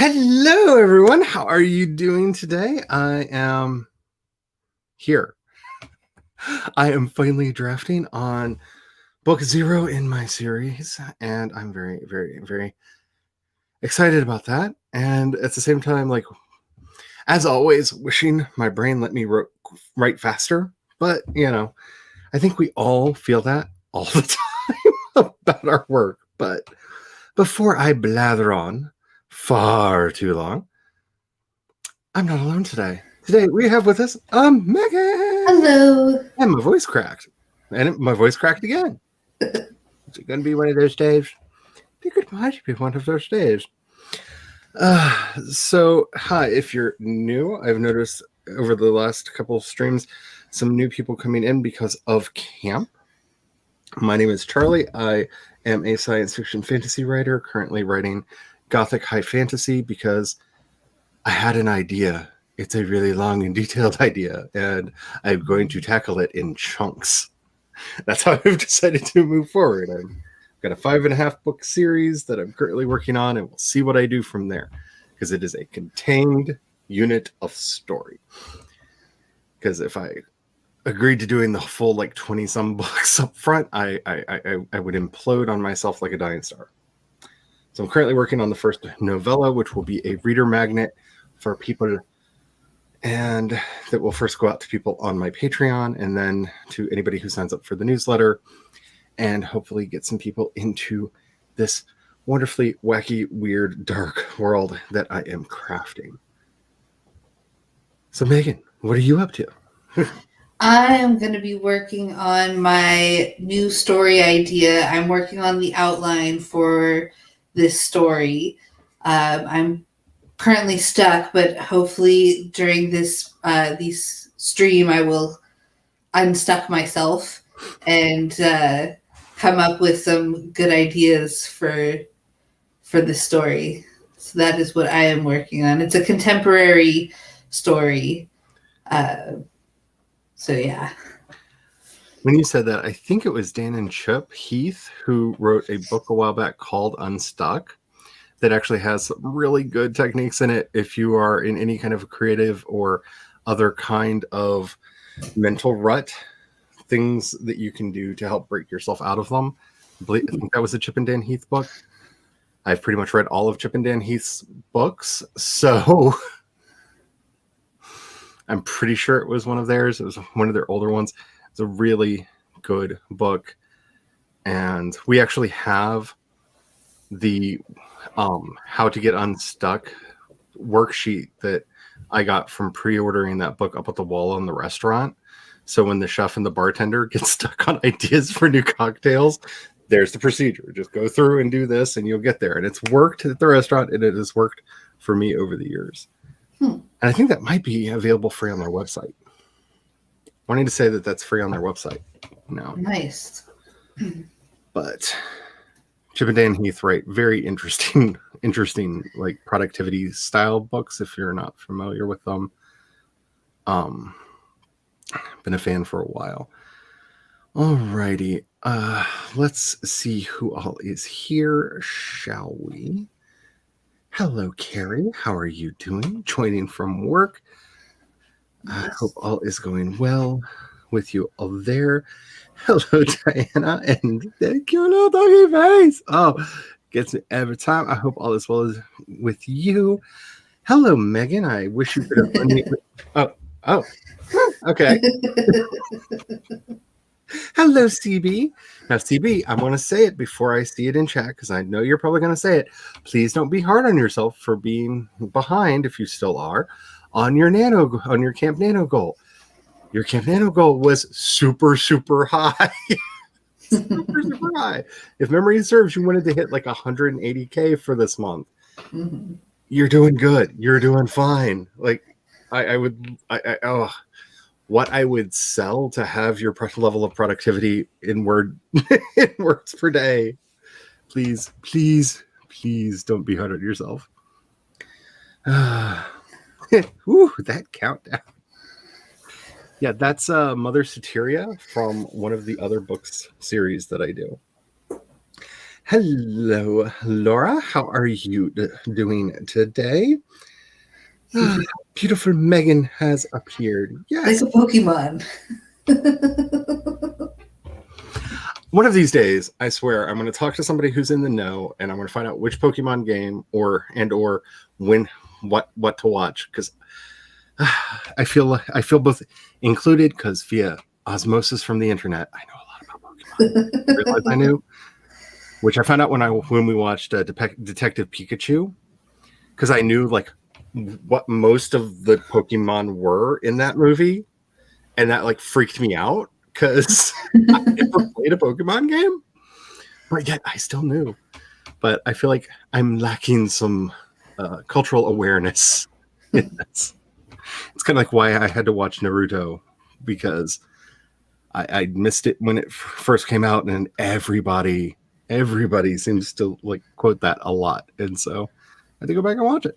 Hello, everyone. How are you doing today? I am here. I am finally drafting on book 0 in my series, and I'm very, very, very excited about that. And at the same time, as always, wishing my brain let me write faster. But, I think we all feel that all the time about our work. But before I blather on far too long, I'm not alone today. Today we have with us Megan. Hello. And my voice cracked. And my voice cracked again. Is it going to be one of those days? I think it might be one of those days. So, hi, if you're new, I've noticed over the last couple of streams some new people coming in because of camp. My name is Charlie. I am a science fiction fantasy writer, currently writing Gothic high fantasy because I had an idea. It's a really long and detailed idea, and I'm going to tackle it in chunks. That's how I've decided to move forward. I've got a 5.5 book series that I'm currently working on, and we'll see what I do from there, because it is a contained unit of story. Because if I agreed to doing the full 20-some books up front, I would implode on myself like a dying star. So I'm currently working on the first novella, which will be a reader magnet for people, and that will first go out to people on my Patreon and then to anybody who signs up for the newsletter, and hopefully get some people into this wonderfully wacky, weird, dark world that I am crafting. So Megan, what are you up to? I am going to be working on my new story idea. I'm working on the outline for this story. I'm currently stuck, but hopefully during this stream, I will unstuck myself and come up with some good ideas for the story. So that is what I am working on. It's a contemporary story. So yeah. When you said that, I think it was Dan and Chip Heath who wrote a book a while back called Unstuck that actually has some really good techniques in it if you are in any kind of creative or other kind of mental rut, things that you can do to help break yourself out of them. I think that was a Chip and Dan Heath book. I've pretty much read all of Chip and Dan Heath's books, so I'm pretty sure it was one of theirs. It was one of their older ones. It's a really good book. And we actually have the How to Get Unstuck worksheet that I got from pre-ordering that book up at the wall in the restaurant. So when the chef and the bartender get stuck on ideas for new cocktails, there's the procedure. Just go through and do this and you'll get there. And it's worked at the restaurant, and it has worked for me over the years. And I think that might be available free on their website. Wanting to say that that's free on their website. No. Nice. But Chip and Dan Heath write very interesting productivity style books if you're not familiar with them. Been a fan for a while. Alrighty. Let's see who all is here, shall we? Hello, Carrie. How are you doing? Joining from work. I hope all is going well with you all there. Hello, Diana, and that cute little doggy face. Oh, gets me every time. I hope all is well with you. Hello, Megan. I wish you could have unmuted me. Oh, okay. Hello, CB. Now, CB, I'm going to say it before I see it in chat because I know you're probably going to say it. Please don't be hard on yourself for being behind, if you still are, on your Camp Nano goal. Your Camp Nano goal was super, super high. super, super high. If memory serves, you wanted to hit 180K for this month. Mm-hmm. You're doing good. You're doing fine. What I would sell to have your level of productivity in words per day. Please, please, please don't be hard on yourself. Ooh, that countdown. Yeah, that's Mother Soteria from one of the other books series that I do. Hello, Laura. How are you doing today? Ah, beautiful Megan has appeared. Like Yes. a Pokemon. One of these days, I swear, I'm going to talk to somebody who's in the know, and I'm going to find out which Pokemon game or when what to watch because I feel both included because via osmosis from the internet, I know a lot about Pokemon. I realized I knew, which I found out when we watched Detective Pikachu, because I knew like what most of the Pokemon were in that movie, and that like freaked me out because I never played a Pokemon game, but yet I still knew. But I feel like I'm lacking some cultural awareness in this. It's kind of like why I had to watch Naruto because I missed it when it first came out, and everybody seems to like quote that a lot, and so I had to go back and watch it.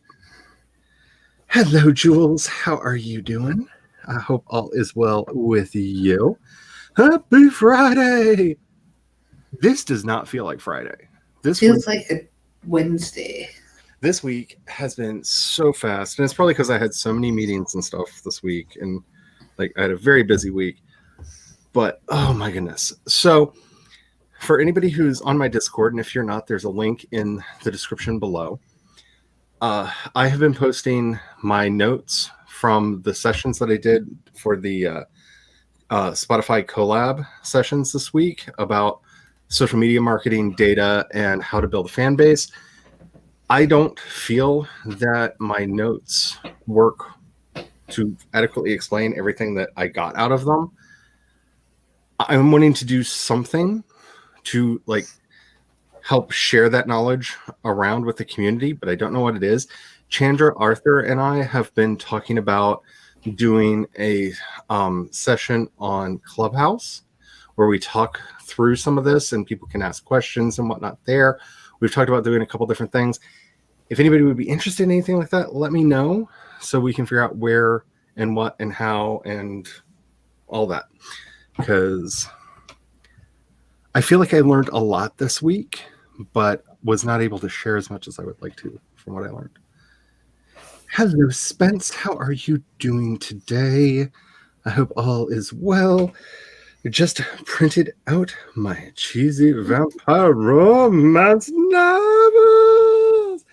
Hello, Jules. How are you doing? I hope all is well with you. Happy Friday! This does not feel like Friday. This week, Feels like a Wednesday. this week has been so fast, and it's probably because I had so many meetings and stuff this week, and like I had a very busy week. But oh my goodness! So for anybody who's on my Discord, and if you're not, there's a link in the description below. I have been posting my notes from the sessions that I did for the Spotify collab sessions this week about social media marketing, data, and how to build a fan base. I don't feel that my notes work to adequately explain everything that I got out of them. I'm wanting to do something to like help share that knowledge around with the community, but I don't know what it is. Chandra, Arthur, and I have been talking about doing a session on Clubhouse where we talk through some of this and people can ask questions and whatnot there. We've talked about doing a couple different things. If anybody would be interested in anything like that, let me know so we can figure out where and what and how and all that. Because I feel like I learned a lot this week, but was not able to share as much as I would like to from what I learned. Hello, Spence. How are you doing today? I hope all is well. I just printed out my cheesy vampire romance novels.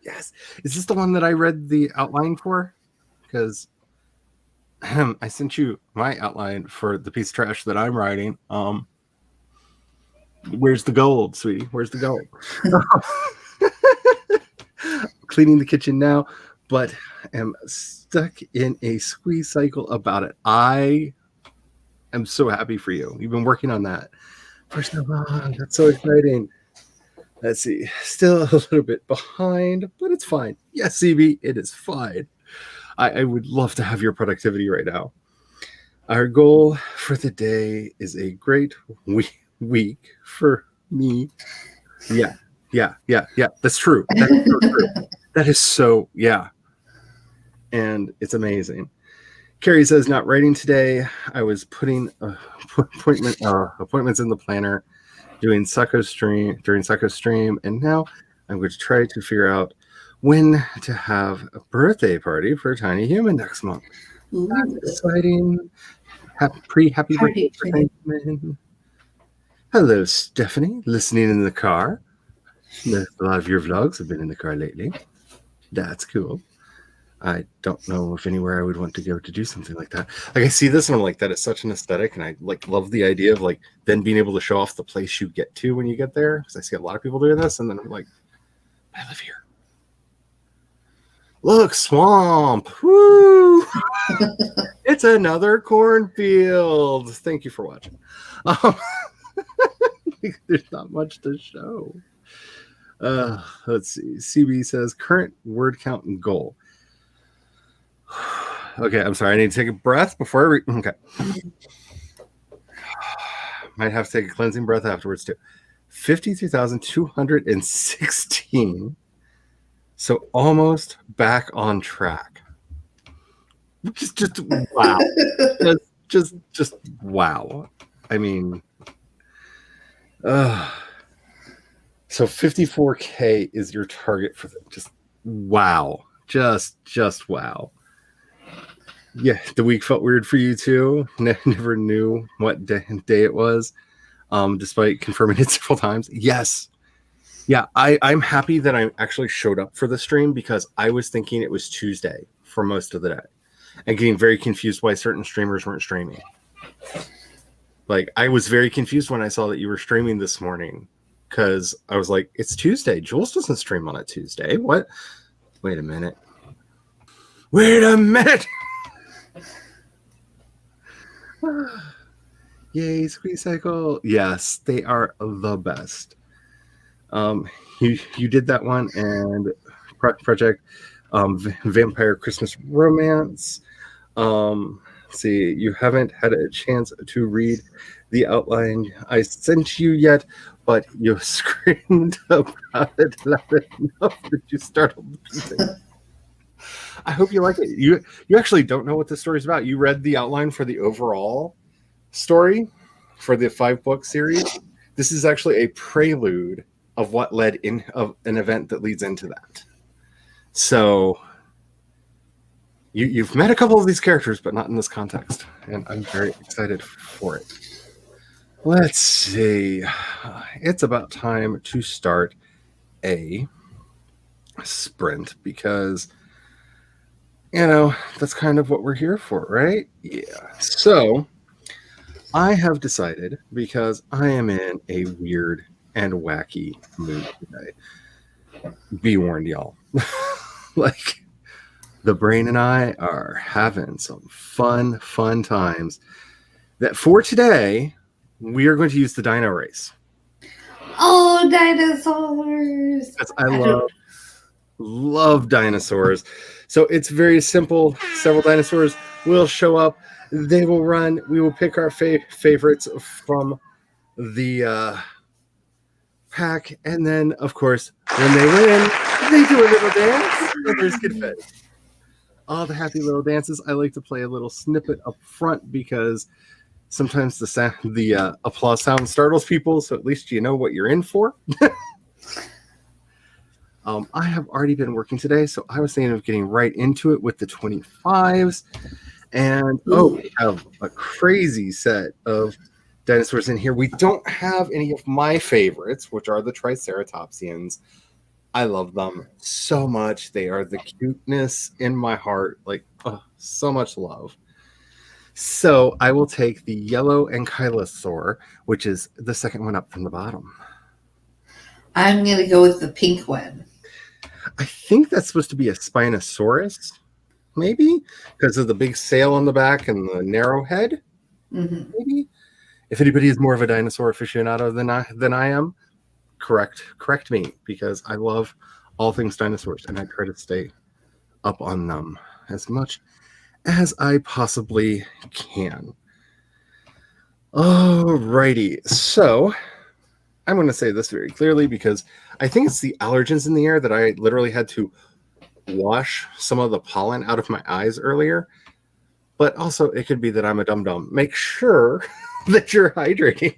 Yes. Is this the one that I read the outline for? Because I sent you my outline for the piece of trash that I'm writing. Where's the gold, sweetie? Where's the gold? Cleaning the kitchen now, but am stuck in a squeeze cycle about it. I am so happy for you. You've been working on that for so long. That's so exciting. Let's see. Still a little bit behind, but it's fine. Yes, CB, it is fine. I would love to have your productivity right now. Our goal for the day is a great week for me. Yeah. That's true. That is so true. That is so, yeah. And it's amazing. Carrie says, not writing today. I was putting appointments in the planner, doing Succo stream, and now I'm going to try to figure out when to have a birthday party for a tiny human next month. Ooh. That's exciting. Happy birthday for Tiny Human. Hello, Stephanie, listening in the car. A lot of your vlogs have been in the car lately. That's cool. I don't know if anywhere I would want to go to do something like that. Like I see this and I'm like, that is such an aesthetic, and I like love the idea of like then being able to show off the place you get to when you get there. Because I see a lot of people doing this, and then I'm like, I live here. Look, swamp. Woo! It's another cornfield. Thank you for watching. There's not much to show. Let's see. CB says current word count and goal. Okay, I'm sorry. I need to take a breath before I read. Okay. Might have to take a cleansing breath afterwards too. 53,216. So almost back on track. Just wow. just wow. I mean, Uh, so 54K is your target for just wow. Just wow. Yeah, the week felt weird for you too. Never knew what day it was, despite confirming it several times. Yes. Yeah, I'm happy that I actually showed up for the stream because I was thinking it was Tuesday for most of the day and getting very confused why certain streamers weren't streaming. Like, I was very confused when I saw that you were streaming this morning because I was like, it's Tuesday. Jules doesn't stream on a Tuesday. What? Wait a minute. Wait a minute. Yay, Squeeze Cycle. Yes, they are the best. You did that one and Project Vampire Christmas Romance. Let's see, you haven't had a chance to read the outline I sent you yet, but you screamed about it loud enough that you startled people. I hope you like it. You actually don't know what the story's about. You read the outline for the overall story for the 5-book series. This is actually a prelude of what led in of an event that leads into that. So you've met a couple of these characters, but not in this context, and I'm very excited for it. Let's see. It's about time to start a sprint because, that's kind of what we're here for, right? Yeah. So I have decided, because I am in a weird and wacky mood today. Be warned, y'all. Like, the brain and I are having some fun times. That for today, we are going to use the Dino Race. Oh, dinosaurs! Because I love dinosaurs. So it's very simple. Several dinosaurs will show up. They will run. We will pick our favorites from the pack. And then, of course, when they win, they do a little dance. And there's confetti. All the happy little dances. I like to play a little snippet up front because sometimes the applause sound startles people, so at least you know what you're in for. I have already been working today, so I was thinking of getting right into it with the 25s. And we have a crazy set of dinosaurs in here. We don't have any of my favorites, which are the Triceratopsians. I love them so much. They are the cuteness in my heart. Like, so much love. So I will take the yellow ankylosaur, which is the second one up from the bottom. I'm going to go with the pink one. I think that's supposed to be a Spinosaurus, maybe, because of the big sail on the back and the narrow head. Mm-hmm. Maybe. If anybody is more of a dinosaur aficionado than I am, correct me, because I love all things dinosaurs and I try to stay up on them as much as I possibly can. Alrighty, so I'm going to say this very clearly because I think it's the allergens in the air that I literally had to wash some of the pollen out of my eyes earlier. But also, it could be that I'm a dum-dum. Make sure that you're hydrating.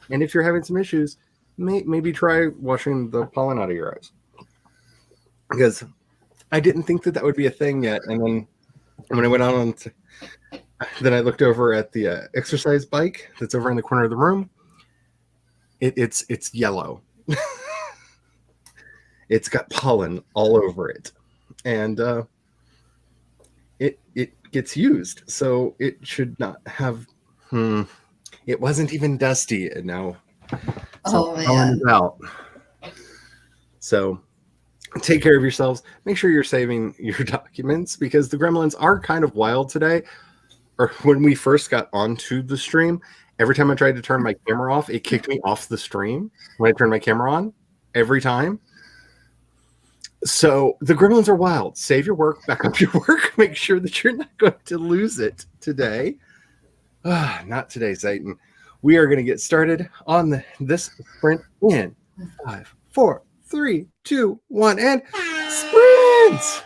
And if you're having some issues, maybe try washing the pollen out of your eyes. Because I didn't think that would be a thing yet. And then when I went on then I looked over at the exercise bike that's over in the corner of the room. It's yellow. It's got pollen all over it. And it gets used. So it should not have... It wasn't even dusty, and now pollen is out. So take care of yourselves. Make sure you're saving your documents because the gremlins are kind of wild today. Or when we first got onto the stream, every time I tried to turn my camera off, it kicked me off the stream when I turned my camera on every time. So the gremlins are wild. Save your work, back up your work. Make sure that you're not going to lose it today. Not today, Satan. We are going to get started on this sprint in 5, 4, 3, 2, 1, and sprint!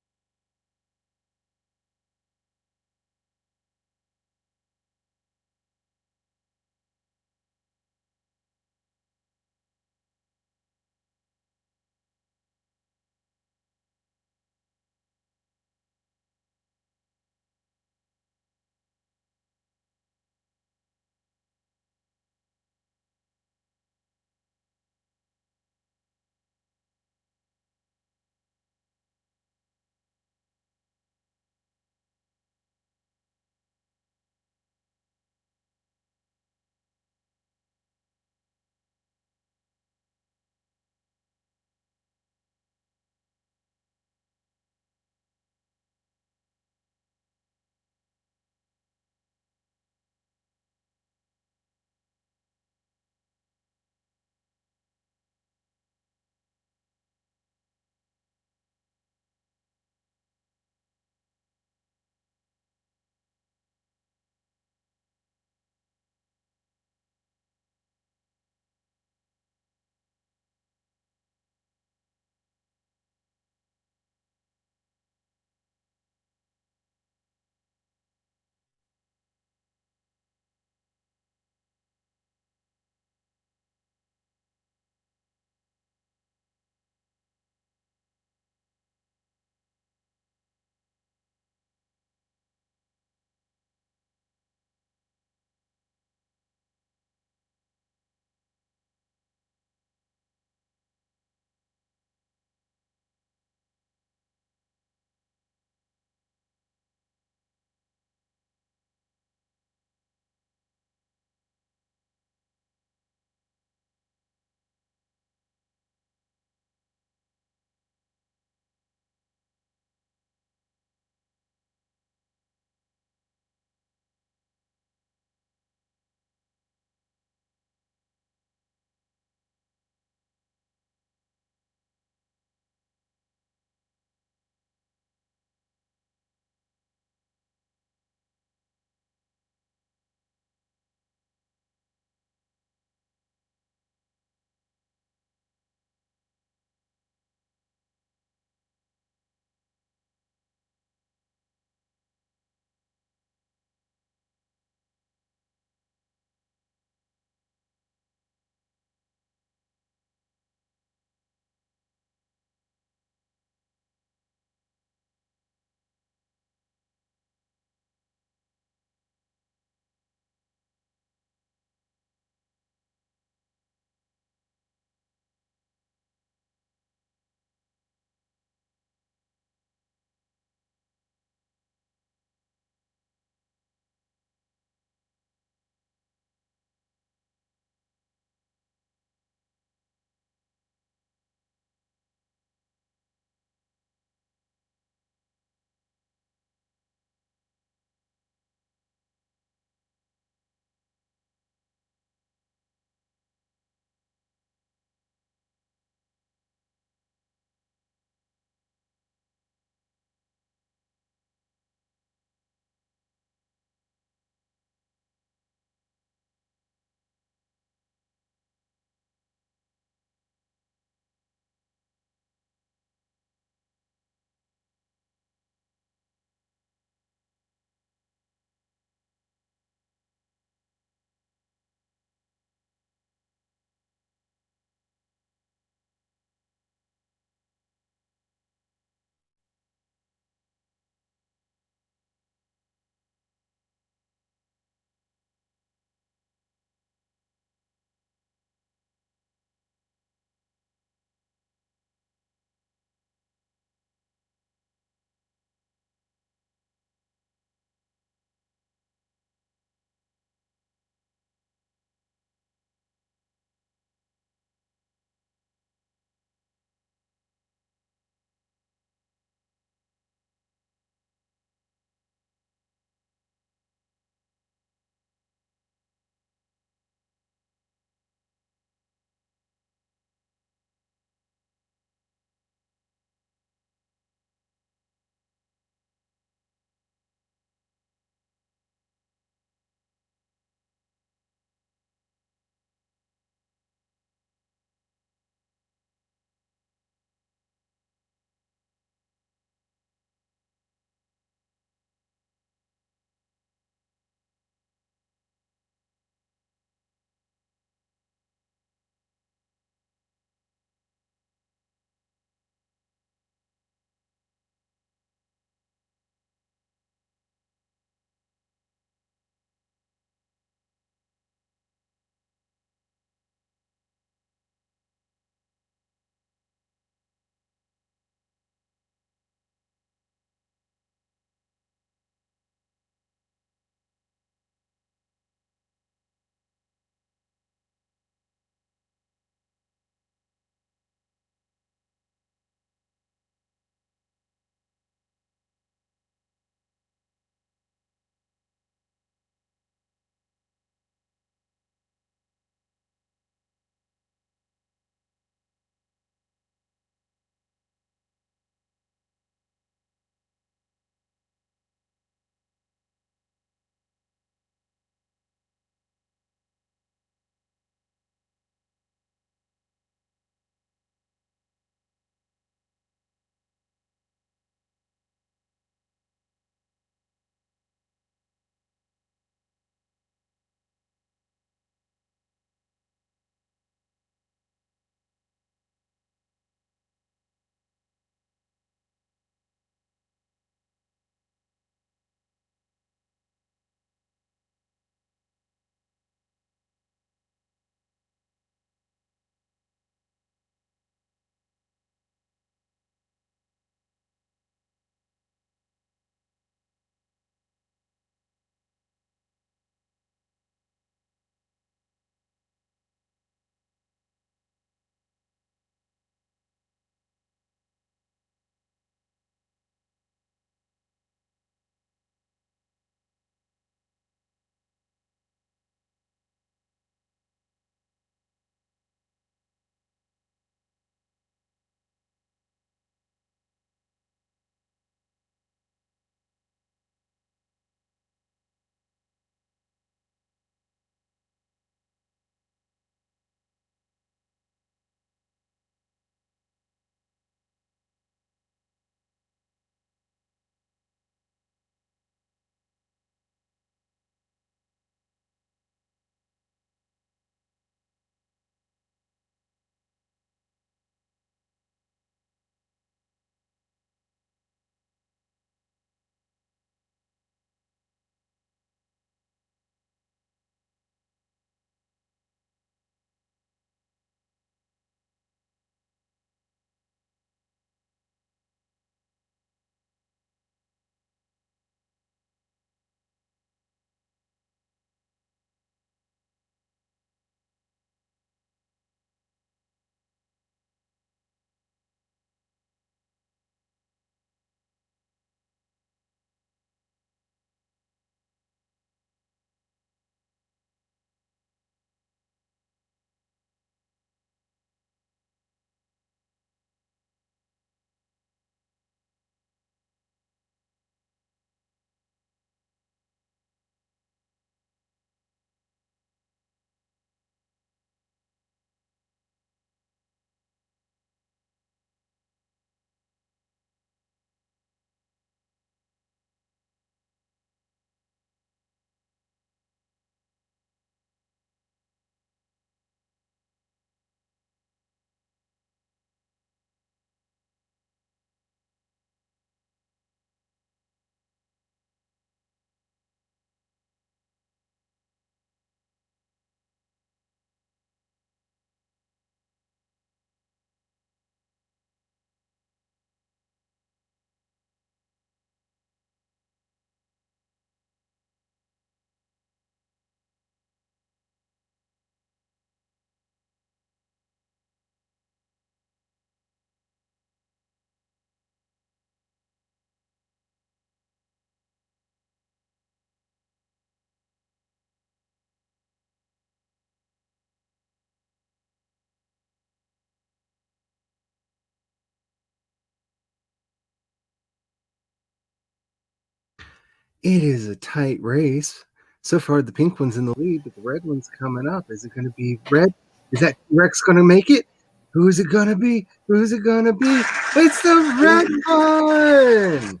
It is a tight race. So far, the pink one's in the lead, but the red one's coming up. Is it going to be red? Is that Rex going to make it? Who's it going to be? Who's it going to be? It's the red one!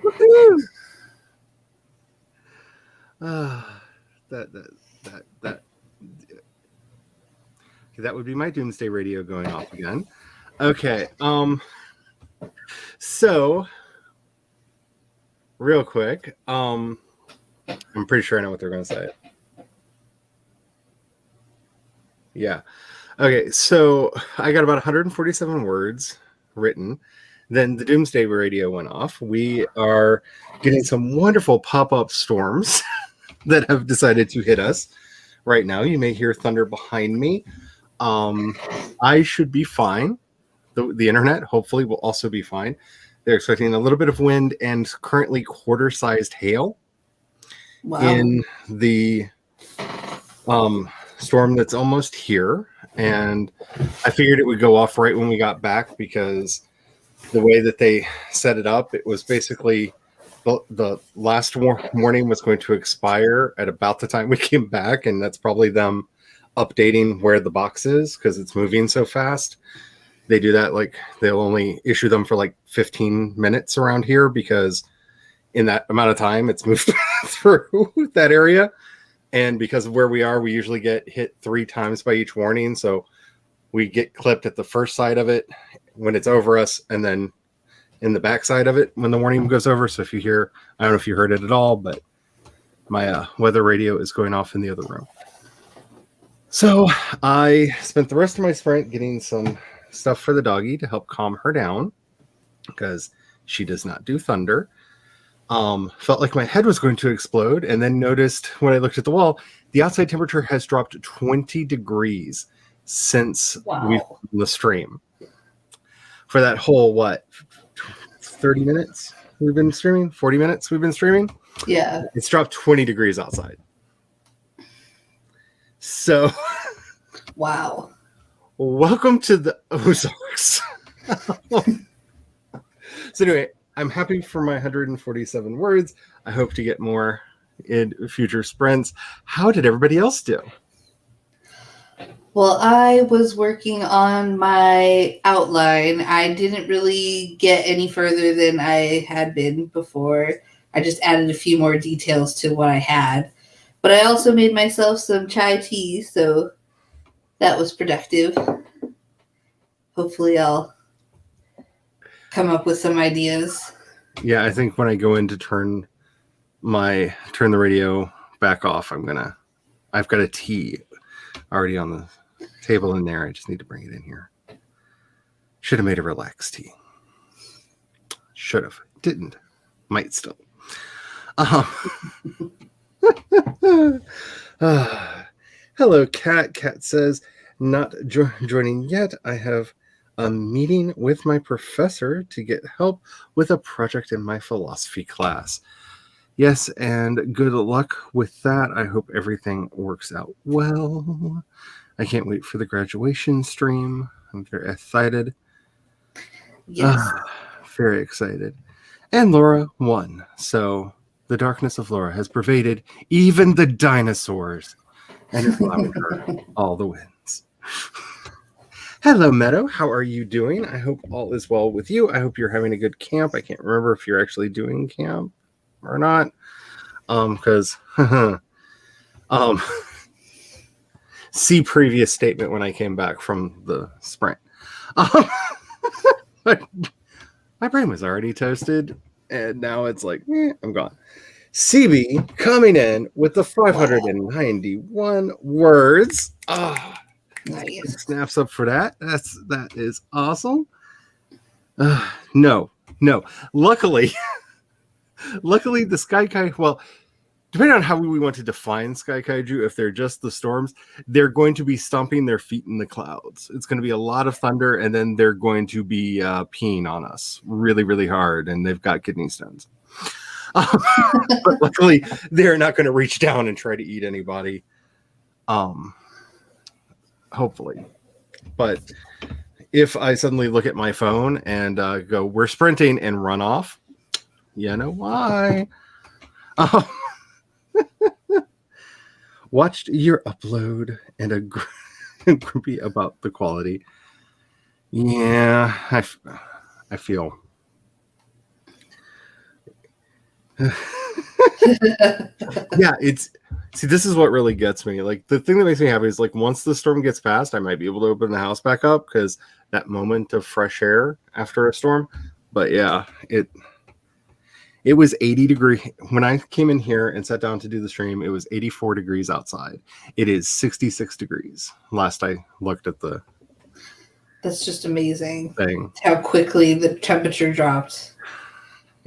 Woohoo! That would be my doomsday radio going off again. Okay. So real quick, I'm pretty sure I know what they're going to say. Yeah. Okay, so I got about 147 words written. Then the doomsday radio went off. We are getting some wonderful pop-up storms that have decided to hit us right now. You may hear thunder behind me. I should be fine. The internet hopefully will also be fine. They're expecting a little bit of wind and currently quarter-sized hail in the storm that's almost here. And I figured it would go off right when we got back because the way that they set it up, it was basically the last warning was going to expire at about the time we came back. And that's probably them updating where the box is because it's moving so fast. They do that, like they'll only issue them for like 15 minutes around here because in that amount of time it's moved through that area. And because of where we are, we usually get hit 3 times by each warning. So we get clipped at the first side of it when it's over us, and then in the back side of it when the warning goes over. So if you hear, I don't know if you heard it at all, but my weather radio is going off in the other room. So I spent the rest of my sprint getting some stuff for the doggy to help calm her down because she does not do thunder. Felt like my head was going to explode, and then noticed when I looked at the wall, the outside temperature has dropped 20 degrees since we've been the stream. For that whole, 30 minutes we've been streaming? 40 minutes we've been streaming? Yeah. It's dropped 20 degrees outside. So... Wow. Welcome to the Ozarks. So anyway, I'm happy for my 147 words. I hope to get more in future sprints. How did everybody else do? Well, I was working on my outline. I didn't really get any further than I had been before. I just added a few more details to what I had. But I also made myself some chai tea, so that was productive. Hopefully I'll come up with some ideas. Yeah, I think when I go in to turn the radio back off, I've got a tea already on the table in there. I just need to bring it in here. Should have made a relaxed tea. Should have. Didn't. Might still. Hello, Kat. Kat says, not joining yet. I have a meeting with my professor to get help with a project in my philosophy class. Yes, and good luck with that. I hope everything works out well. I can't wait for the graduation stream. I'm very excited. Yes. Very excited. And Laura won. So the darkness of Laura has pervaded even the dinosaurs and is allowing her all the wins. Hello, Meadow. How are you doing? I hope all is well with you. I hope you're having a good camp. I can't remember if you're actually doing camp or not. Because see previous statement when I came back from the sprint. But my brain was already toasted, and now it's like, I'm gone. CB coming in with the 591 words. Nice. Snaps up for that. That is awesome. No. Luckily, the Sky Kaiju, well, depending on how we want to define Sky Kaiju, if they're just the storms, they're going to be stomping their feet in the clouds. It's going to be a lot of thunder, and then they're going to be peeing on us really, really hard, and they've got kidney stones. But luckily, they're not going to reach down and try to eat anybody. Hopefully. But if I suddenly look at my phone and go, we're sprinting, and run off, you know why. Um, watched your upload and grumpy about the quality. Yeah, I feel. Yeah, this is what really gets me. Like the thing that makes me happy is like once the storm gets past, I might be able to open the house back up because that moment of fresh air after a storm. But yeah, it was 80 degree when I came in here and sat down to do the stream. It was 84 degrees outside. It is 66 degrees. Last I looked at the That's just amazing. thing. How quickly the temperature dropped.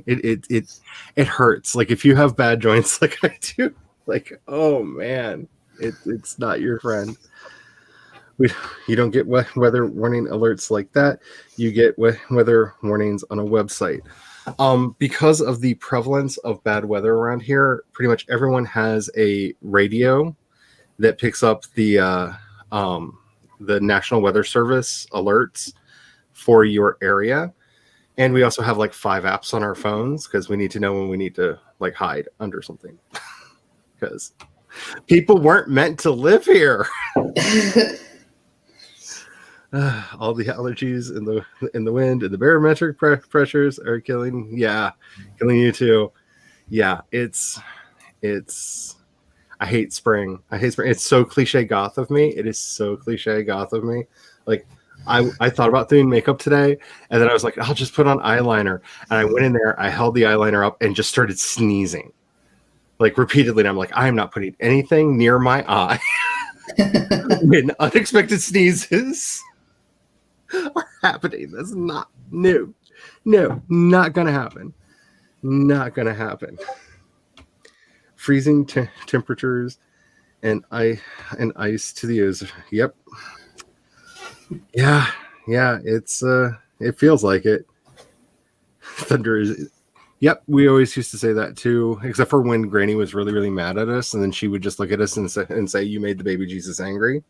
It hurts. Like if you have bad joints like I do, like oh man, it's not your friend. You don't get weather warning alerts like that. You get weather warnings on a website. Because of the prevalence of bad weather around here, pretty much everyone has a radio that picks up the National Weather Service alerts for your area. And we also have like 5 apps on our phones because we need to know when we need to like hide under something. Because people weren't meant to live here. All the allergies in the wind and the barometric pressures are killing you too. Yeah, it's I hate spring. It's so cliche goth of me. It is so cliche goth of me. Like I thought about doing makeup today, and then I was like, I'll just put on eyeliner. And I went in there, I held the eyeliner up and just started sneezing. Like repeatedly. And I'm like, I am not putting anything near my eye. When unexpected sneezes are happening. That's not new. No, not gonna happen. Not gonna happen. Freezing temperatures and ice to the ears. Yep. Yeah. It's it feels like it. Thunder is. Yep, we always used to say that too, except for when Granny was really, really mad at us, and then she would just look at us and say, "You made the baby Jesus angry."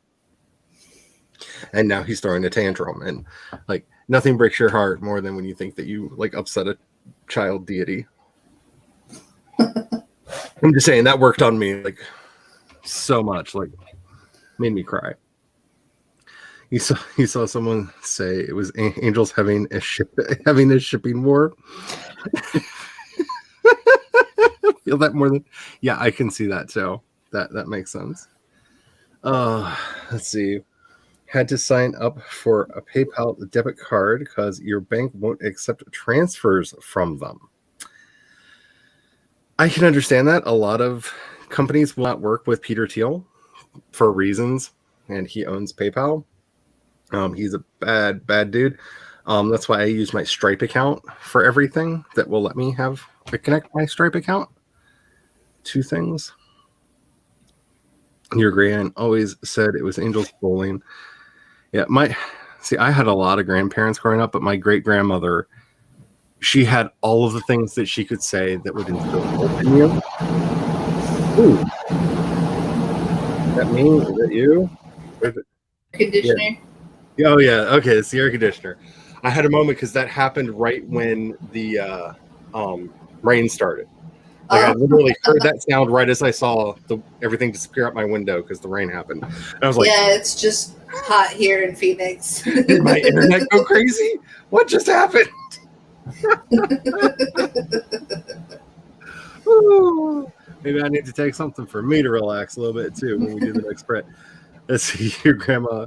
And now he's throwing a tantrum, and like nothing breaks your heart more than when you think that you like upset a child deity. I'm just saying that worked on me like so much, like made me cry. You saw someone say it was angels having a shipping war. Feel that more than I can see that too. That makes sense. Let's see. Had to sign up for a PayPal debit card because your bank won't accept transfers from them. I can understand that. A lot of companies will not work with Peter Thiel for reasons, and he owns PayPal. He's a bad dude. That's why I use my Stripe account for everything that will let me connect my Stripe account to things. Your grand always said it was Angels Bowling. Yeah, I had a lot of grandparents growing up, but my great grandmother, she had all of the things that she could say that would instill hope in you. Ooh. Is that me? Is that you? Conditioner? Yeah. Oh, yeah. Okay, it's the air conditioner. I had a moment because that happened right when the rain started. Like I literally heard that sound right as I saw everything disappear out my window because the rain happened. And I was like, yeah, it's just hot here in Phoenix. Did my internet go crazy? What just happened? Maybe I need to take something for me to relax a little bit too when we do the next print. Let's see, your grandma.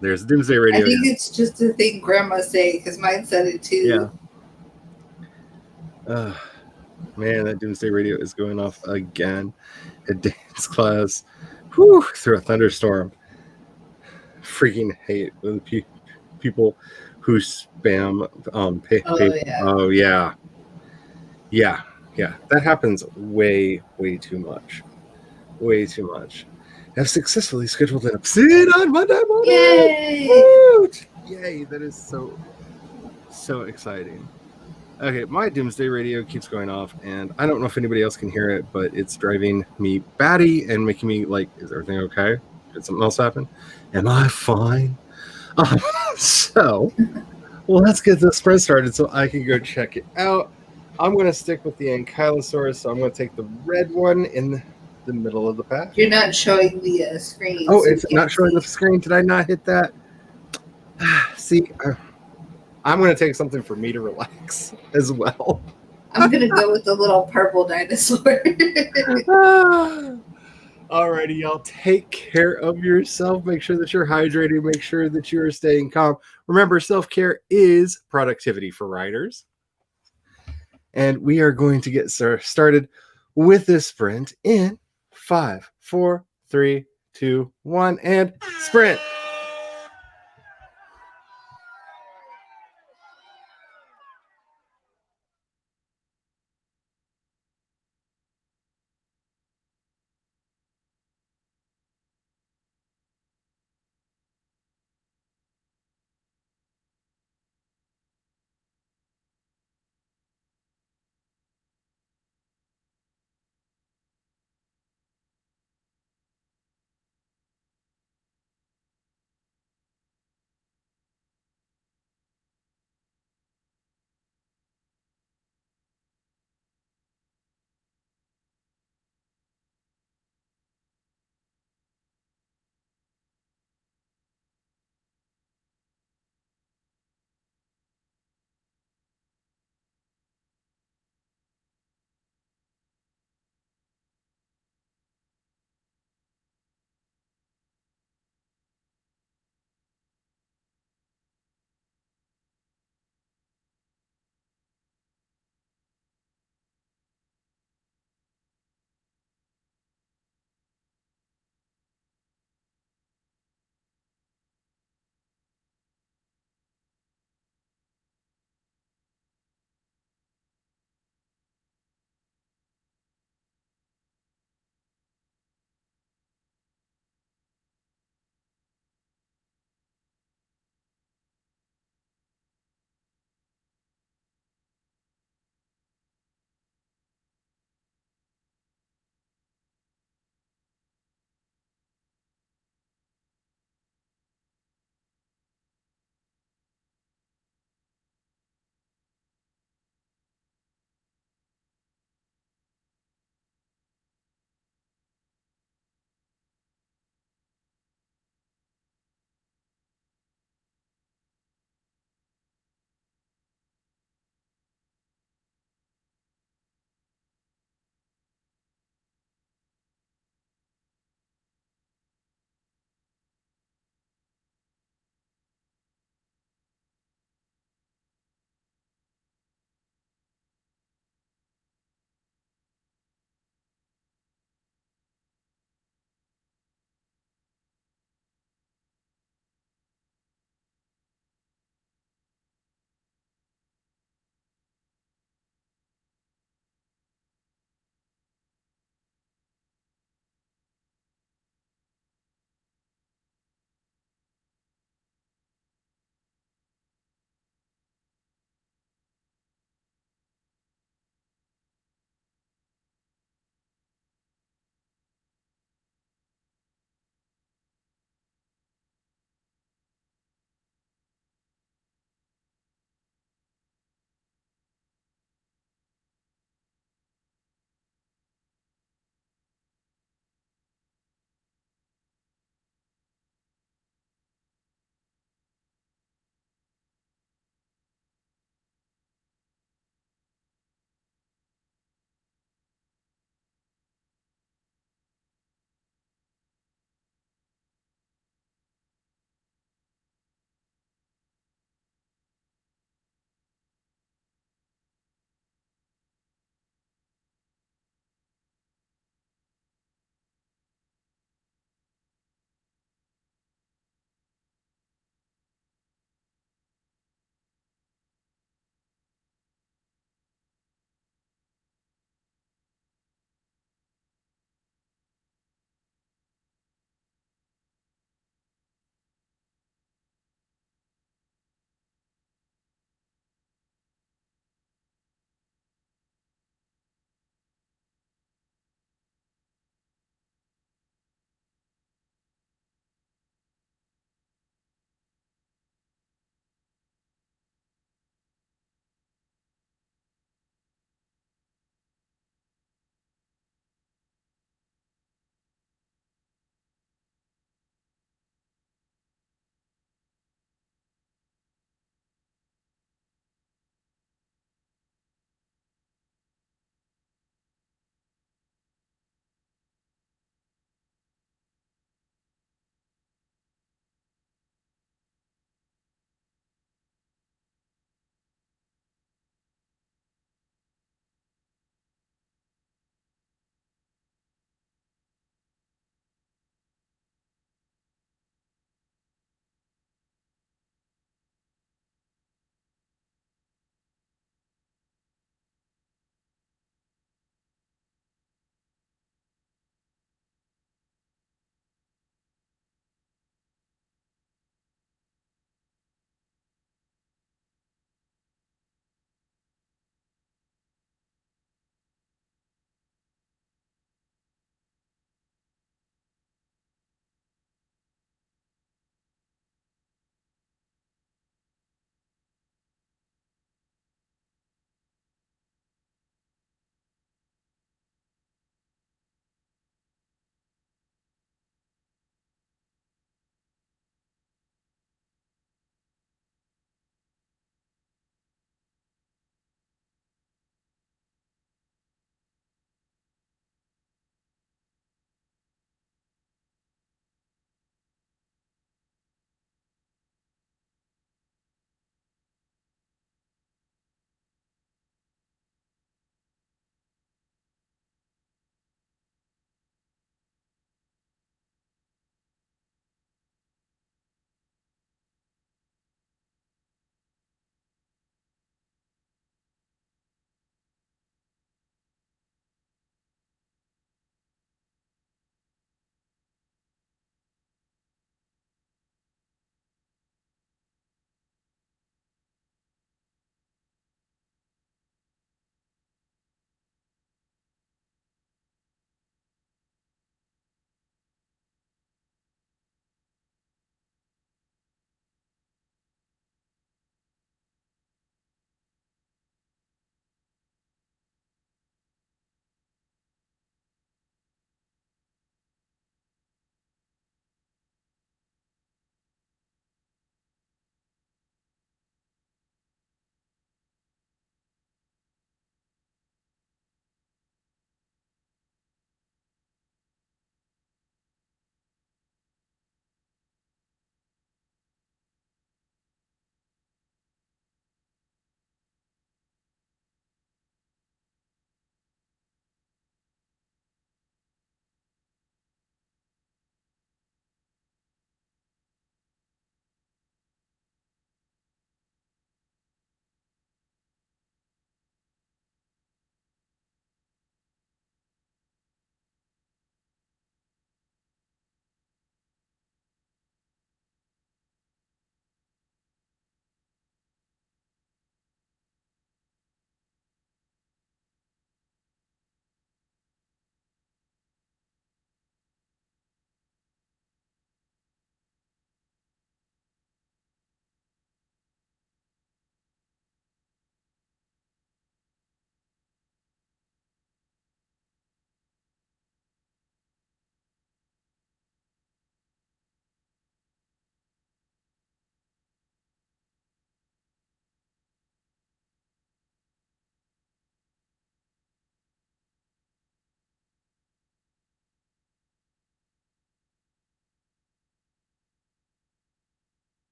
There's Doomsday Radio. I think it's just a thing grandma say because mine said it too. Yeah. Man, that Doomsday Radio is going off again. A dance class. Whew, through a thunderstorm. Freaking hate the people who spam pay. Oh yeah. That happens way too much. Way too much. I've successfully scheduled an episode on Monday morning. Yay! Woot! Yay! That is so exciting. Okay, my Doomsday Radio keeps going off, and I don't know if anybody else can hear it, but it's driving me batty and making me like, is everything okay? Did something else happen? Am I fine? So, let's get this spread started so I can go check it out. I'm going to stick with the Ankylosaurus, so I'm going to take the red one in the middle of the pack. You're not showing the screen, Oh, so we it's not can't showing the see. screen. Did I not hit that? See, I'm going to take something for me to relax as well. I'm gonna go with the little purple dinosaur. Alrighty, y'all. Take care of yourself. Make sure that you're hydrated. Make sure that you are staying calm. Remember, self-care is productivity for riders. And we are going to get started with this sprint in 5, 4, 3, 2, 1, and sprint.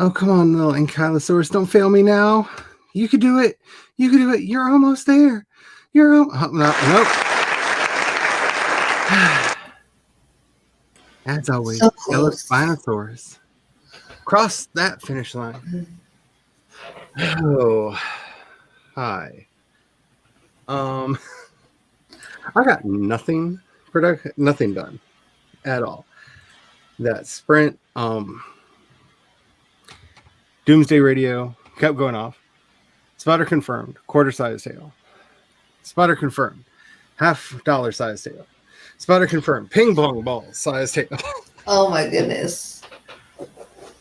Oh, come on, little Ankylosaurus. Don't fail me now. You could do it. You could do it. You're almost there. No, nope. As always, So close. Spinosaurus. Cross that finish line. Oh, hi. I got nothing done at all. That sprint, Doomsday Radio kept going off. Spotter confirmed, quarter size tail. Spotter confirmed, $50 size tail. Spotter confirmed, ping pong ball size tail. Oh my goodness.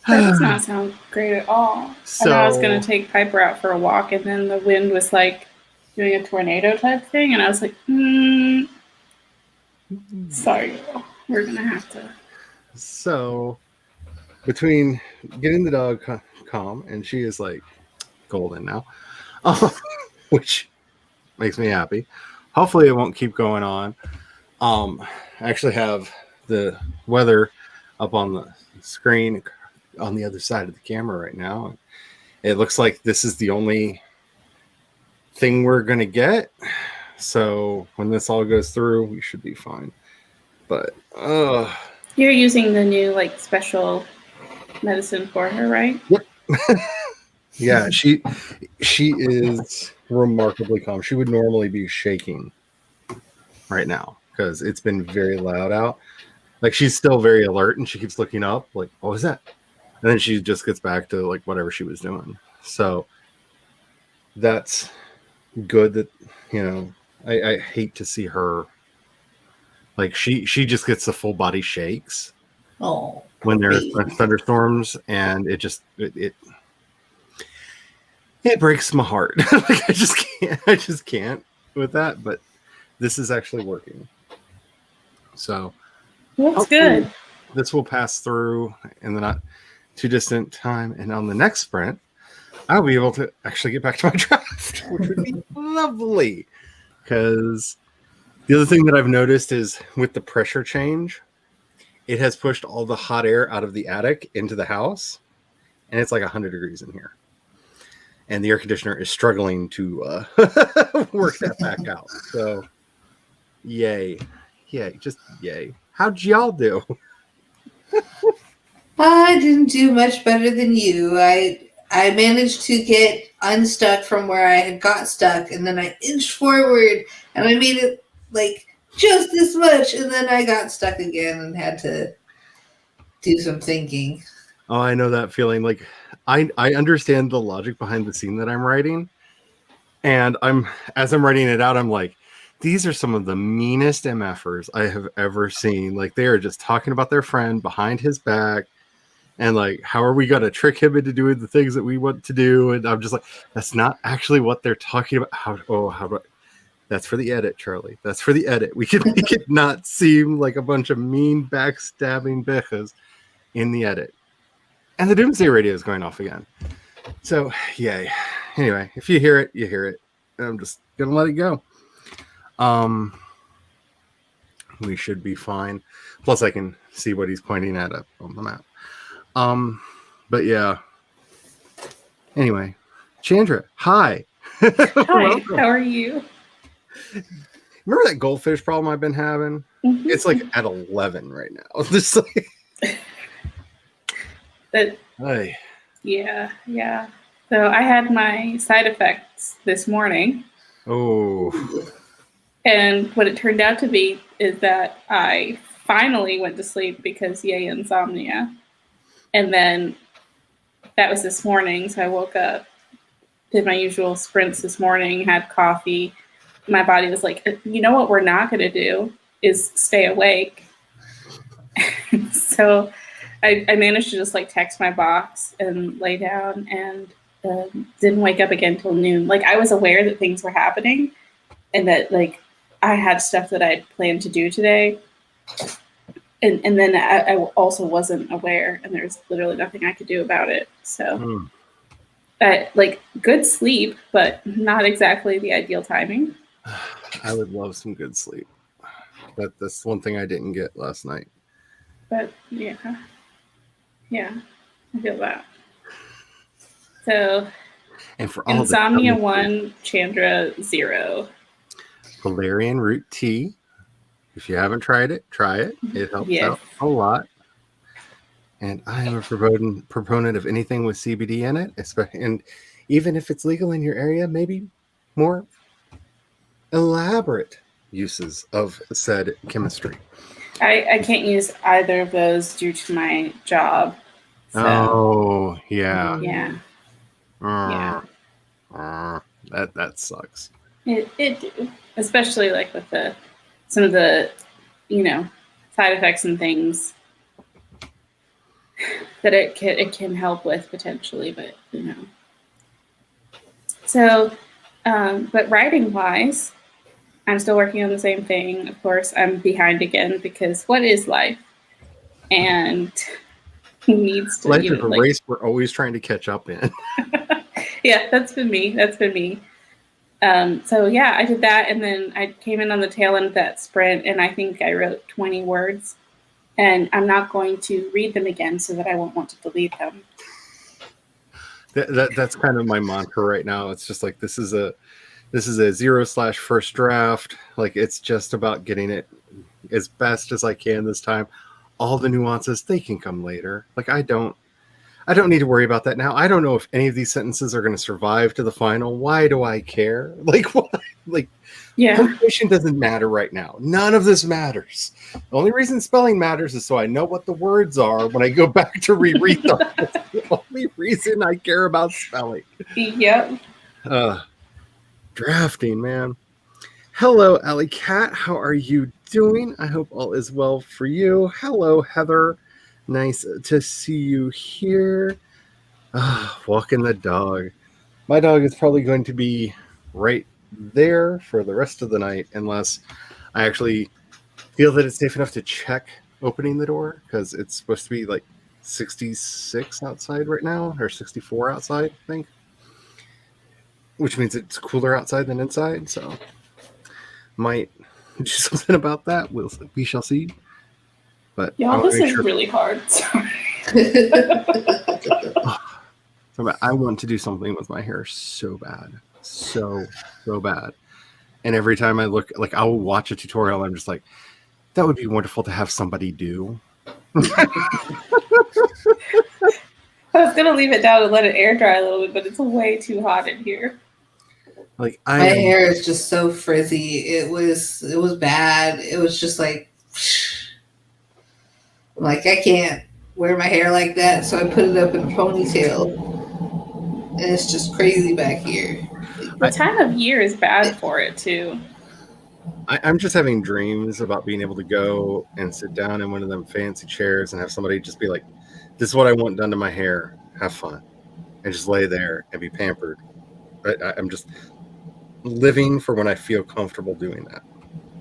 That does not sound great at all. So, I know I was going to take Piper out for a walk, and then the wind was like doing a tornado type thing, and I was like, sorry, we're going to have to. So, between getting the dog calm, and she is like golden now, which makes me happy. Hopefully, it won't keep going on. I actually have the weather up on the screen on the other side of the camera right now. It looks like this is the only thing we're going to get. So when this all goes through, we should be fine. But you're using the new like special medicine for her, right? Yep. Yeah, she is remarkably calm. She would normally be shaking right now because it's been very loud out. Like, she's still very alert and she keeps looking up like, what was that? And then she just gets back to like whatever she was doing. So that's good that, you know, I hate to see her like she just gets the full body shakes when there's thunderstorms, and it breaks my heart. Like, I just can't with that, but this is actually working. So that's good. This will pass through in the not too distant time, and on the next sprint, I'll be able to actually get back to my draft, which would be lovely. Because the other thing that I've noticed is with the pressure change, it has pushed all the hot air out of the attic into the house, and it's like 100 degrees in here. And the air conditioner is struggling to work that back out. So, yay. Just yay. How'd y'all do? I didn't do much better than you. I managed to get unstuck from where I had got stuck, and then I inched forward, and I made it like just this much, and then I got stuck again and had to do some thinking. Oh, I know that feeling. Like, I understand the logic behind the scene that I'm writing, and as I'm writing it out, I'm like, these are some of the meanest MFers I have ever seen. Like, they are just talking about their friend behind his back, and like, how are we going to trick him into doing the things that we want to do? And I'm just like, that's not actually what they're talking about. How do that's for the edit, Charlie. That's for the edit. We could make it not seem like a bunch of mean backstabbing bitches in the edit. And the Doomsday Radio is going off again. So, yay. Anyway, if you hear it, you hear it. I'm just going to let it go. We should be fine. Plus, I can see what he's pointing at up on the map. But yeah. Anyway, Chandra, hi. Hi, how are you? Remember that goldfish problem I've been having? Mm-hmm. It's like at 11 right now. Just like yeah. So I had my side effects this morning. Oh. And what it turned out to be is that I finally went to sleep because yay, insomnia. And then that was this morning. So I woke up, did my usual sprints this morning, had coffee. My body was like, you know what we're not going to do is stay awake. So I managed to just like text my box and lay down and didn't wake up again till noon. Like, I was aware that things were happening and that like I had stuff that I had planned to do today. And then I also wasn't aware, and there's literally nothing I could do about it. So like good sleep, but not exactly the ideal timing. I would love some good sleep. That's one thing I didn't get last night. But yeah, I feel that. So And for all insomnia the 1, Chandra 0. valerian root tea. If you haven't tried it, try it. It helps Yes. out a lot. And I am a proponent of anything with CBD in it, especially, and even if it's legal in your area, maybe more elaborate uses of said chemistry. I can't use either of those due to my job. So, Oh, yeah. yeah. Yeah. That sucks. It especially like with some of the, side effects and things that it can help with potentially, but So, but writing wise, I'm still working on the same thing. Of course, I'm behind again because what is life? And needs to, Life is a race we're always trying to catch up in. Yeah, that's been me. So yeah, I did that, and then I came in on the tail end of that sprint, and I think I wrote 20 words, and I'm not going to read them again so that I won't want to delete them. That's kind of my mantra right now. It's just like this is a 0/1st draft. Like it's just about getting it as best as I can this time. All the nuances, they can come later. Like I don't need to worry about that now. I don't know if any of these sentences are going to survive to the final. Why do I care? Like what? Like punctuation doesn't matter right now. None of this matters. The only reason spelling matters is so I know what the words are when I go back to reread them. That's the only reason I care about spelling. Yep. Drafting, man. Hello, Alley Cat. How are you doing? I hope all is well for you. Hello, Heather. Nice to see you here. Walking the dog. My dog is probably going to be right there for the rest of the night unless I actually feel that it's safe enough to check opening the door because it's supposed to be like 66 outside right now or 64 outside, I think. Which means it's cooler outside than inside, so might do something about that. We shall see. But y'all, this is really hard. Sorry. I want to do something with my hair so bad. So bad. And every time I look, like I will watch a tutorial, I'm just like, that would be wonderful to have somebody do. I was gonna leave it down and let it air dry a little bit, but it's way too hot in here. Like my hair is just so frizzy. It was bad. It was just like I can't wear my hair like that, so I put it up in a ponytail. And it's just crazy back here. The time of year is bad for it too. I'm just having dreams about being able to go and sit down in one of them fancy chairs and have somebody just be like, this is what I want done to my hair. Have fun. And just lay there and be pampered. I'm just living for when I feel comfortable doing that.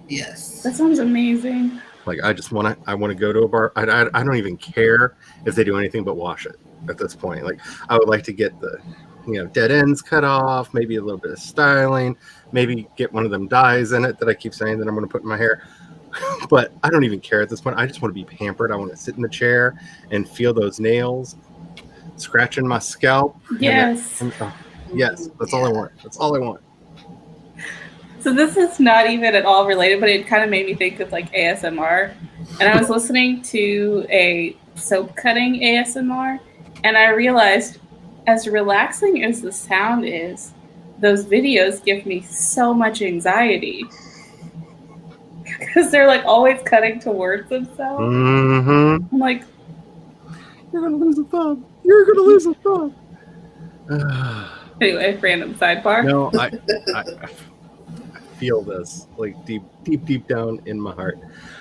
Yes. That sounds amazing. Like I want to go to a bar. I don't even care if they do anything but wash it at this point. Like I would like to get the dead ends cut off, maybe a little bit of styling, maybe get one of them dyes in it that I keep saying that I'm going to put in my hair. But I don't even care at this point. I just want to be pampered. I want to sit in the chair and feel those nails scratching my scalp. Yes. Yes, that's all I want. That's all I want. So this is not even at all related, but it kind of made me think of like ASMR. And I was listening to a soap cutting ASMR, and I realized as relaxing as the sound is, those videos give me so much anxiety. Because they're like always cutting towards themselves. Mm-hmm. I'm like, you're going to lose a thumb. You're going to lose a thumb. Anyway, random sidebar. No, I feel this like deep down in my heart.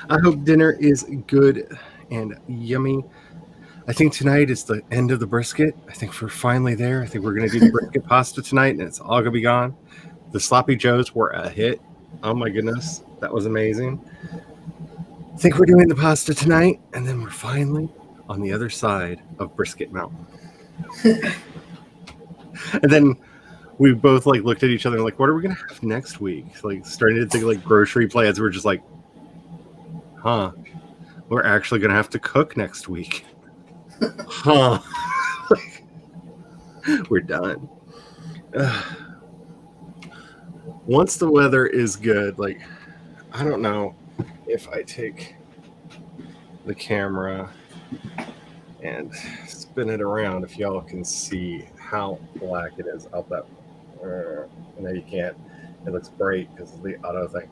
I hope dinner is good and yummy. I think tonight is the end of the brisket. I think we're finally there. I think we're going to do the brisket pasta tonight, and it's all going to be gone. The sloppy joes were a hit. Oh my goodness, that was amazing. I think we're doing the pasta tonight, and then we're finally on the other side of Brisket Mountain. And then we both like looked at each other and like, what are we gonna have next week? Like starting to think like grocery plans. We're just like, we're actually gonna have to cook next week. We're done. Once the weather is good, like, I don't know if I take the camera and spin it around, if y'all can see how black it is out that. No, you can't. It looks bright because of the auto thing.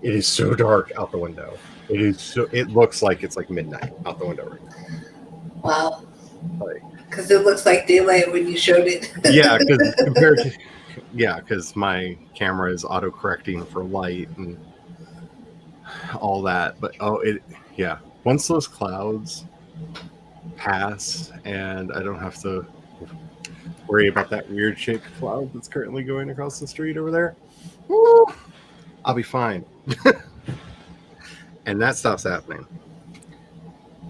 It is so dark out the window. It is so. It looks like it's like midnight out the window right now. Wow. Like, Because it looks like daylight when you showed it. yeah, because compared to, because my camera is auto correcting for light and all that. But once those clouds pass and I don't have to worry about that weird shaped cloud that's currently going across the street over there, woo, I'll be fine. And that stops happening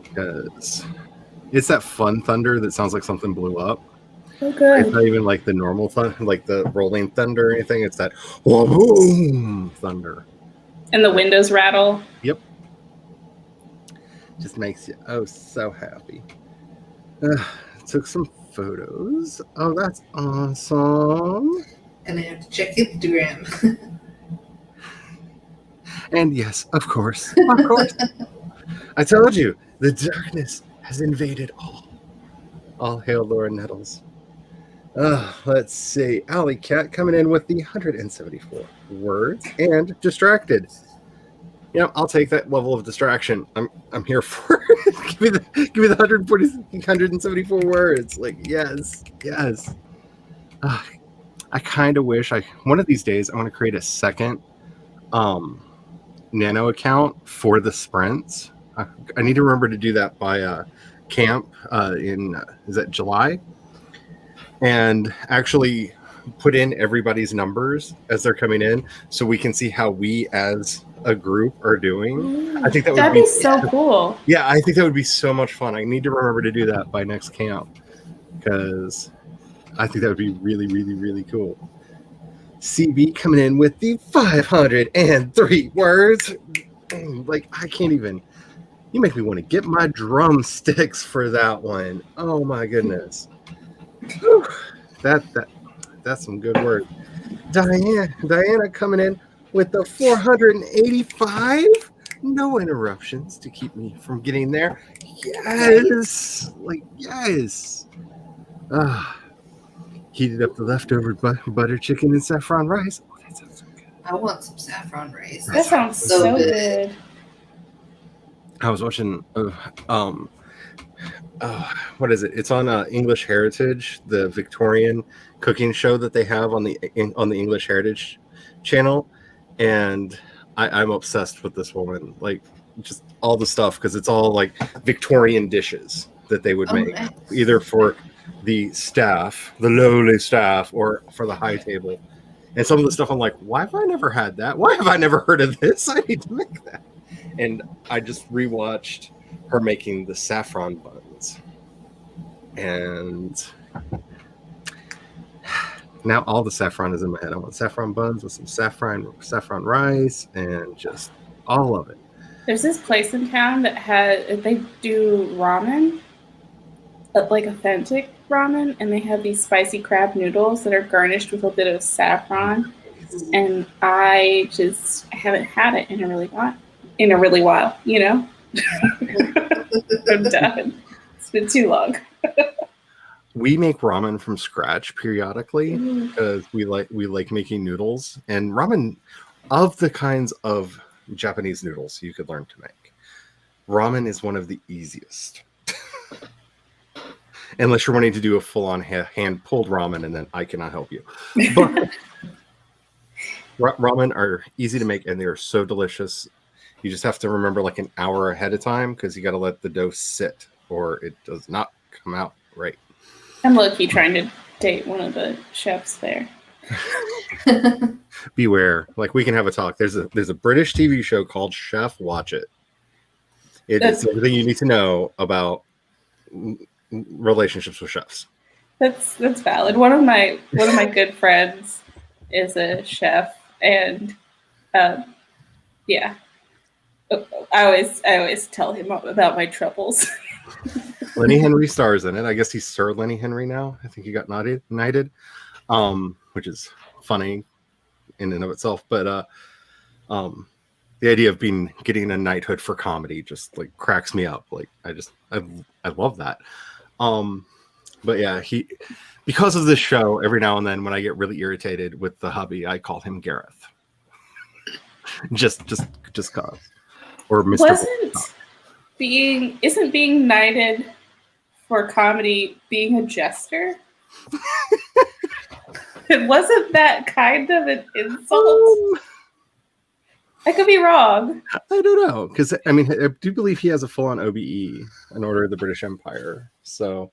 because it's that fun thunder that sounds like something blew up. Oh, good. It's not even like the normal thunder, like the rolling thunder or anything. It's that boom thunder. And the windows rattle. Yep. Just makes you so happy. Took some photos. Oh, that's awesome. And I have to check Instagram. And yes, of course. Of course. I told you, the darkness has invaded all. All hail Laura Nettles. Let's see. Alley Cat coming in with the 174 words and distracted. I'll take that level of distraction. I'm here for it. give me the 174 words. Like, yes. I kind of wish one of these days I want to create a second Nano account for the sprints. I need to remember to do that by camp in is that July, and actually put in everybody's numbers as they're coming in, so we can see how we as a group are doing. I think that'd be so cool. Yeah, I think that would be so much fun. I need to remember to do that by next camp because I think that would be really, really, really cool. CB coming in with the 503 words. Like, I can't even. You make me want to get my drumsticks for that one. Oh my goodness. Whew. That's some good words. Diana coming in with the 485. No interruptions to keep me from getting there. Yes. Like, yes. Heated up the leftover butter chicken and saffron rice. Oh, that sounds so good. I want some saffron rice. That sounds so good. I was watching what is it? It's on English Heritage, the Victorian cooking show that they have on the English Heritage channel, and I'm obsessed with this woman. Like, just all the stuff, because it's all like Victorian dishes that they would make, nice. Either for the staff, the lowly staff, or for the high table. And some of the stuff I'm like, why have I never had that? Why have I never heard of this? I need to make that. And I just rewatched her making the saffron buns. And now all the saffron is in my head. I want saffron buns with some saffron rice and just all of it. There's this place in town that they do ramen, like authentic ramen, and they have these spicy crab noodles that are garnished with a bit of saffron. And I just haven't had it in a really while, I'm done. It's been too long. We make ramen from scratch periodically because we like making noodles, and ramen, of the kinds of Japanese noodles you could learn to make, ramen is one of the easiest. Unless you're wanting to do a full-on hand-pulled ramen, and then I cannot help you. But ramen are easy to make, and they are so delicious. You just have to remember like an hour ahead of time, because you got to let the dough sit, or it does not come out right. I'm low-key trying to date one of the chefs there. Beware. Like, we can have a talk. There's a British TV show called Chef. Watch it. It's everything you need to know about relationships with chefs. That's valid. One of my good friends is a chef, and yeah, I always tell him about my troubles. Lenny Henry stars in it. I guess he's Sir Lenny Henry now. I think he got knighted, which is funny in and of itself. But the idea of getting a knighthood for comedy just like cracks me up. Like I love that. But yeah, because of this show, every now and then when I get really irritated with the hubby, I call him Gareth. just cause. Or Mr. Isn't being knighted for comedy being a jester? Wasn't that kind of an insult? I could be wrong. I don't know, because I mean, I do believe he has a full-on OBE, an Order of the British Empire. So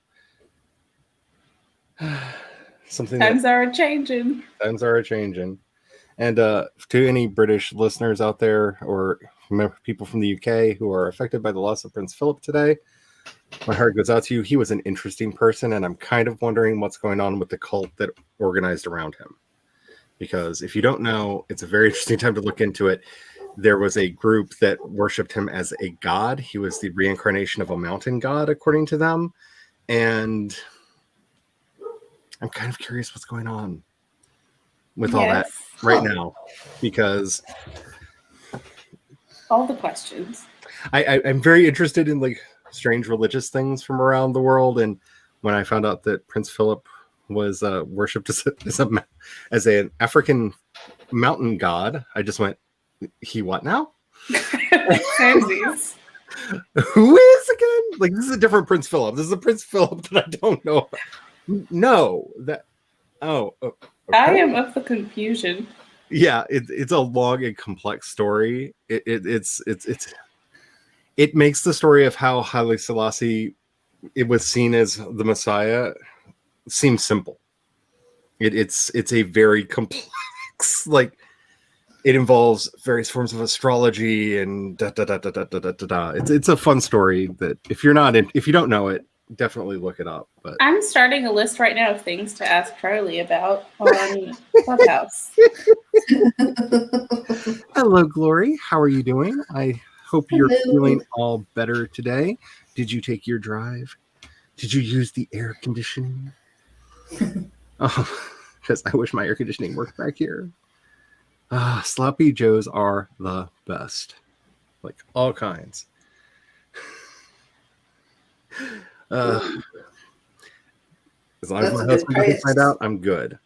Times are changing. Times are changing. And to any British listeners out there, or people from the UK who are affected by the loss of Prince Philip today, my heart goes out to you. He was an interesting person, and I'm kind of wondering what's going on with the cult that organized around him. Because if you don't know, it's a very interesting time to look into it. There was a group that worshipped him as a god. He was the reincarnation of a mountain god, according to them. And I'm kind of curious what's going on with all that right now. Because all the questions. I'm very interested in like strange religious things from around the world. And when I found out that Prince Philip was worshipped as an African mountain god, I just went, he what now? Who is again? Like, this is a different Prince Philip. This is a Prince Philip that I don't know. No, that. Oh, okay. I am of the confusion. Yeah, it's a long and complex story. It makes the story of how Haile Selassie it was seen as the Messiah seem simple. It's a very complex, like it involves various forms of astrology and da da da da da da da da. It's a fun story that if you don't know it, definitely look it up. But I'm starting a list right now of things to ask Charlie about on Clubhouse. Hello, Glory. How are you doing? I hope you're feeling all better today. Did you take your drive? Did you use the air conditioning? Oh, because I wish my air conditioning worked back here. Sloppy Joes are the best. Like all kinds. As long as my husband doesn't find out, I'm good.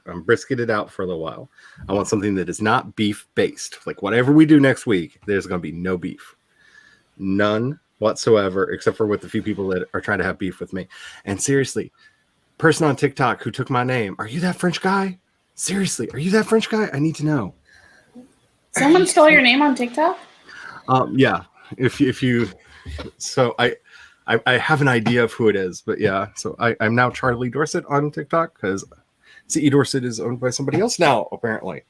I'm brisketed out for a little while. I want something that is not beef based. Like whatever we do next week, there's going to be no beef. None whatsoever, except for with the few people that are trying to have beef with me. And seriously, person on TikTok who took my name, are you that French guy? Seriously, are you that French guy? I need to know. Someone stole your name on TikTok? Yeah. If you, so I have an idea of who it is, but yeah. So I'm now Charlie Dorset on TikTok because CE Dorset is owned by somebody else now, apparently.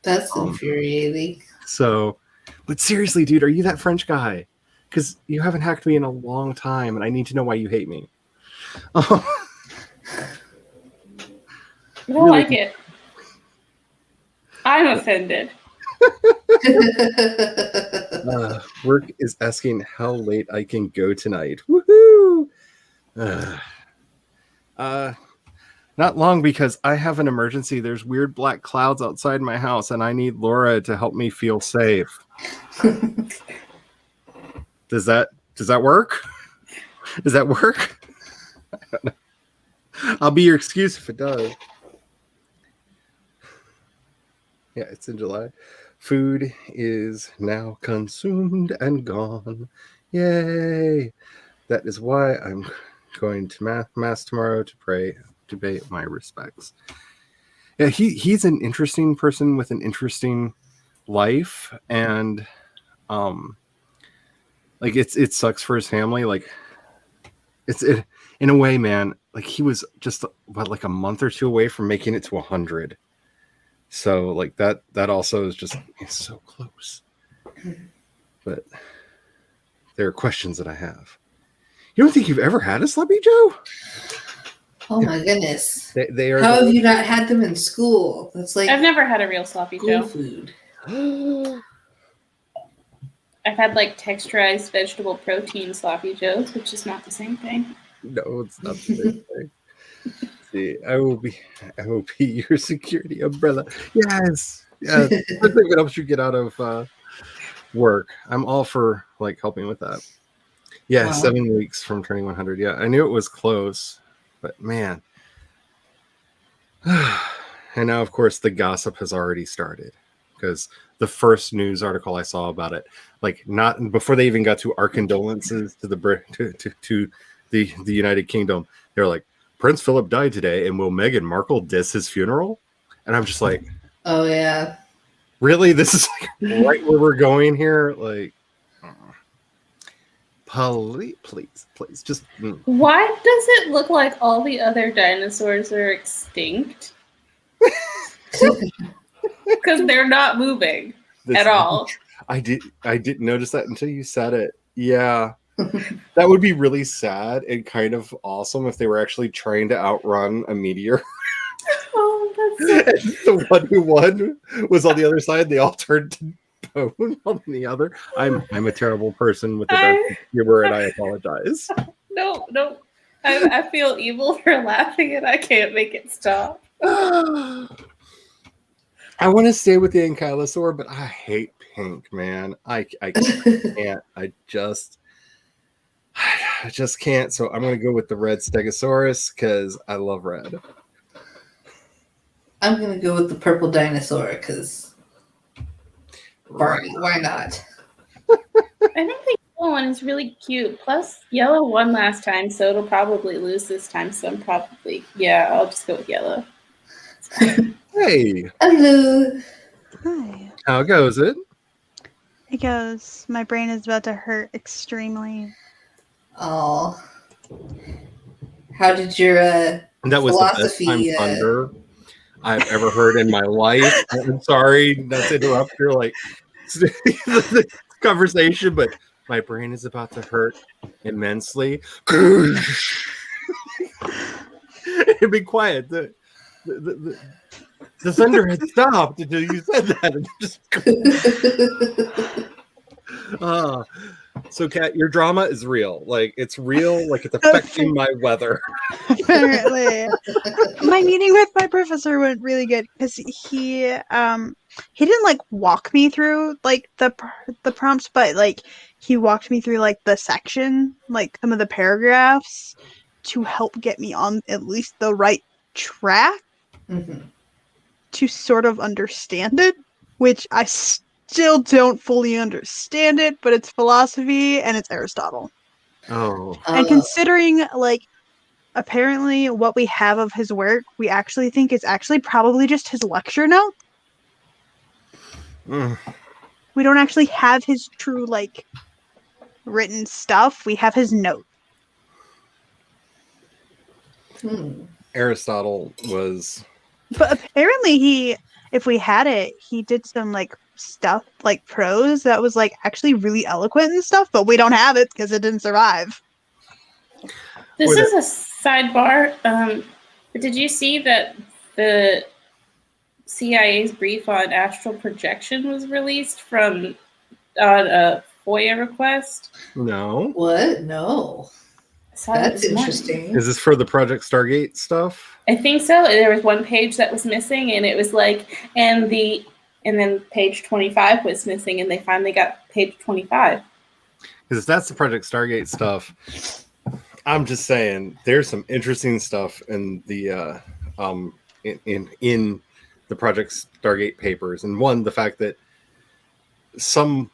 That's infuriating. So, but seriously, dude, are you that French guy? Because you haven't hacked me in a long time, and I need to know why you hate me. You don't like it. I'm offended. Work is asking how late I can go tonight. Woohoo! Not long because I have an emergency. There's weird black clouds outside my house, and I need Laura to help me feel safe. Does that work? Does that work? I don't know. I'll be your excuse if it does. Yeah, it's in July. Food is now consumed and gone. Yay! That is why I'm going to mass tomorrow to pay my respects. Yeah, he's an interesting person with an interesting life, and like it sucks for his family. Like it in a way, man. Like he was just like a month or two away from making it to 100. So like that also is just it's so close. But there are questions that I have. You don't think you've ever had a Sloppy Joe? Oh my goodness. They are. How have you not had them in school? That's like I've never had a real Sloppy Joe. food. I've had like texturized vegetable protein sloppy joes, which is not the same thing. No, it's not the same thing. See, I will be your security umbrella. Yes, yes. Especially if it helps you get out of work. I'm all for like helping with that. Yeah, Wow. 7 weeks from turning 100. Yeah, I knew it was close, but man. And now, of course, the gossip has already started because the first news article I saw about it, like not before they even got to our condolences to the United Kingdom, they're like, Prince Philip died today, and will Meghan Markle diss his funeral? And I'm just like, Oh yeah. really? This is like right where we're going here? Like, please, just. Why does it look like all the other dinosaurs are extinct? Because they're not moving at all. I didn't notice that until you said it. Yeah. That would be really sad and kind of awesome if they were actually trying to outrun a meteor. Oh, that's so... The one who won was on the other side. They all turned to bone on the other. I'm a terrible person with the dark humor, and I apologize. No. I feel evil for laughing, and I can't make it stop. I want to stay with the ankylosaur, but I hate pink, man. I can't. I just can't. So I'm going to go with the red stegosaurus because I love red. I'm gonna go with the purple dinosaur because why not? I think the yellow one is really cute. Plus, yellow won last time, so it'll probably lose this time. So I'll just go with yellow. Hey. Hello. Hi. How goes it? It goes. My brain is about to hurt extremely. Oh. How did your that was philosophy, the best time thunder I've ever heard in my life. I'm sorry not to interrupt your the conversation, but my brain is about to hurt immensely. Be quiet. The thunder had stopped until you said that. So, Kat, your drama is real. Like, it's real. Like, it's affecting my weather. Apparently. My meeting with my professor went really good because he didn't like walk me through like the prompts, but like he walked me through like the section, like some of the paragraphs to help get me on at least the right track to sort of understand it, which I still don't fully understand it, but it's philosophy and it's Aristotle. Oh. And considering like apparently what we have of his work, we actually think it's actually probably just his lecture notes. We don't actually have his true like written stuff. We have his notes. Aristotle was... But apparently if we had it, he did some like stuff like prose that was like actually really eloquent and stuff, but we don't have it because it didn't survive. This is a sidebar. But did you see that the CIA's brief on astral projection was released on a FOIA request? No. What? No. That's interesting. Is this for the Project Stargate stuff? I think so. There was one page that was missing, and it was like, and then page 25 was missing, and they finally got page 25. Because if that's the Project Stargate stuff, I'm just saying there's some interesting stuff in the in the Project Stargate papers, and one, the fact that some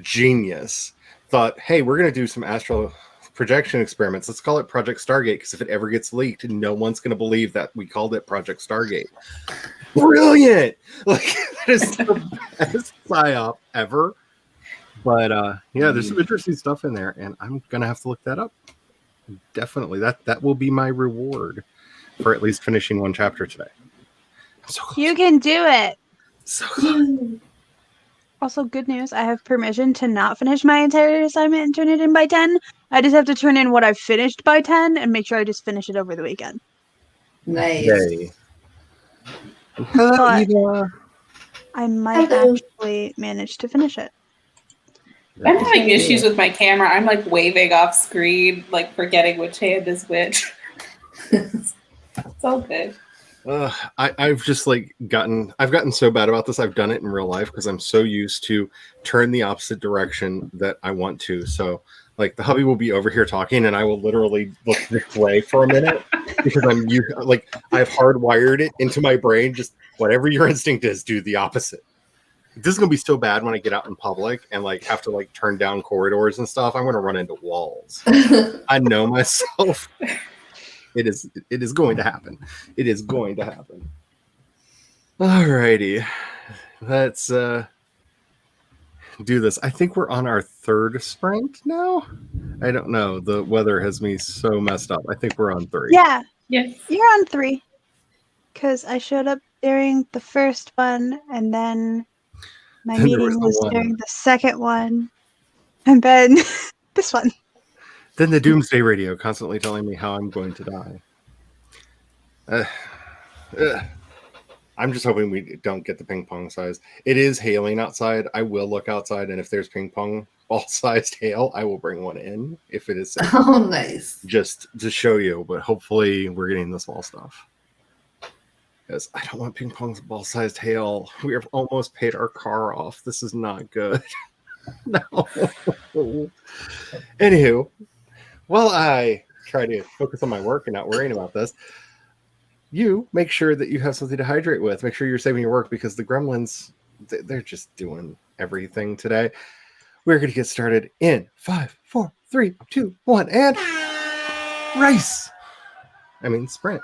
genius thought, hey, we're going to do some astral projection experiments. Let's call it Project Stargate, because if it ever gets leaked, no one's going to believe that we called it Project Stargate. Brilliant! Like, that is the best psyop ever. But yeah, there's some interesting stuff in there, and I'm going to have to look that up. Definitely. That will be my reward for at least finishing one chapter today. You can do it. So close. Also, good news. I have permission to not finish my entire assignment and turn it in by 10. I just have to turn in what I've finished by 10 and make sure I just finish it over the weekend. Nice. Yay. But I might actually manage to finish it. I'm having issues with my camera. I'm like waving off screen, like forgetting which hand is which. It's all good. I've just like I've gotten so bad about this. I've done it in real life because I'm so used to turn the opposite direction that I want to. So like the hubby will be over here talking and I will literally look this way for a minute because I've hardwired it into my brain. Just whatever your instinct is, do the opposite. This is gonna be so bad when I get out in public and like have to like turn down corridors and stuff. I'm gonna run into walls. I know myself. It is going to happen. It is going to happen. Alrighty. Let's do this. I think we're on our third sprint now. I don't know. The weather has me so messed up. I think we're on 3. Yeah, Yes. you're on 3. Because I showed up during the first one, and then my Then there meeting was the was one. during the second one, and then this one. Then the doomsday radio constantly telling me how I'm going to die. I'm just hoping we don't get the ping pong size. It is hailing outside. I will look outside, and if there's ping pong ball sized hail, I will bring one in if it is safe. Oh, nice. Just to show you, but hopefully we're getting the small stuff. Because I don't want ping pong ball sized hail. We have almost paid our car off. This is not good. No. Anywho, while I try to focus on my work and not worrying about this, you make sure that you have something to hydrate with. Make sure you're saving your work because the gremlins, they're just doing everything today. We're going to get started in 5, 4, 3, 2, 1, and race. Sprint.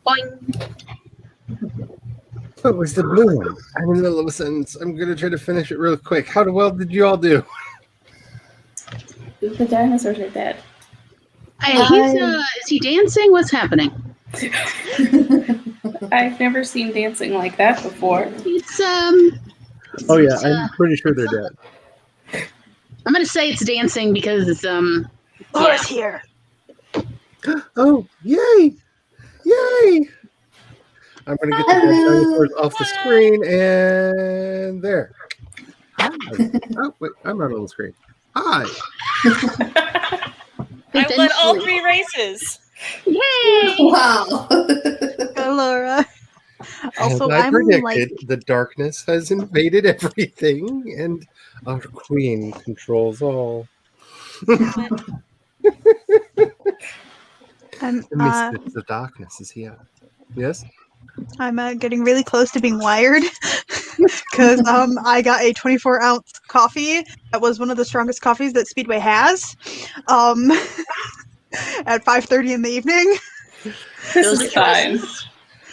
Boing. What was the blue one? I'm in the middle of a sentence. I'm going to try to finish it real quick. How well did you all do? The dinosaurs are dead. Hey, is he dancing? What's happening? I've never seen dancing like that before. It's Oh, yeah. I'm pretty sure they're dead. I'm gonna say it's dancing because it's Laura's here. Oh, yay! Yay! I'm going to get the dead dinosaurs off the screen, and there. Hi. Oh, wait, I'm not on the screen. Hi. I won all 3 races. Yay! Wow. Go, Laura. Also, As I I'm predicted, like, the darkness has invaded everything, and our queen controls all. I'm The misfits of darkness is here. Yes? I'm getting really close to being wired because I got a 24-ounce coffee. That was one of the strongest coffees that Speedway has. At 5:30 in the evening. This Those is are fine.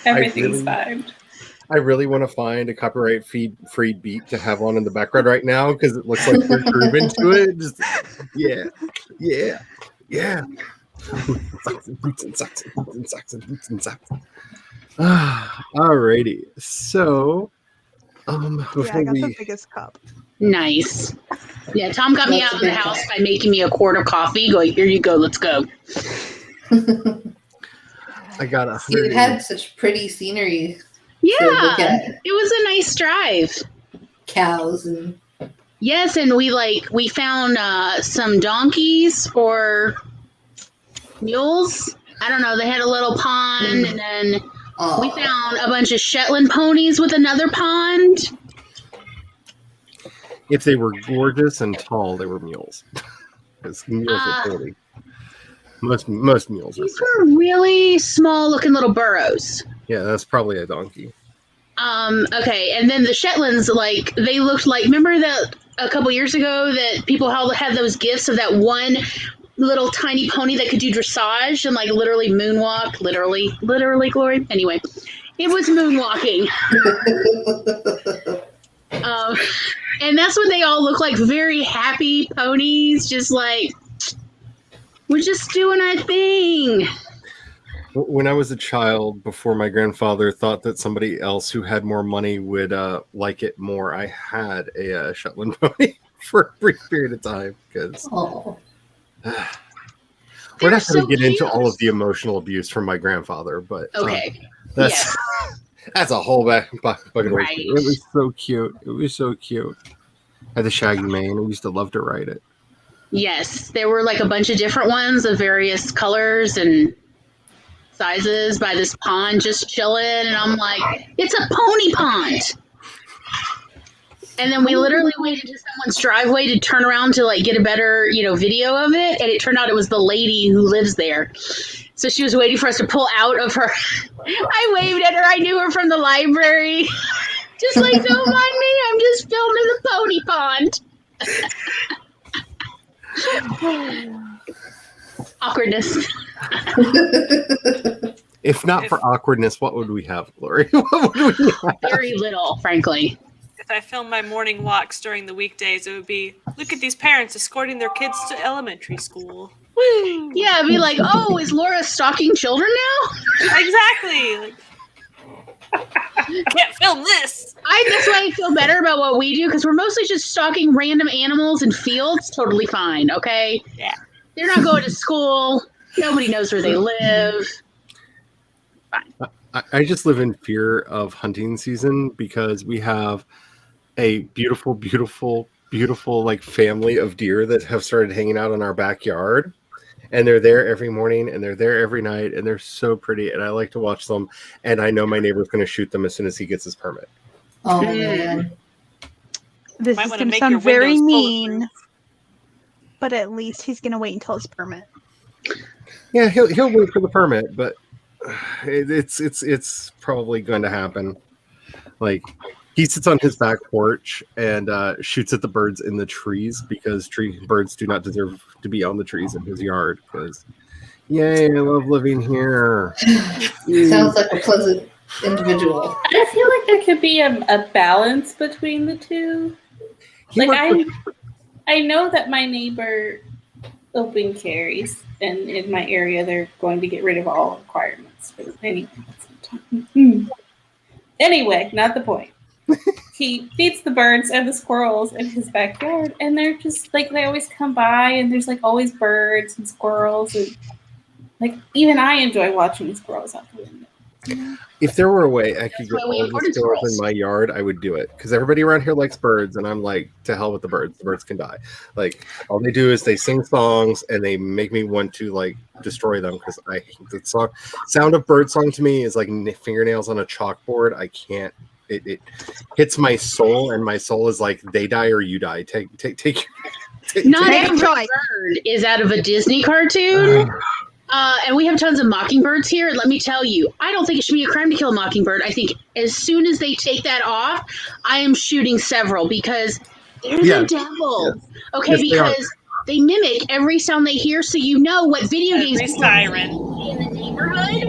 Everything's fine. I really want to find a copyright free beat to have on in the background right now because it looks like we're grooving to it. Just, yeah. Boots and socks and boots and socks and boots and socks. Alrighty. So, Yeah, I got the biggest cup. Nice. Yeah, Tom got me That's out of a the big house cup. by making me a quart of coffee. Going, here you go, let's go. I got It had such pretty scenery Yeah, to look at. it was a nice drive. Cows and Yes, and we found some donkeys or mules. I don't know. They had a little pond, and then we found a bunch of Shetland ponies with another pond. If they were gorgeous and tall, they were mules. Because mules are pretty. Most mules are These pretty. were really small-looking little burros. Yeah, that's probably a donkey. Okay, and then the Shetlands, they looked like. Remember that a couple years ago that people had those gifts of that one little tiny pony that could do dressage and literally moonwalk, literally, Glory. Anyway, it was moonwalking. And that's when they all look like very happy ponies, just like we're just doing our thing. When I was a child, before my grandfather thought that somebody else who had more money would like it more, I had a Shetland pony for a brief period of time because we're not going to get into all of the emotional abuse from my grandfather, but Okay, that's that's a whole bucket. Right. It was so cute. It was so cute. I had the shaggy mane. I used to love to ride it. yes, there were a bunch of different ones of various colors and sizes by this pond just chilling, and I'm like, it's a pony pond. And then we literally waited to someone's driveway to turn around to get a better video of it, and it turned out it was the lady who lives there. So she was waiting for us to pull out of her. I waved at her. I knew her from the library. Just don't mind me, I'm just filming the pony pond. Awkwardness. If not for awkwardness, what would we have, Glory? What would we have? Very little, frankly. If I filmed my morning walks during the weekdays, it would be, look at these parents escorting their kids to elementary school. Woo! Yeah, I'd be like, oh, is Laura stalking children now? Exactly. Can't film this. That's why I feel better about what we do, because we're mostly just stalking random animals in fields. Totally fine, okay? Yeah. They're not going to school. Nobody knows where they live. Fine. I just live in fear of hunting season because we have a beautiful, beautiful, beautiful family of deer that have started hanging out in our backyard. And they're there every morning and they're there every night and they're so pretty. And I like to watch them. And I know my neighbor's going to shoot them as soon as he gets his permit. oh man. This Might is wanna going to make sound your very windows mean, bulletproof. but at least he's going to wait until his permit. Yeah, he'll wait for the permit, but it's probably going to happen. He sits on his back porch and shoots at the birds in the trees because birds do not deserve to be on the trees in his yard because Yay, I love living here. Sounds like a pleasant individual. I feel like there could be a balance between the two. He Like worked with- I know that my neighbor open carries, and in my area they're going to get rid of all requirements for the Anyway, not the point. He feeds the birds and the squirrels in his backyard, and they're just like they always come by, and there's like always birds and squirrels, and like even I enjoy watching the squirrels out the window. If there were a way I could get why we all imported the squirrels squirrels. in my yard, I would do it. Because everybody around here likes birds, and I'm like, to hell with the birds. The birds can die. Like, all they do is they sing songs, and they make me want to, like, destroy them. Because I hate the sound of bird song to me is like fingernails on a chalkboard. I can't. It hits my soul, and my soul is like, they die or you die. Take Not Make a every choice. bird is out of a Disney cartoon. And we have tons of mockingbirds here. And let me tell you, I don't think it should be a crime to kill a mockingbird. I think as soon as they take that off, I am shooting several because they're the devil. Okay, Yes, they are. because they mimic every sound they hear, so you know what video games Every people are siren. in the neighborhood.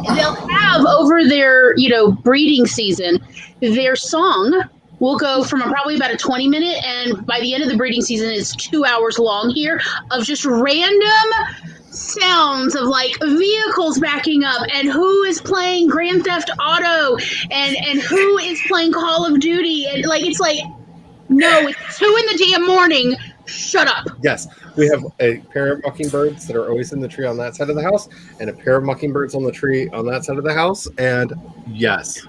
And they'll have over their, breeding season, their song will go from probably about a 20-minute, and by the end of the breeding season, it's 2 hours long here of just random sounds of like vehicles backing up and who is playing Grand Theft Auto and who is playing Call of Duty, and like it's like, no, it's 2 in the damn morning. Shut up. Yes, we have a pair of mockingbirds that are always in the tree on that side of the house, and a pair of mockingbirds on the tree on that side of the house. And yes,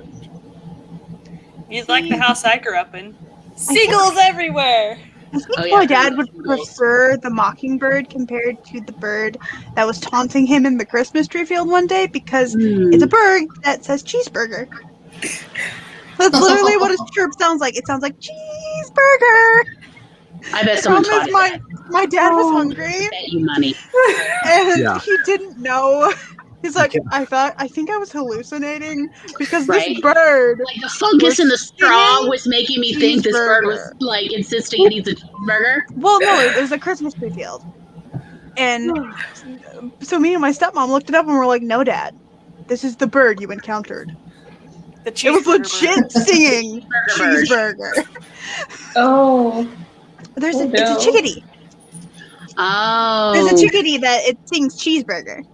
You'd like the house I grew up in. Seagulls everywhere. I think Oh, yeah. my dad would prefer the mockingbird compared to the bird that was taunting him in the Christmas tree field one day because it's a bird that says cheeseburger. That's literally what his chirp sounds like. It sounds like cheeseburger. I bet someone Problem taught is, it. my dad was hungry I bet you money. and Yeah. he didn't know. He's like, Yeah. I think I was hallucinating because Right. this bird. Like the fungus in the straw singing was making me think this bird was cheeseburger. like insisting it eats a cheeseburger. Well, no, it was a Christmas tree field. And so me and my stepmom looked it up and we're like, no, Dad, this is the bird you encountered. The It was cheeseburger legit singing Burger bird. cheeseburger. Oh, It's no. a chickadee. Oh. There's a chickadee that it sings cheeseburger.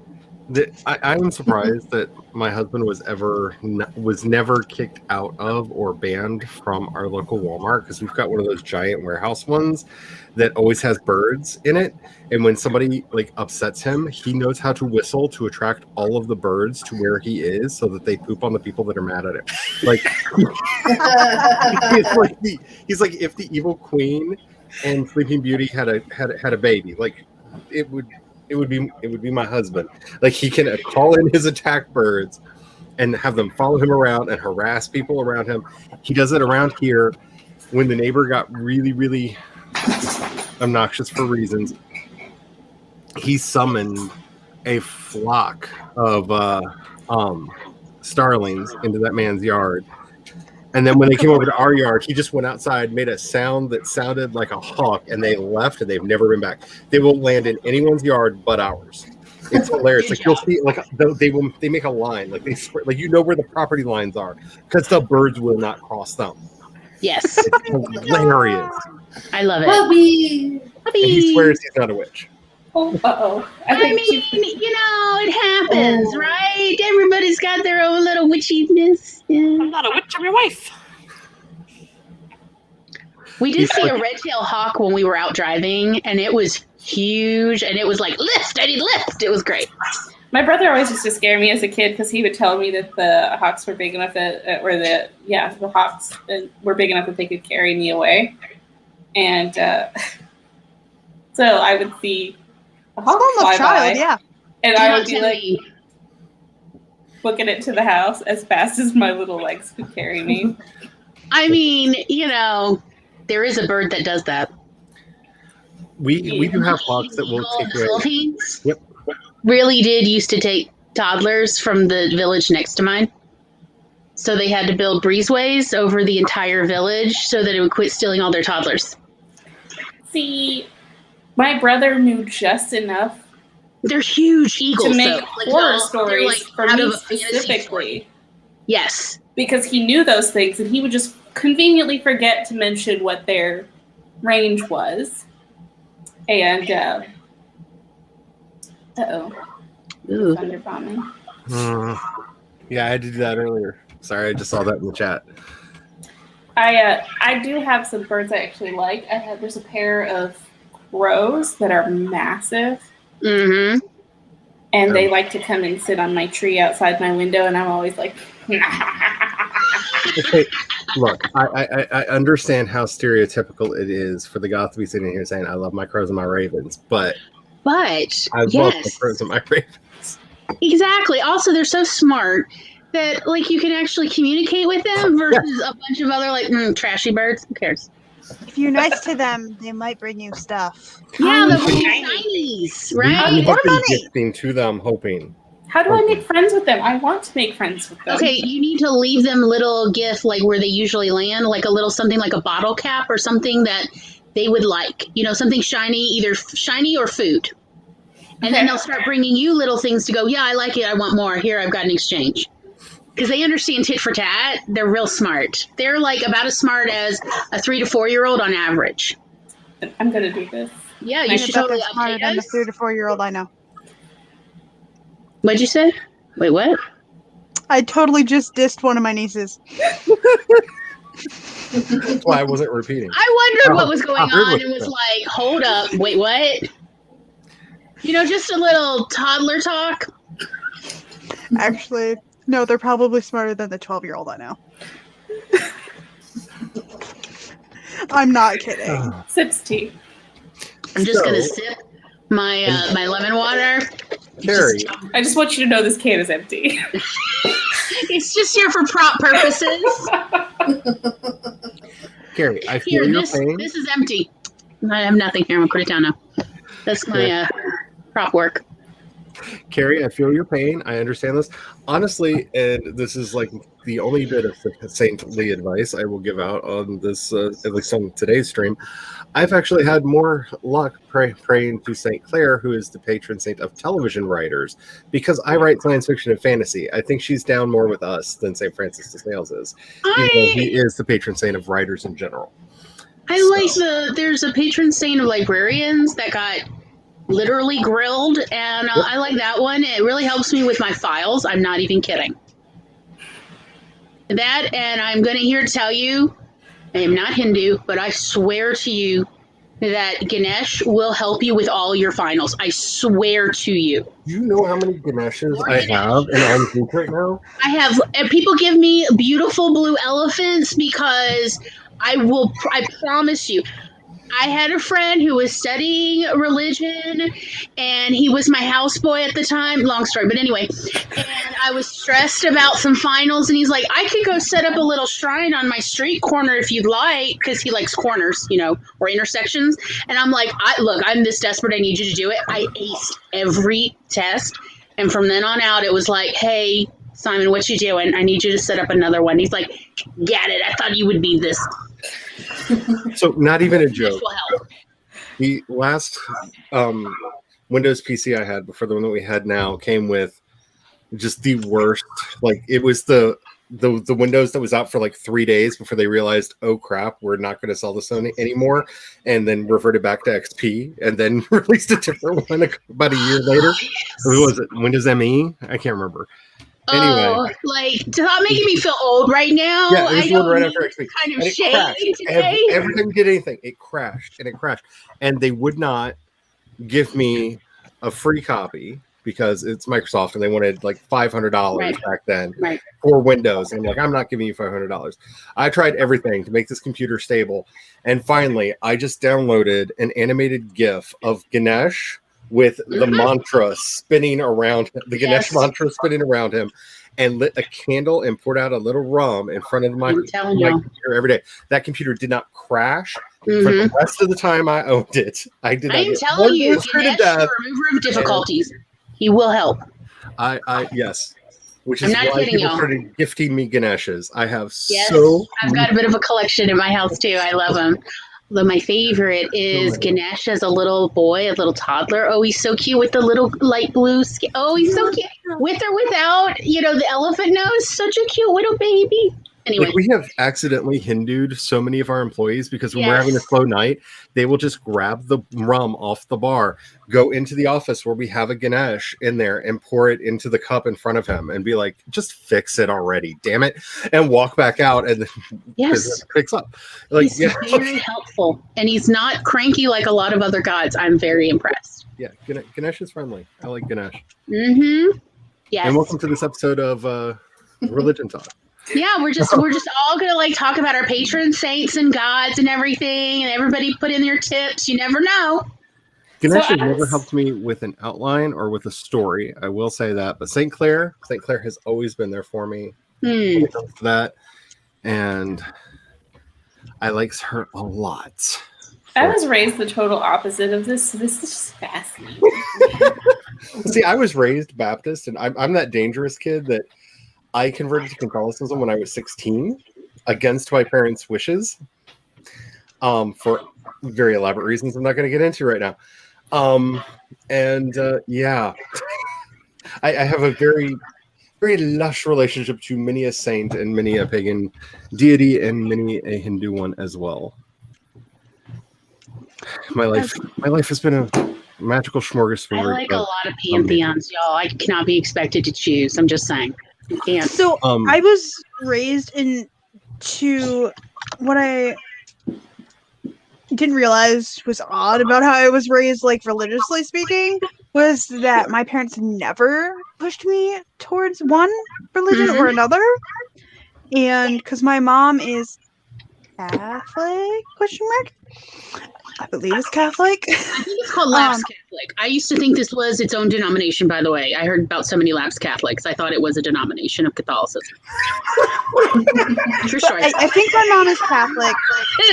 I'm surprised that my husband was never kicked out of or banned from our local Walmart, because we've got one of those giant warehouse ones that always has birds in it, and when somebody like upsets him, he knows how to whistle to attract all of the birds to where he is so that they poop on the people that are mad at him. Like he's like if the evil queen and Sleeping Beauty had a baby, like it would be my husband. Like he can call in his attack birds and have them follow him around and harass people around him. He does it around here. When the neighbor got really, really obnoxious for reasons, he summoned a flock of starlings into that man's yard. And then when they came over to our yard, he just went outside, made a sound that sounded like a hawk, and they left, and they've never been back. They will land in anyone's yard but ours. It's hilarious. Like you'll see, like they make a line, like they like where the property lines are, because the birds will not cross them. Yes. It's hilarious. I love it. Puppy. And he swears he's not a witch. oh, I mean, it happens, right? Everybody's got their own little witchiness. Yeah. I'm not a witch, I'm your wife. We did He's see like- a red-tailed hawk when we were out driving, and it was huge, and it was like, lift, I need lift. It was great. My brother always used to scare me as a kid because he would tell me that the hawks were big enough that, the hawks were big enough that they could carry me away. And so I would see a hawk Small fly enough child, by, yeah. and Do I not would be tell like me. booking it to the house as fast as my little legs could carry me. I mean, there is a bird that does that. We do have hawks that will Eagle in take the away. Philippines Yep. really did used to take toddlers from the village next to mine. So they had to build breezeways over the entire village so that it would quit stealing all their toddlers. See, my brother knew just enough They're huge eagles. to make though. Like, horror they're stories like for out me of a fantasy story. specifically. Yes. Because he knew those things and he would just conveniently forget to mention what their range was. And Ooh. thunder bombing. Yeah, I had to do that earlier. Sorry, I just saw that in the chat. I do have some birds I actually like. There's a pair of crows that are massive. Mm-hmm. And they like to come and sit on my tree outside my window, and I'm always like, Okay, look, I understand how stereotypical it is for the goth to be sitting here saying, I love my crows and my ravens, but I love my crows and my ravens. Exactly. Also, they're so smart that like you can actually communicate with them versus a bunch of other like trashy birds. Who cares? If you're nice to them, they might bring you stuff. Yeah, they'll bring you Tiny. shinies, right? We have been money. gifting to them, hoping. how do I make friends with them? I want to make friends with them. Okay, you need to leave them little gift like where they usually land, like a little something like a bottle cap or something that they would like. You know, something shiny, either shiny or food. And then they'll start bringing you little things to go, yeah, I like it. I want more. Here, I've got an exchange. Because they understand tit for tat. They're real smart. They're like about as smart as a 3 to 4 year old on average. I'm going to do this. Yeah, I you should bet they're totally smarter update than the us. 3 to 4 year old I know. What'd you say? Wait, what? I totally just dissed one of my nieces. That's why I wasn't repeating. I wondered what was I going heard on what and you was said. like, hold up, wait, what? You know, just a little toddler talk. Actually, no, they're probably smarter than the 12-year-old I know. I'm not kidding. Sips tea. I'm just So- gonna sip my my lemon water. Carrie, I just want you to know this can is empty. It's just here for prop purposes. Carrie, I Here, feel your this pain. is empty. I have nothing here. I'm gonna put it down now. That's my prop work. Carrie, I feel your pain. I understand this. Honestly, and this is like the only bit of saintly advice I will give out on this, at least on today's stream. I've actually had more luck praying to St. Clair, who is the patron saint of television writers, because I write science fiction and fantasy. I think she's down more with us than St. Francis de Sales is, even though he is the patron saint of writers in general. I like there's a patron saint of librarians that got literally grilled, and I like that one. It really helps me with my files. I'm not even kidding. That, and I'm going to here tell you, I am not Hindu, but I swear to you that Ganesh will help you with all your finals. I swear to you. Do you know how many Ganeshas I have in Alm's Group right now? I have, and people give me beautiful blue elephants because I promise you, I had a friend who was studying religion, and he was my houseboy at the time. Long story, but anyway. And I was stressed about some finals, and he's like, I could go set up a little shrine on my street corner if you'd like, because he likes corners, you know, or intersections. And I'm like, look, I'm this desperate. I need you to do it. I aced every test. And from then on out, it was like, hey, Simon, what you doing? I need you to set up another one. He's like, get it. I thought you would be this. So not even a This joke. will help. The last Windows PC I had before the one that we had now came with just the worst. Like, it was the Windows that was out for like 3 days before they realized, oh crap, we're not going to sell this anymore, and then reverted back to XP, and then released a different one about a year later. Or was it Windows ME? I can't remember. Anyway, Oh, like, stop making me feel old right now. yeah, it was I the one don't right need after XP. kind of And it shade crashed. today. Every time you did anything, it crashed and it crashed. And they would not give me a free copy because it's Microsoft and they wanted like $500 Right. back then Right. for Windows. And I'm like, I'm not giving you $500. I tried everything to make this computer stable. And finally, I just downloaded an animated GIF of Ganesh with the mantra spinning around the Ganesh Yes. mantra spinning around him, and lit a candle and poured out a little rum in front of my I'm telling you. computer every day. That computer did not crash for Mhm. the rest of the time I owned it. I did I not am get telling one you, screen Ganesh, of death. the remover of difficulties. He will help. I yes, which I'm is not why kidding people y'all. started gifting me Ganeshes. I have Yes, so I've got a bit of a collection in my house too. I love them. Though my favorite is Ganesh as a little boy, a little toddler. Oh, he's so cute with the little light blue skin. Oh, he's so cute. With or without, the elephant nose. Such a cute little baby. Anyway. Like we have accidentally Hindued so many of our employees because when we're having a slow night, they will just grab the rum off the bar, go into the office where we have a Ganesh in there and pour it into the cup in front of him and be like, just fix it already, damn it. And walk back out and business picks up. Like, he's very helpful. And he's not cranky like a lot of other gods. I'm very impressed. Yeah, Ganesh is friendly. I like Ganesh. Mm-hmm. Yes. And welcome to this episode of Religion Talk. Yeah, we're just all gonna like talk about our patron saints and gods and everything, and everybody put in their tips. You never know. Ganesh has never helped me with an outline or with a story. I will say that, but St. Clair has always been there for me when it comes to that, and I like her a lot. I was raised the total opposite of this. So this is just fascinating. See, I was raised Baptist, and I'm that dangerous kid that I converted to Catholicism when I was 16 against my parents' wishes for very elaborate reasons I'm not going to get into right now. I have a very, very lush relationship to many a saint and many a pagan deity and many a Hindu one as well. My life has been a magical smorgasbord. I like a lot of pantheons, y'all. I cannot be expected to choose. I'm just saying. Yeah. So I was raised into what I didn't realize was odd about how I was raised, like religiously speaking, was that my parents never pushed me towards one religion or another. And because my mom is Catholic, question mark? I believe it's Catholic. I think it's called Lapsed Catholic. I used to think this was its own denomination, by the way. I heard about so many Lapsed Catholics. I thought it was a denomination of Catholicism. True story. I think my mom is Catholic.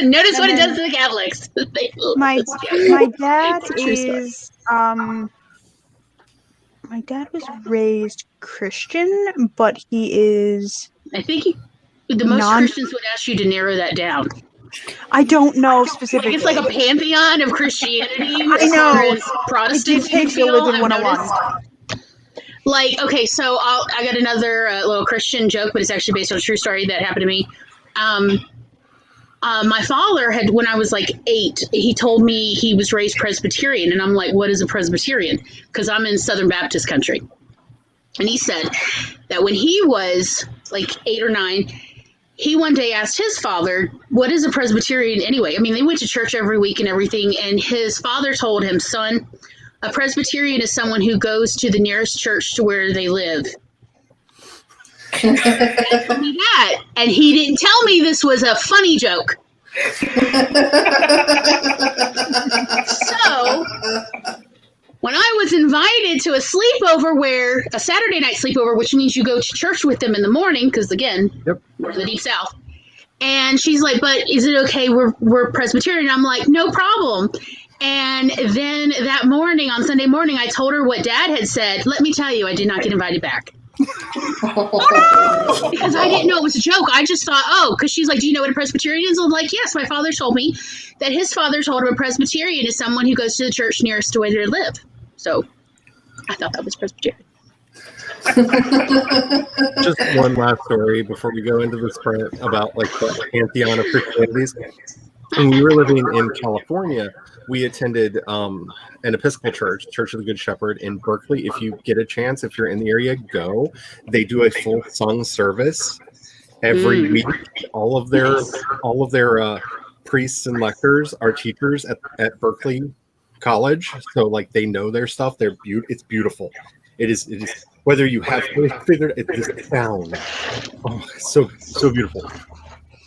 Notice what it does to the Catholics. My dad is my dad was raised Christian, but he is I think the most Christians would ask you to narrow that down. I don't know specifically. It's like a pantheon of Christianity. I know. Protestant. It takes religion 101. Like, okay, so I got another little Christian joke, but it's actually based on a true story that happened to me. My father had, when I was like 8, he told me he was raised Presbyterian, and I'm like, what is a Presbyterian? Because I'm in Southern Baptist country. And he said that when he was like 8 or 9, he one day asked his father, what is a Presbyterian anyway? I mean, they went to church every week and everything, and his father told him, son, a Presbyterian is someone who goes to the nearest church to where they live. He told me that, and he didn't tell me this was a funny joke. So, when I was invited to a sleepover a Saturday night sleepover, which means you go to church with them in the morning, because again, we're in the Deep South. And she's like, but is it okay? We're Presbyterian. I'm like, no problem. And then that morning, on Sunday morning, I told her what Dad had said. Let me tell you, I did not get invited back. Because I didn't know it was a joke. I just thought, because she's like, do you know what a Presbyterian is? I'm like, yes, my father told me that his father told him a Presbyterian is someone who goes to the church nearest to where they live. So I thought that was Presbyterian. Just one last story before we go into this part about like the pantheon of Christianities. When we were living in California, we attended an Episcopal church, Church of the Good Shepherd in Berkeley. If you get a chance, if you're in the area, go. They do a full song service every week. All of their priests and lectors are teachers at Berkeley College, so like they know their stuff. It's beautiful. It is whether you have figured it, this sound. Oh, so beautiful.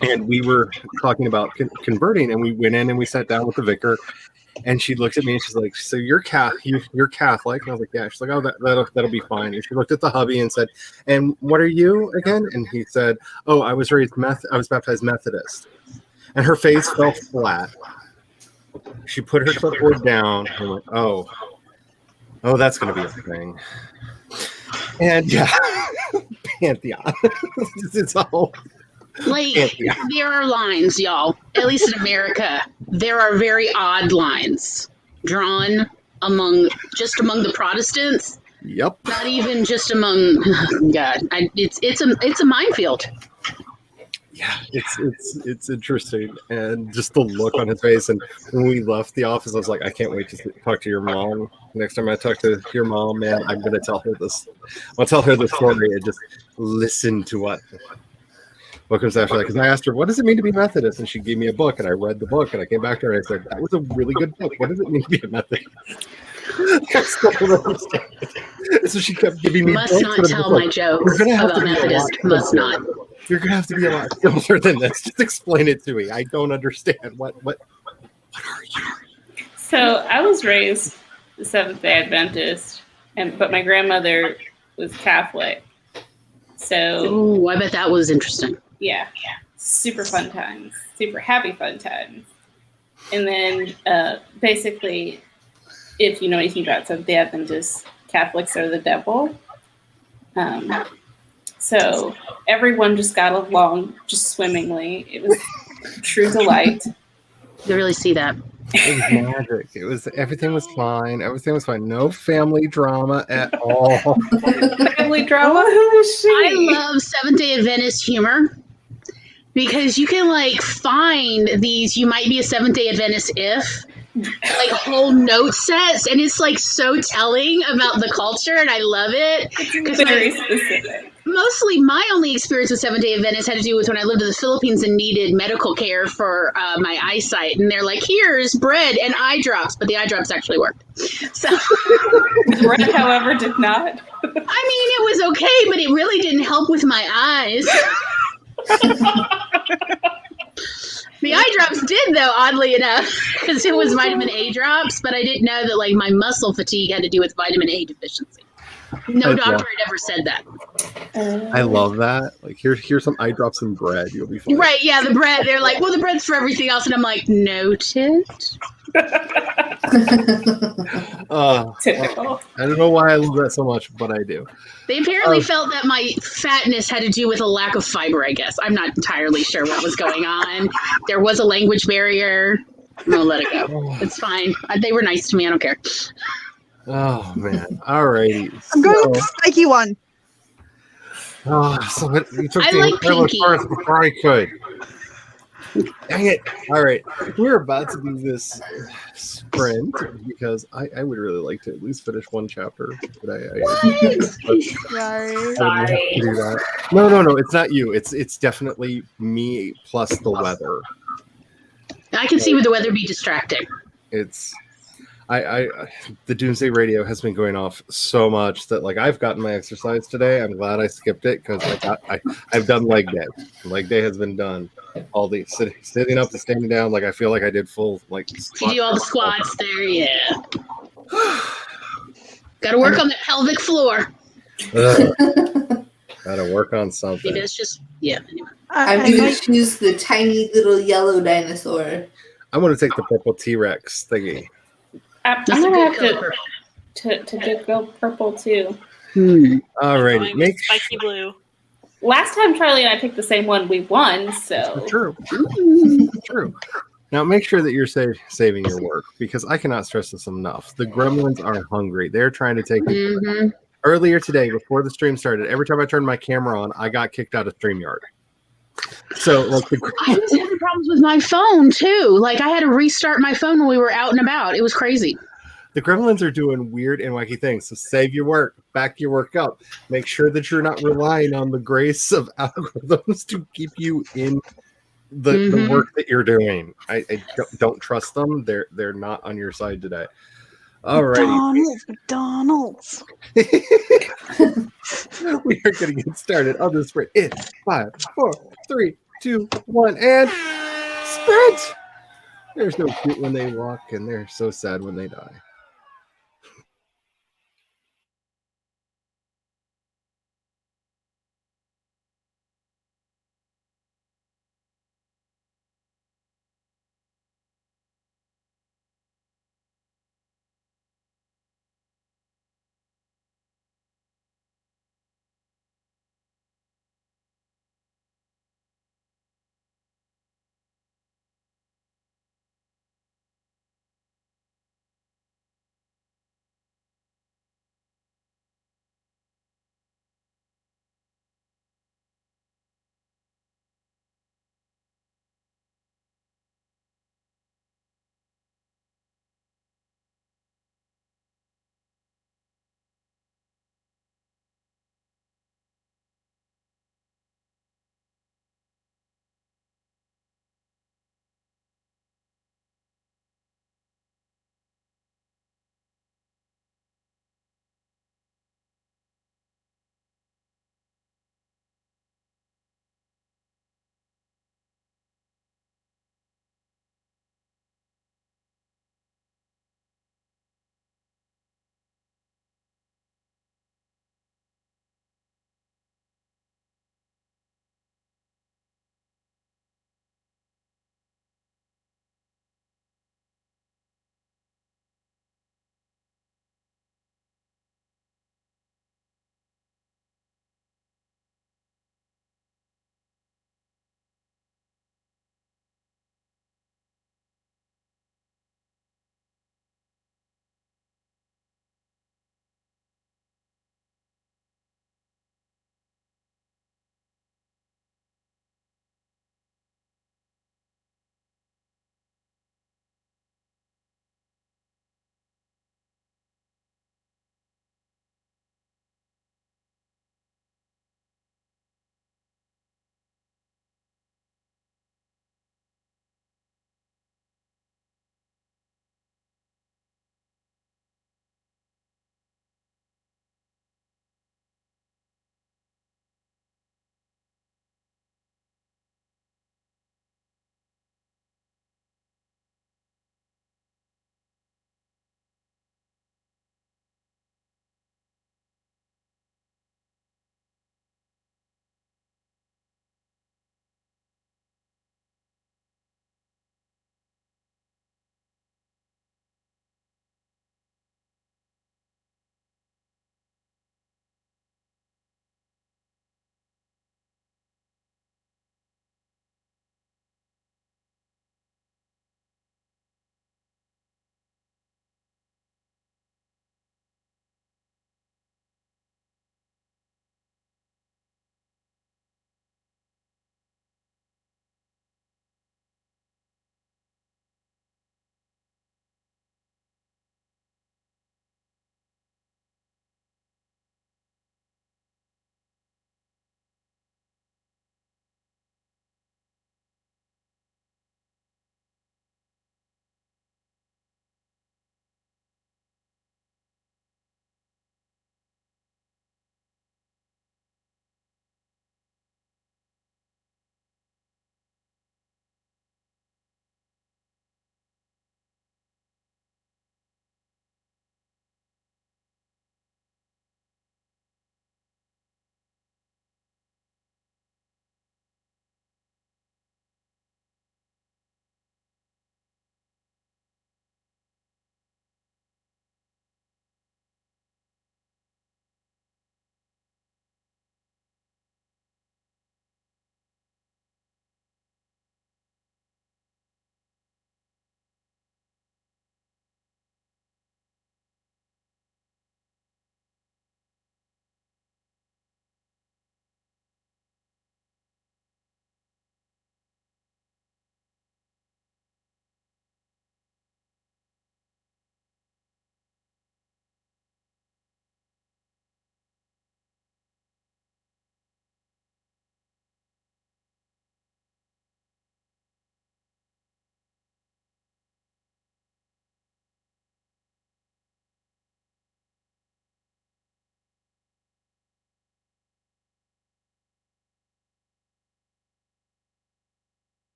And we were talking about converting, and we went in and we sat down with the vicar, and she looked at me and she's like, "So you're Catholic?" And I was like, "Yeah." She's like, "Oh, that'll be fine." And she looked at the hubby and said, "And what are you again?" And he said, "Oh, I was baptized Methodist." And her face fell flat. She put her clipboard down and went, "Oh, that's gonna be a thing." And yeah, pantheon. It's all. Like, there are lines, y'all. At least in America. there are very odd lines drawn among the Protestants. Yep. Not even just among God. It's a minefield. Yeah, it's interesting, and just the look on his face. And when we left the office, I was like, I can't wait to talk to your mom. Next time I talk to your mom, man, I'm gonna tell her this. I'll tell her the story and just listen to what comes after that. Because I asked her, what does it mean to be Methodist? And she gave me a book, and I read the book, and I came back to her and I said, that was a really good book. What does it mean to be a Methodist? I still don't understand it. So she kept giving me Must books, not and I'm tell just my like, jokes you're gonna have to about be a lot Methodist. Must simpler. not. You're gonna have to be a lot simpler than this. Just explain it to me. I don't understand. What are you? So I was raised Seventh Day Adventist, but my grandmother was Catholic. So Oh, I bet that was interesting. yeah, super fun times, super happy fun times. And then basically, if you know anything about Seventh Day Adventists, Catholics are the devil. So everyone just got along just swimmingly. It was a true delight. You really see that. It was magic. It was everything was fine. Everything was fine. No family drama at all. Family drama? Who is she? I love Seventh Day Adventist humor because you can like find these. You might be a Seventh Day Adventist if like whole note sets, and it's like so telling about the culture, and I love it because Very specific. mostly my only experience with Seventh Day Adventist had to do with when I lived in the Philippines and needed medical care for my eyesight, and they're like, "Here's bread and eye drops," but the eye drops actually worked. So, Bread, however, did not. I mean, it was okay, but it really didn't help with my eyes. The eye drops did, though, oddly enough, because it was vitamin A drops, but I didn't know that like my muscle fatigue had to do with vitamin A deficiency. No doctor had ever said that. I love that. Like here's some eye drops and bread. You'll be fine. Right, yeah, the bread. They're like, well, the bread's for everything else. And I'm like, noted. Typical. I don't know why I love that so much, but I do. They apparently felt that my fatness had to do with a lack of fiber, I guess. I'm not entirely sure what was going on. There was a language barrier. No, let it go. It's fine. They were nice to me. I don't care. Oh man. Alrighty. I'm going with the spiky one. So you took I the like incredible Pinky. first before I could. Dang it. All right. We're about to do this sprint because I would really like to at least finish one chapter. But Sorry. I would have to do that. No. It's not you. It's definitely me plus the weather. I can see with the weather be distracting. It's the Doomsday Radio has been going off so much that like I've gotten my exercise today. I'm glad I skipped it because I've done leg day. Leg day has been done. All the sitting up to standing down. Like I feel like I did full like. You do all the squats there, yeah. Got to work on the pelvic floor. Gotta work on something. Maybe it's just Anyway. I'm going to choose the tiny little yellow dinosaur. I'm gonna take the purple T-Rex thingy. I'm That's a gonna good have color. to go purple too. Alrighty, Going with spiky blue. Last time Charlie and I picked the same one, we won. So True. True. Now make sure that you're saving your work because I cannot stress this enough. The gremlins are hungry. They're trying to take me. Earlier today, before the stream started, every time I turned my camera on, I got kicked out of StreamYard. So like I was having problems with my phone too. Like I had to restart my phone when we were out and about. It was crazy. the gremlins are doing weird and wacky things. So save your work, back your work up. Make sure that you're not relying on the grace of algorithms to keep you in the work that you're doing. I don't trust them. They're not on your side today. All right. McDonald's. We are going to get started on the sprint in 5, 4, 3, 2, 1, and sprint. There's no cute when they walk, and they're so sad when they die.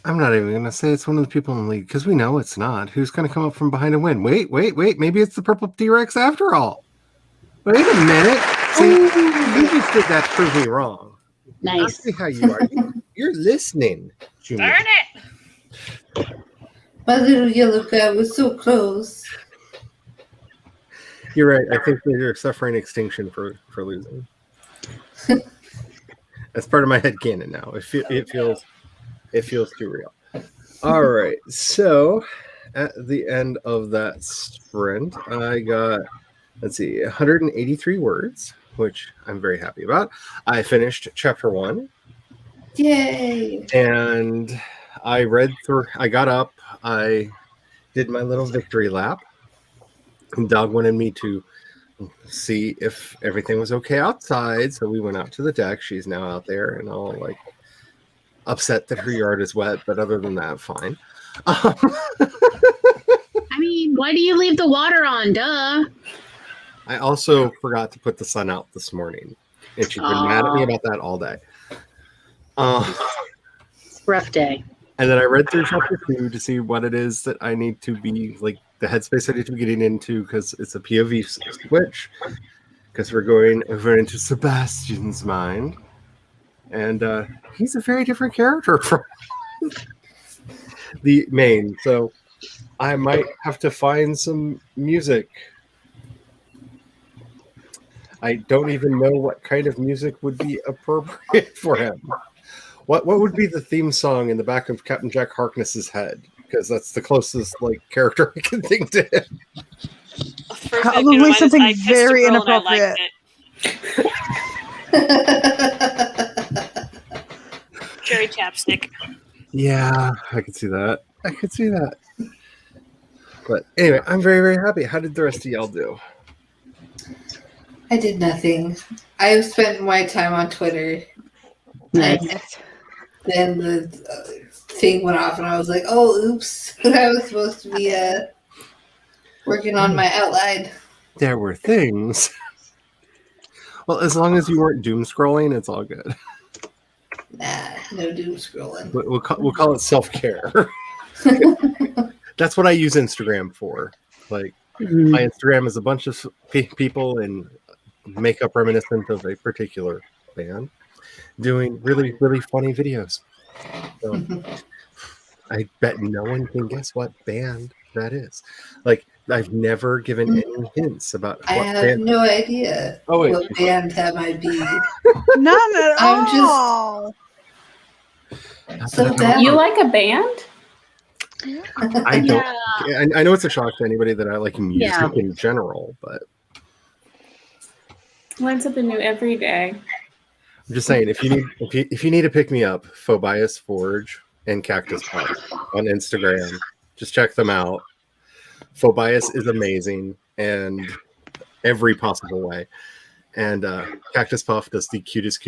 I'm not even going to say it's one of the people in the league because we know it's not. Who's going to come up from behind and win? Wait. Maybe it's the purple T-Rex after all. Wait a minute. See, you just did that to prove me wrong. I Nice. see how you are. You're listening to me. Darn it! My little yellow guy was so close. You're right. I think that you're suffering extinction for losing. That's part of my headcanon now. It feels too real. All right. So at the end of that sprint, I got, 183 words, which I'm very happy about. I finished chapter 1. Yay! And I read through, I got up, I did my little victory lap. And Dog wanted me to see if everything was okay outside. So we went out to the deck. She's now out there and all like upset that her yard is wet. But other than that, fine. I mean, why do you leave the water on? Duh. I also forgot to put the sun out this morning. And she's been mad at me about that all day. Rough day. And then I read through chapter 2 to see what it is that I need to be, like, the headspace I need to be getting into, because it's a POV switch. Because we're going over into Sebastian's mind. And he's a very different character from the main. So I might have to find some music. I don't even know what kind of music would be appropriate for him. What would be the theme song in the back of Captain Jack Harkness's head? Because that's the closest character I can think to him. First thing Probably came to mind is something I kissed a very girl and I liked inappropriate. it. Cherry chapstick. Yeah, I could see that. But anyway, I'm very, very happy. How did the rest of y'all do? I did nothing. I spent my time on Twitter. Nice. Then the thing went off, and I was like, "Oh, oops! I was supposed to be working on my outline." There were things. Well, as long as you weren't doom scrolling, it's all good. Nah, no doom scrolling. We'll call it self-care. That's what I use Instagram for. Like, my Instagram is a bunch of people in makeup reminiscent of a particular band doing really, really funny videos. So, I bet no one can guess what band that is. Like, I've never given any hints about I what have band. no idea what band that might be. None at I'm just- all. So bad. You like a band? I don't. Yeah. I know it's a shock to anybody that I like music Yeah. in general, but Learn something new every day. I'm just saying, if you need to pick me up, Phobias Forge and Cactus Puff on Instagram, just check them out. Phobias is amazing and every possible way, and Cactus Puff does the cutest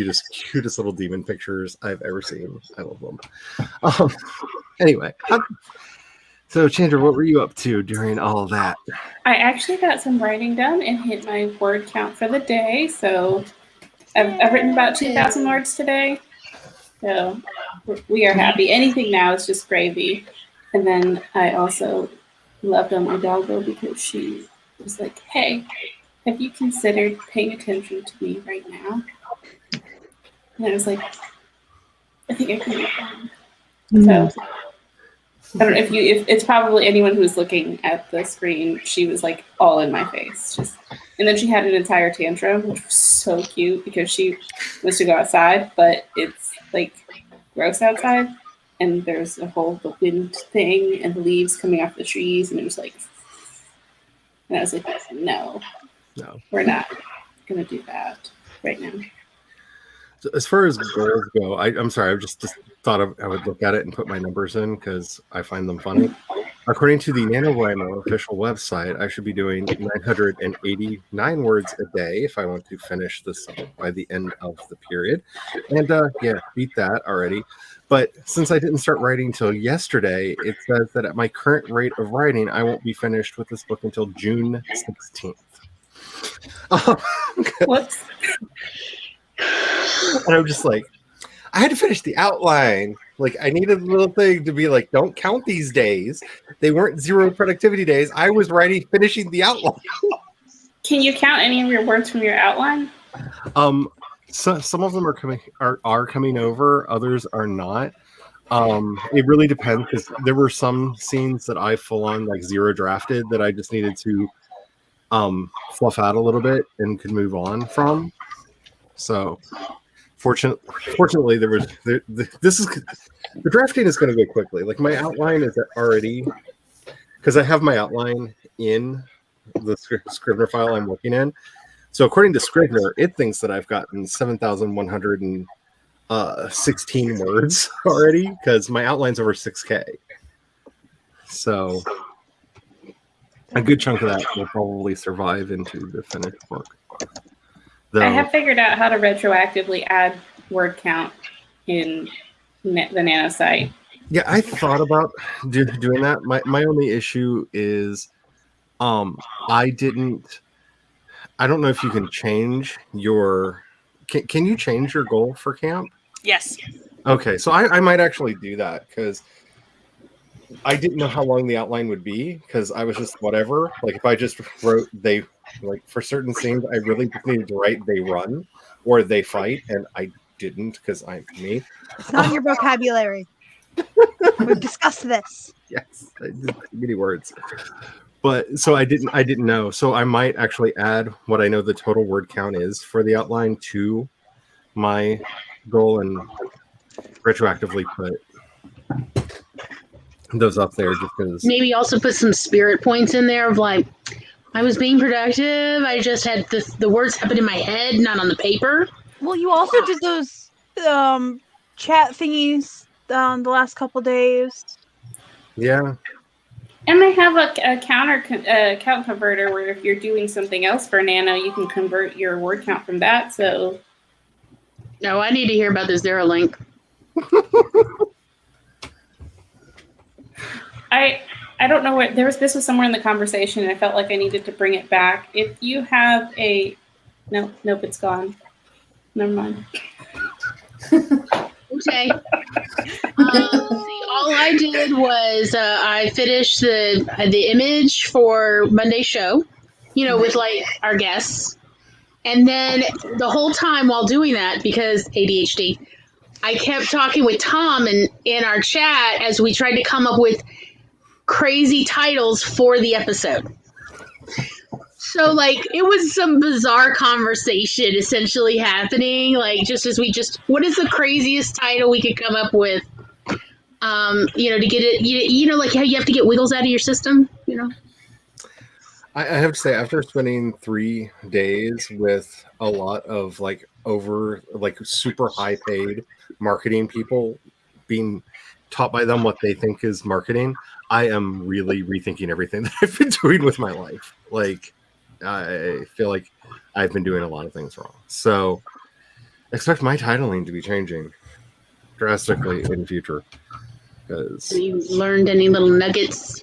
little demon pictures I've ever seen. I love them. Anyway, so Chandra, what were you up to during all that? I actually got some writing done and hit my word count for the day. So I've written about 2,000 words today. So we are happy. Anything now is just gravy. And then I also loved on my doggo because she was like, "Hey, have you considered paying attention to me right now?" And I was like, "I think I can do that." So I don't know if it's probably anyone who's looking at the screen. She was like all in my face, and then she had an entire tantrum, which was so cute because she wants to go outside, but it's like gross outside, and there's the wind thing and the leaves coming off the trees, and it was like, and I was like, no, we're not gonna do that right now. So as far as goals go, I'm sorry, I just thought I would look at it and put my numbers in because I find them funny. According to the NaNoWriMo official website, I should be doing 989 words a day if I want to finish this by the end of the period. And beat that already. But since I didn't start writing till yesterday, it says that at my current rate of writing, I won't be finished with this book until June 16th. Whoops. And I'm just like, I had to finish the outline. Like, I needed a little thing to be like, don't count these days. They weren't 0 productivity days. I was finishing the outline. Can you count any of your words from your outline? So, some of them are coming over, others are not. It really depends, because there were some scenes that I full on like 0 drafted that I just needed to fluff out a little bit and could move on from. So fortunately the drafting is going to go quickly. Like, my outline is already, because I have my outline in the Scrivener file I'm working in. So according to Scrivener, it thinks that I've gotten 7,116 words already, because my outline's over 6K. So a good chunk of that will probably survive into the finished book. I have figured out how to retroactively add word count in the Nano site. Yeah, I thought about doing that. My only issue is I don't know if you can change your can you change your goal for camp? Yes. Okay, so I might actually do that, because I didn't know how long the outline would be, because I was just whatever. Like, if I just wrote for certain scenes, I really just needed to write they run or they fight, and I didn't, because I'm me. It's not in your vocabulary. We've discussed this. Yes, too many words. But so I didn't know. So I might actually add what I know the total word count is for the outline to my goal and retroactively put those up there, just because. Maybe also put some spirit points in there of like, I was being productive. I just had the words happen in my head, not on the paper. Well, you also did those chat thingies the last couple days. Yeah. And they have a count converter where if you're doing something else for Nano, you can convert your word count from that. So, no, I need to hear about this Link. I don't know where this was somewhere in the conversation, and I felt like I needed to bring it back. If you have nope, it's gone. Never mind. Okay. All I did was I finished the image for Monday's show, with like our guests. And then the whole time while doing that, because ADHD, I kept talking with Tom in our chat as we tried to come up with crazy titles for the episode. So, like, it was some bizarre conversation essentially happening. Like, just as what is the craziest title we could come up with? To get it, like how you have to get wiggles out of your system, I have to say, after spending 3 days with a lot of super high paid marketing people, being taught by them what they think is marketing, I am really rethinking everything that I've been doing with my life. Like, I feel like I've been doing a lot of things wrong. So expect my titling to be changing drastically in the future. Have you learned any little nuggets?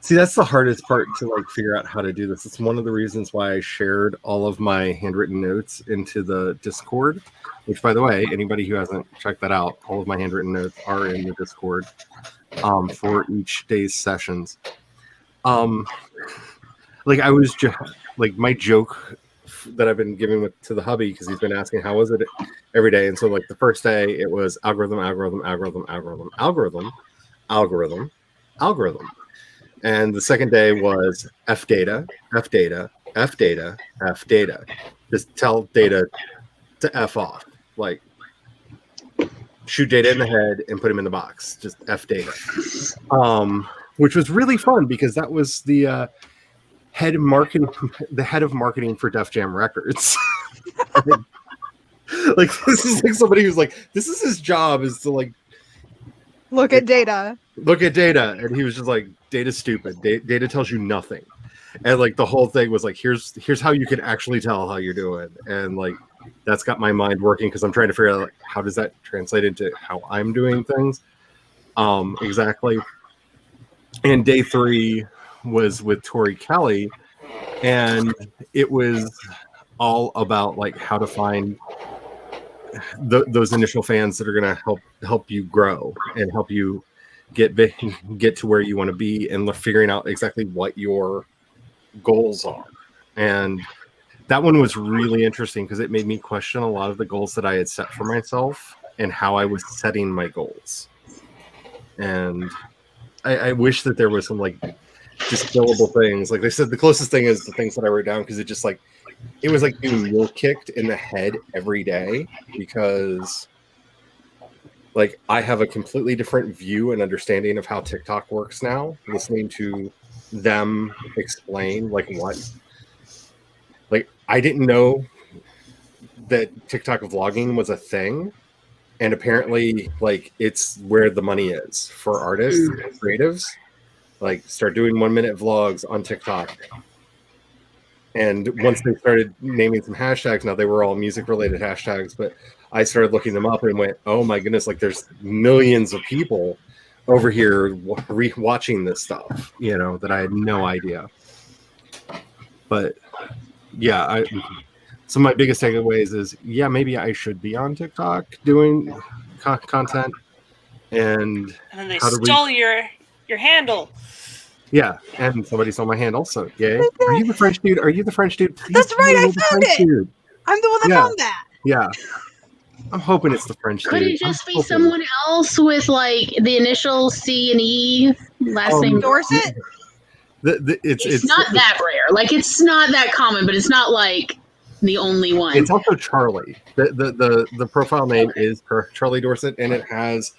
See, that's the hardest part to figure out how to do this. It's one of the reasons why I shared all of my handwritten notes into the Discord, which, by the way, anybody who hasn't checked that out, all of my handwritten notes are in the Discord for each day's sessions. I was my joke that I've been giving to the hubby, because he's been asking how was it every day, and so the first day it was algorithm, and the second day was F data. Just tell data to F off, shoot data in the head and put him in the box. Just F data, which was really fun, because that was the head of marketing for Def Jam Records. This is somebody who's this is his job, is to look at data, and he was just data's stupid. Data tells you nothing, and the whole thing was here's how you can actually tell how you're doing, and that's got my mind working, because I'm trying to figure out how does that translate into how I'm doing things exactly. And day 3 was with Tori Kelly, and it was all about how to find those initial fans that are going to help you grow and help you get to where you want to be, and figuring out exactly what your goals are. And that one was really interesting because it made me question a lot of the goals that I had set for myself and how I was setting my goals. And I wish that there was some like distillable things. Like they said, the closest thing is the things that I wrote down, because it just like, it was like being mule kicked in the head every day, because like I have a completely different view and understanding of how TikTok works now, listening to them explain like what, like I didn't know that TikTok vlogging was a thing, and apparently like it's where the money is for artists and creatives. Like start doing 1 minute vlogs on TikTok. And once they started naming some hashtags, now they were all music related hashtags, but I started looking them up and went, oh my goodness, like there's millions of people over here watching this stuff, you know, that I had no idea. But yeah, some of my biggest takeaways is, yeah, maybe I should be on TikTok doing content. And then they stole your handle. Yeah, and somebody saw my hand also. Yay. Are you the French dude? Please. That's right, I found it. Dude. I'm the one that found that. Yeah. I'm hoping it's the French Could dude. it just be someone else with like the initial C and E last name? Dorset? It's not that rare. Like it's not that common, but it's not like the only one. It's also Charlie. The profile name is Charlie Dorset, and it has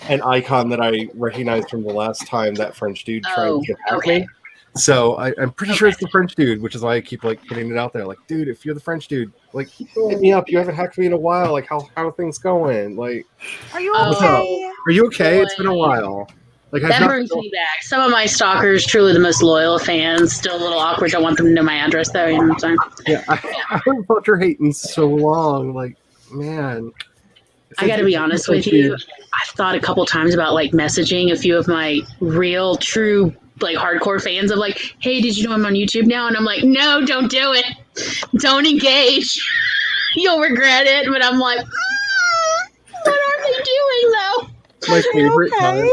an icon that I recognized from the last time that French dude tried to hack me. So I'm pretty sure it's the French dude, which is why I keep like putting it out there. Like, dude, if you're the French dude, like hit me up. You haven't hacked me in a while. Like, how are things going? Like, are you okay? Are you okay? Boy. It's been a while. Like that brings me back. Some of my stalkers, truly the most loyal fans. Still a little awkward. Don't want them to know my address though. You know what I'm saying? Yeah, I haven't felt your hating so long. Like, man. I got to be honest with you. I've thought a couple times about like messaging a few of my real, true, like hardcore fans of like, hey, did you know I'm on YouTube now? And I'm like, no, don't do it. Don't engage. You'll regret it. But I'm like, what are they doing though? My favorite time,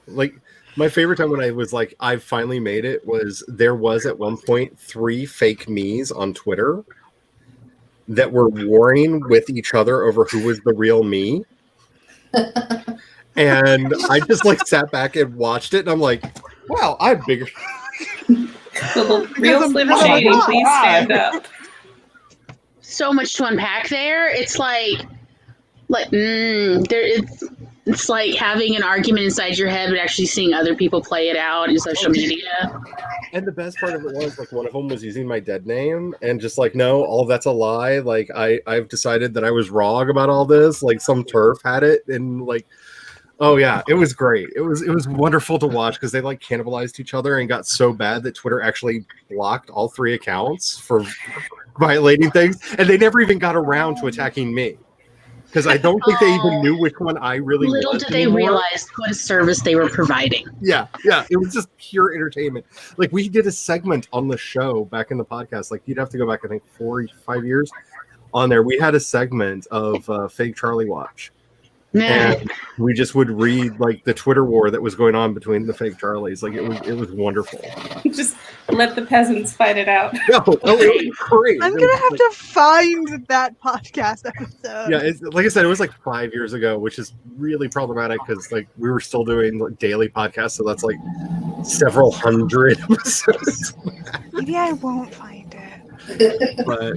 like my favorite time when I was like, I finally made it, was there was at one point 3 fake me's on Twitter that were warring with each other over who was the real me. And I just like sat back and watched it, and I'm like, wow, I'm bigger. The real Slim Shady, please stand up. So much to unpack there. It's like it's like having an argument inside your head, but actually seeing other people play it out in social media. And the best part of it was like one of them was using my dead name and just like, no, all that's a lie. Like I've decided that I was wrong about all this. Like some turf had it, and like, oh yeah, it was great. It was wonderful to watch because they like cannibalized each other and got so bad that Twitter actually blocked all 3 accounts for violating things, and they never even got around to attacking me. Because I don't think they even knew which one I really was. Little did they realize what a service they were providing. Yeah. It was just pure entertainment. Like, we did a segment on the show back in the podcast. Like, you'd have to go back, I think, 4 or 5 years on there. We had a segment of Fake Charlie Watch. And we just would read, like, the Twitter war that was going on between the fake Charlies. Like, it was wonderful. Just let the peasants fight it out. No, it was great. I'm going to have to find that podcast episode. Yeah, like I said, it was like 5 years ago, which is really problematic because, like, we were still doing like, daily podcasts, so that's like several hundred episodes. Maybe I won't find it. But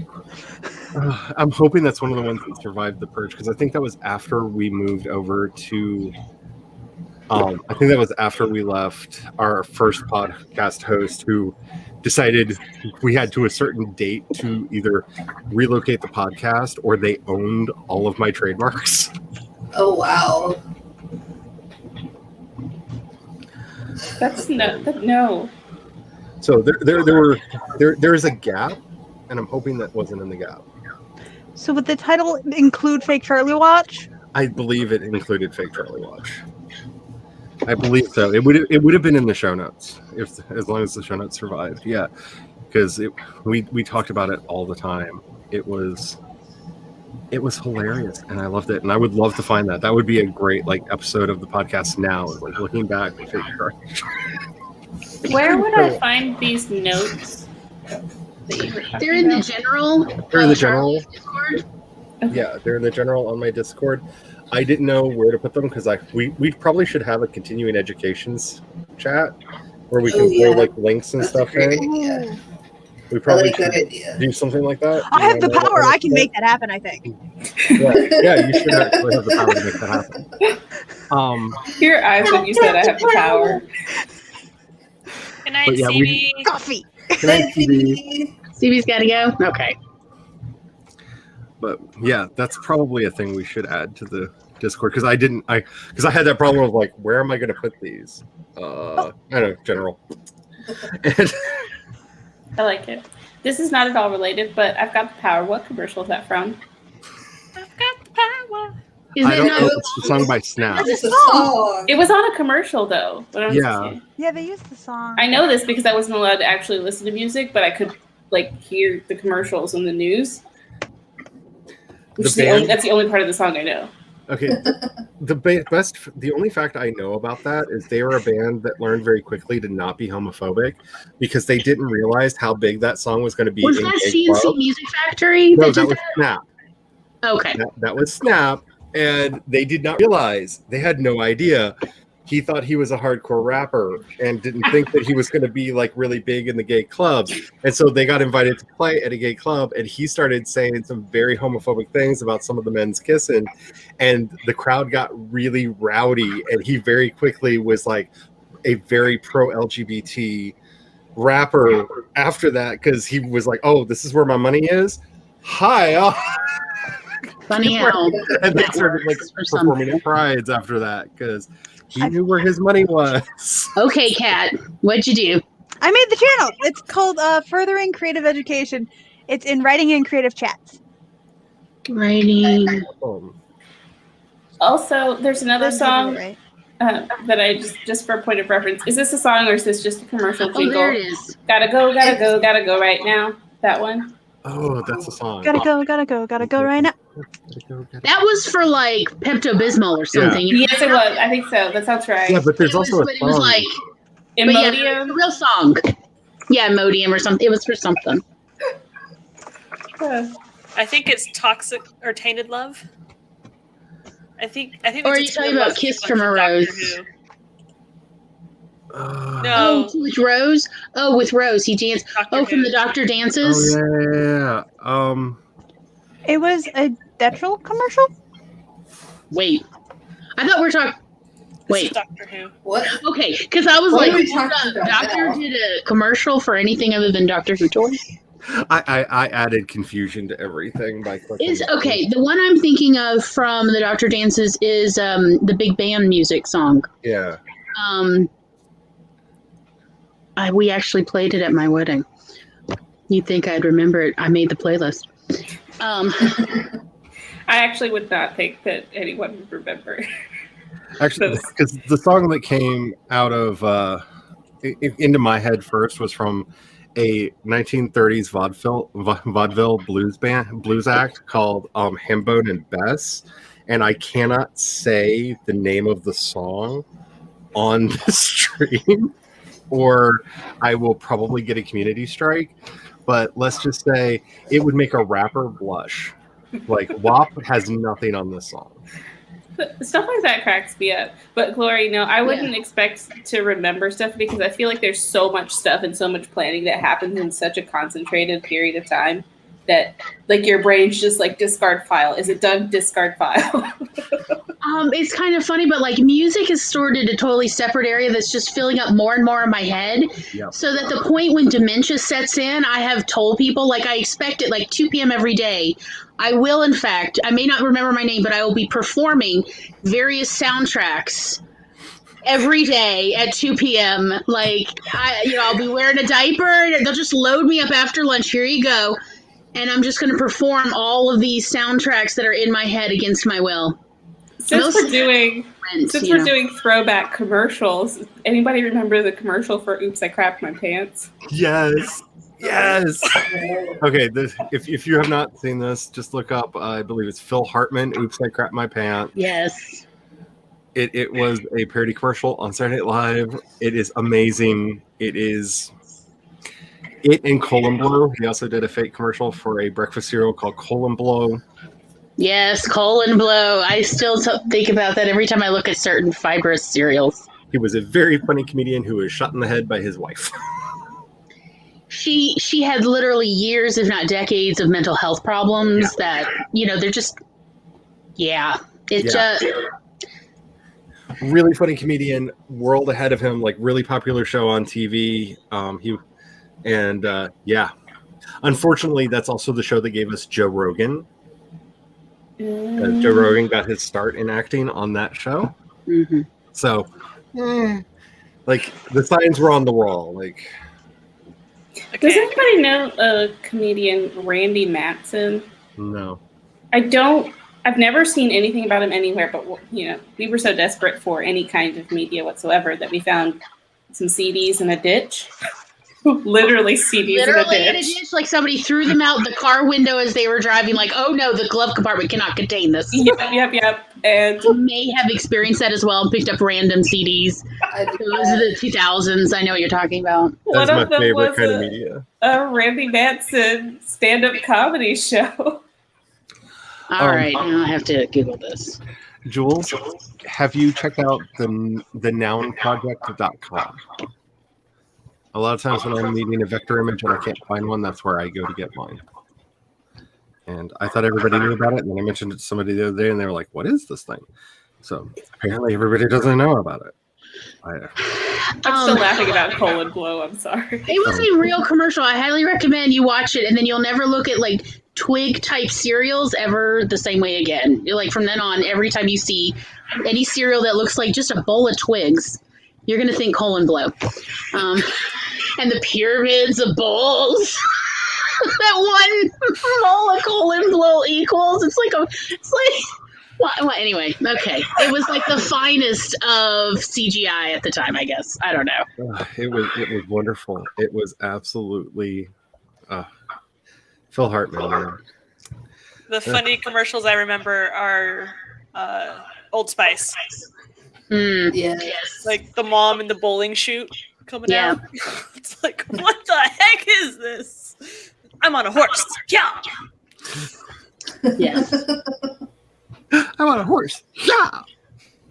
I'm hoping that's one of the ones that survived the purge, because I think that was after we moved over to I think that was after we left our first podcast host, who decided we had to a certain date to either relocate the podcast or they owned all of my trademarks. Oh wow. That's no. So there is a gap, and I'm hoping that wasn't in the gap. So would the title include Fake Charlie Watch? I believe it included Fake Charlie Watch. I believe so. It would have been in the show notes as long as the show notes survived. Yeah, because we talked about it all the time. It was it was hilarious, and I loved it. And I would love to find that. That would be a great like episode of the podcast now, like looking back with fake crush. Where would I find these notes? That you were talking They're in the about? general. They're in the general. Discord. Yeah, they're in the general on my Discord. I didn't know where to put them because we probably should have a continuing educations chat where we can throw like links and That's stuff a great in. idea. We probably That's a good should idea. do something like that. I have the You know, power. I can that? make that happen, I think. Yeah, you should actually have the power to make that happen. Your eyes when you said I have the power. Good night, But yeah, CB. Coffee. Can I see CB's got to go. Okay. But yeah, that's probably a thing we should add to the Discord because I had that problem of like, where am I going to put these? I don't know, general. And I like it. This is not at all related, but I've got the power. What commercial is that from? I've got the power. Is I it don't not? know. It's the song by Snap. It's a song. It was on a commercial though. When I was Yeah. a kid. Yeah, they used the song. I know this because I wasn't allowed to actually listen to music, but I could like hear the commercials in the news. Which is that's the only part of the song I know. Okay, the only fact I know about that is they were a band that learned very quickly to not be homophobic because they didn't realize how big that song was going to be. Was in that gay CNC clubs. Music Factory? No, that that did was Snap. Okay. That was Snap, and they did not realize. They had no idea. He thought he was a hardcore rapper and didn't think that he was going to be like really big in the gay clubs. And so they got invited to play at a gay club, and he started saying some very homophobic things about some of the men's kissing, and the crowd got really rowdy. And he very quickly was like a very pro LGBT rapper after that because he was like, "Oh, this is where my money is." Hi. Funny how And they that started like works for some performing at people. prides after that because he knew where his money was. Okay, Kat, what'd you do? I made the channel. It's called Furthering Creative Education. It's in writing and creative chats. Writing. Also, there's another That's song right. that I just for a point of reference. Is this a song or is this just a commercial Oh, jingle? there it is. Gotta go, gotta go, gotta go right now. That one. Oh, that's a song. Gotta go right now. That was for like Pepto Bismol or something. you know? Yes, it was. I think so. That sounds right. Yeah, but there's It was, also a but it was song. like but yeah, Imodium. a real song. Yeah, Imodium or something. It was for something. I think it's Toxic or Tainted Love. I think. Or are it's you a talking Tainted about Love Kiss sequence from a Doctor Rose? Who. No. No. Oh, with Rose? Oh, with Rose. He danced. Doctor Oh, from Who. the Doctor Oh Dances? yeah. It was a Detrol commercial? Wait. I thought we were talking. This is Wait. Doctor Who. What? Okay, because I was What like, are we hold talking up, about Doctor now? did a commercial for anything other than Doctor Who toys? I added confusion to everything by clicking. Is okay. The one I'm thinking of from the Doctor Dances is the big band music song. Yeah. We actually played it at my wedding. You'd think I'd remember it. I made the playlist. I actually would not think that anyone would remember. Actually, because the song that came out of into my head first was from a 1930s vaudeville blues act called Hambone and Bess, and I cannot say the name of the song on the stream, or I will probably get a community strike. But let's just say it would make a rapper blush. Like WAP has nothing on this song. Stuff like that cracks me up. But Glory, no, I wouldn't expect to remember stuff because I feel like there's so much stuff and so much planning that happens in such a concentrated period of time that like your brain's just like discard file. Is it done? Discard file. It's kind of funny, but like music is stored in a totally separate area that's just filling up more and more in my head. Yep. So that the point when dementia sets in, I have told people, like I expect it like 2 p.m. every day. I will, in fact, I may not remember my name, but I will be performing various soundtracks every day at 2 p.m. Like, I'll be wearing a diaper. They'll just load me up after lunch. Here you go. And I'm just going to perform all of these soundtracks that are in my head against my will. Since we're doing Since we're doing throwback commercials, anybody remember the commercial for "Oops, I Crapped My Pants"? Yes. Yes. Okay. If you have not seen this, just look up. I believe it's Phil Hartman. Oops, I crapped my pants. Yes. It was a parody commercial on Saturday Night Live. It is amazing. It is. It and Colon Blow. He also did a fake commercial for a breakfast cereal called Colon Blow. Yes, colon blow. I still think about that every time I look at certain fibrous cereals. He was a very funny comedian who was shot in the head by his wife. She had literally years, if not decades, of mental health problems that, they're just, just... Really funny comedian, world ahead of him, like really popular show on TV. Unfortunately, that's also the show that gave us Joe Rogan. Joe Rogan got his start in acting on that show. Mm-hmm. So, like the signs were on the wall. Like, does anybody know a comedian, Randy Matson? No, I don't. I've never seen anything about him anywhere. But we were so desperate for any kind of media whatsoever that we found some CDs in a ditch. Literally CDs in a ditch. Like somebody threw them out the car window as they were driving, like, oh no, the glove compartment cannot contain this. Yep. And you may have experienced that as well and picked up random CDs. Those are the 2000s. I know what you're talking about. That's my favorite kind of media. A Randy Matson stand-up comedy show. All right, now I have to Google this. Jules, have you checked out the nounproject.com? A lot of times when I'm needing a vector image and I can't find one, that's where I go to get mine. And I thought everybody knew about it, and then I mentioned it to somebody the other day, and they were like, what is this thing? So apparently everybody doesn't know about it. I'm still laughing about Colon Blow. I'm sorry. It was a real commercial. I highly recommend you watch it, and then you'll never look at like twig-type cereals ever the same way again. You're like, from then on, every time you see any cereal that looks like just a bowl of twigs, you're going to think Colon Blow. And the pyramids of bowls that one bowl of Colon Blow equals. Well, anyway, okay. It was like the finest of CGI at the time, I guess. I don't know. It was wonderful. It was absolutely Phil Hartman. The funny commercials I remember are Old Spice. Yes. Like the mom in the bowling chute coming out. It's like, what the heck is this? I'm on a horse. Yeah. Yes. I'm on a horse. Yeah.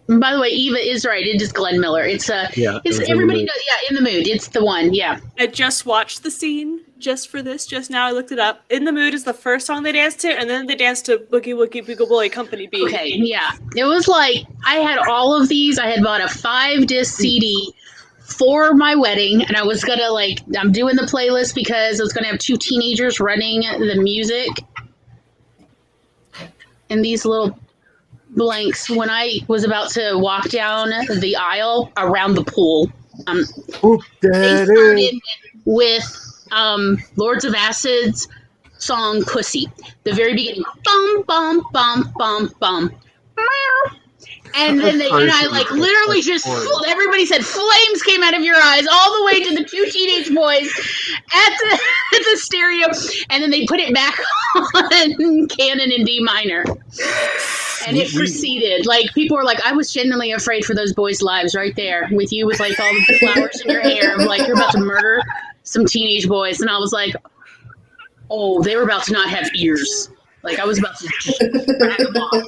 And by the way, Eva is right. It is Glenn Miller. It's everybody knows. Yeah, In the Mood. It's the one. Yeah. I just watched the scene just for this. Just now, I looked it up. In the Mood is the first song they danced to, and then they danced to Boogie Woogie Boogie Boy Company B. Okay. Yeah. It was like I had all of these. I had bought a 5-disc CD for my wedding, and I was gonna I'm doing the playlist because I was gonna have 2 teenagers running the music. And these little blanks, when I was about to walk down the aisle around the pool, they started with Lords of Acid's song Pussy. The very beginning, bum, bum, bum, bum, bum. And then I literally just, everybody said flames came out of your eyes all the way to the 2 teenage boys at the stereo. And then they put it back on canon in D minor. And it proceeded. Like, people were like, I was genuinely afraid for those boys' lives right there with you with like all the flowers in your hair. I'm like, you're about to murder some teenage boys. And I was like, oh, they were about to not have ears. Like, I was about to drag them off.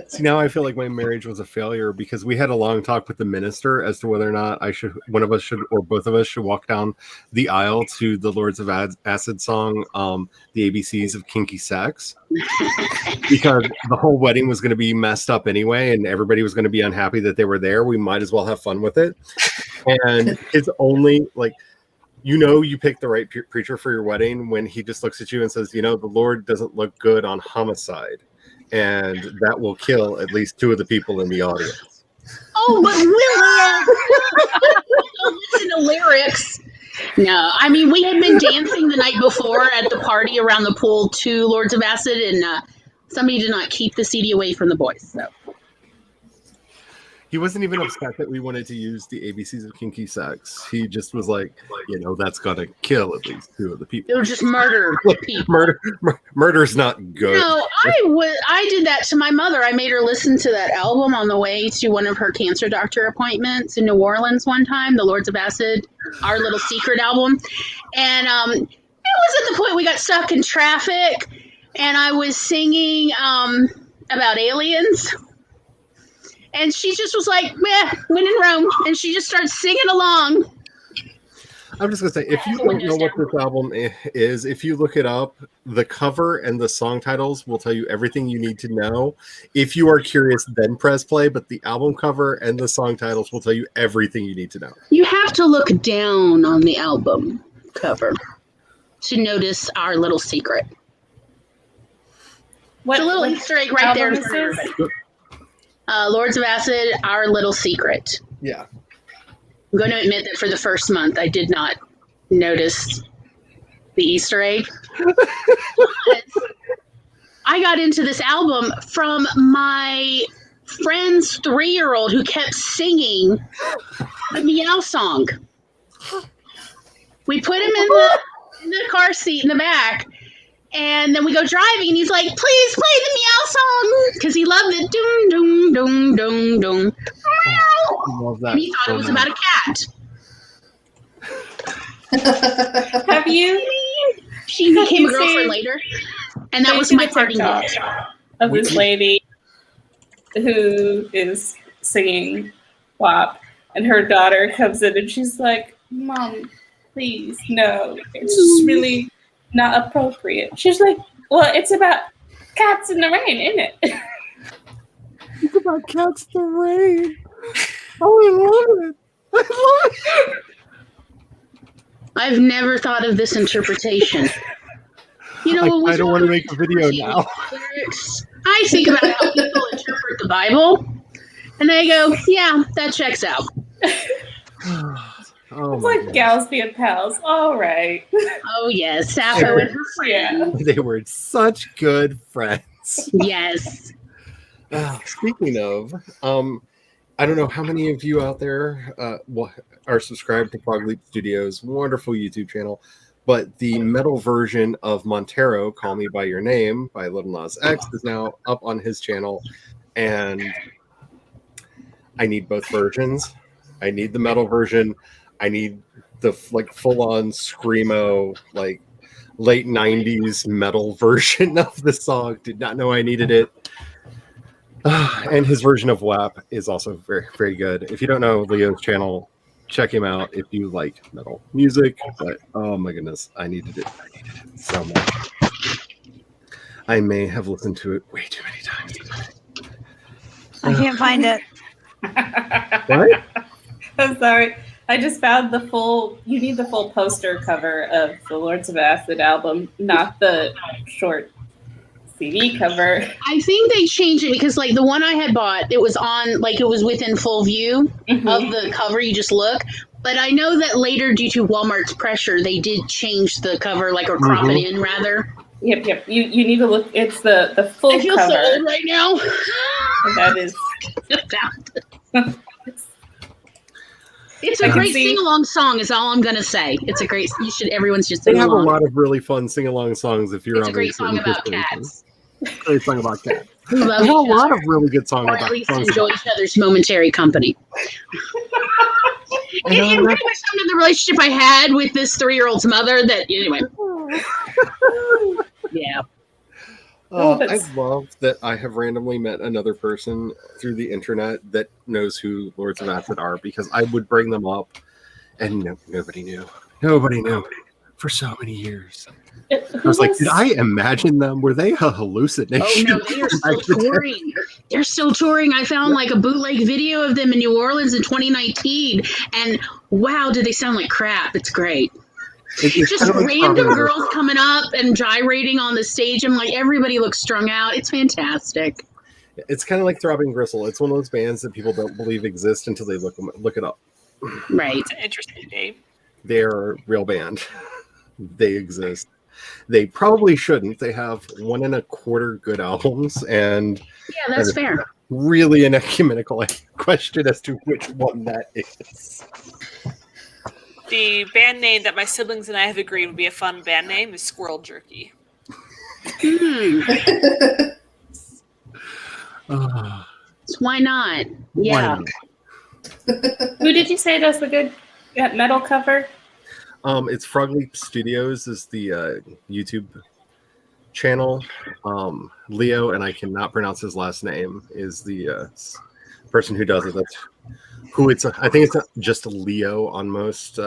See, now I feel like my marriage was a failure because we had a long talk with the minister as to whether or not one of us should, or both of us should walk down the aisle to the Lords of Acid song, the ABCs of Kinky Sex, because the whole wedding was going to be messed up anyway, and everybody was going to be unhappy that they were there. We might as well have fun with it. And it's only like, you pick the right preacher for your wedding when he just looks at you and says, the Lord doesn't look good on homicide, and that will kill at least 2 of the people in the audience. Oh, but listen to lyrics. No, I mean, we had been dancing the night before at the party around the pool to Lords of Acid, and somebody did not keep the CD away from the boys. So. He wasn't even upset that we wanted to use the ABCs of kinky sex. He just was like, that's gonna kill at least 2 of the people. It was just murder people. Murder's not good. No, I did that to my mother. I made her listen to that album on the way to one of her cancer doctor appointments in New Orleans one time, the Lords of Acid, Our Little Secret album. And it was at the point we got stuck in traffic, and I was singing about aliens. And she just was like, when in Rome. And she just started singing along. I'm just going to say, if you don't know what this album is, if you look it up, the cover and the song titles will tell you everything you need to know. If you are curious, then press play. But the album cover and the song titles will tell you everything you need to know. You have to look down on the album cover to notice Our Little Secret. It's a little Easter egg right there. Lords of Acid, Our Little Secret. Yeah. I'm going to admit that for the first month, I did not notice the Easter egg. I got into this album from my friend's 3-year-old who kept singing the Meow song. We put him in the car seat in the back, and then we go driving, and he's like, please play the Meow song, because he loved it. Doom, doom, doom, doom, doom. And he thought it was about a cat. Have you? She became a girlfriend later, and that was my parting gift. Of this lady who is singing WAP, and her daughter comes in, and she's like, Mom, please, no, it's just really not appropriate. She's like, well, it's about cats in the rain, isn't it? It's about cats in the rain. Oh, I love it. I love it. I've never thought of this interpretation. You know, I don't want to make a video now. I think about how people interpret the Bible, and they go, yeah, that checks out. Oh, it's like gals being pals. All right. Oh, yes. Sappho and her friend. They were such good friends. Yes. Speaking of, I don't know how many of you out there are subscribed to Frog Leap Studios' wonderful YouTube channel, but the metal version of Montero, Call Me By Your Name, by Little Nas X, is now up on his channel, and I need both versions. I need the metal version. I need the full-on screamo, late 90s metal version of the song. Did not know I needed it. And his version of WAP is also very, very good. If you don't know Leo's channel, check him out if you like metal music. But oh my goodness, I needed it so much. I may have listened to it way too many times. I can't find it. What? I'm sorry. I just found you need the full poster cover of the Lords of Acid album, not the short CD cover. I think they changed it because the one I had bought, it was on, it was within full view of the cover. You just look. But I know that later, due to Walmart's pressure, they did change the cover, or crop it in, rather. Yep. You need to look. It's the full cover. I feel so old right now. That is. It's a great sing-along song, is all I'm going to say. It's a great, everyone's just sing along. They have along. a lot of really fun sing-along songs if you're on a great song about cats. Great song about cats. There's a lot of really good songs about cats. Or at least enjoy each other's momentary company. It pretty much summed up the relationship I had with this 3-year-old's mother anyway. Yeah. I love that I have randomly met another person through the internet that knows who Lords of Acid are, because I would bring them up and nobody knew. Nobody knew for so many years. I was like, did I imagine them? Were they a hallucination? Oh, no, they are still touring. They're still touring. I found a bootleg video of them in New Orleans in 2019. And wow, do they sound like crap. It's great. It's just random girls coming up and gyrating on the stage. I'm like, everybody looks strung out. It's fantastic. It's kind of like Throbbing Gristle. It's one of those bands that people don't believe exist until they look it up. Right. It's an interesting name. They're a real band. They exist. They probably shouldn't. They have 1 1/4 good albums, and yeah, that's fair. really an ecumenical question as to which one that is. The band name that my siblings and I have agreed would be a fun band name is Squirrel Jerky. So why not? Yeah. Who did you say does the good metal cover? It's Frog Leap Studios is the YouTube channel. Leo, and I cannot pronounce his last name, is the person who does it. That's who it's. I think it's just Leo on most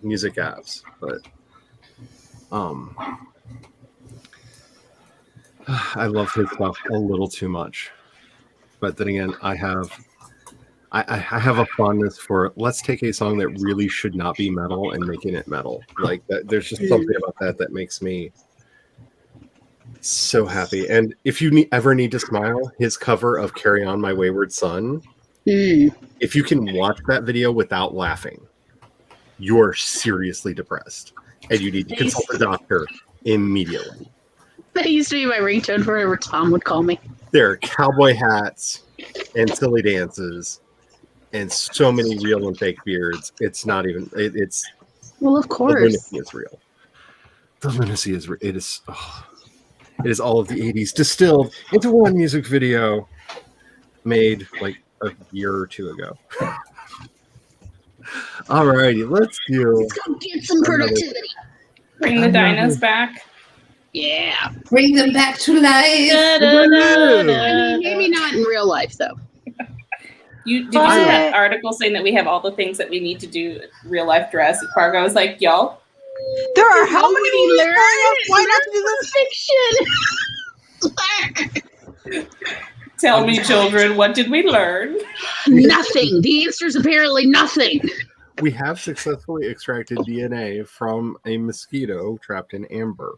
music apps, but I love his stuff a little too much. But then again, I have a fondness for let's take a song that really should not be metal and making it metal. Like that, there's just something about that makes me so happy. And if you ever need to smile, his cover of "Carry On My Wayward Son," if you can watch that video without laughing, you're seriously depressed, and you need to consult a doctor immediately. That used to be my ringtone for whatever Tom would call me. There are cowboy hats and silly dances and so many real and fake beards. It's not even. It's well, of course, the lunacy is real. The lunacy is. It is. Oh, it is all of the '80s distilled into one music video, made like a year or two ago. Alrighty, let's go get some productivity. Bring the dinos back. Yeah, Bring them back to life. I mean, maybe not in real life though. Did you see that article saying that we have all the things that we need to do real life Jurassic Park? I was like, y'all. There are how many movies? Why not do this fiction? Tell me, children, what did we learn? Nothing. The answer is apparently nothing. We have successfully extracted DNA from a mosquito trapped in amber.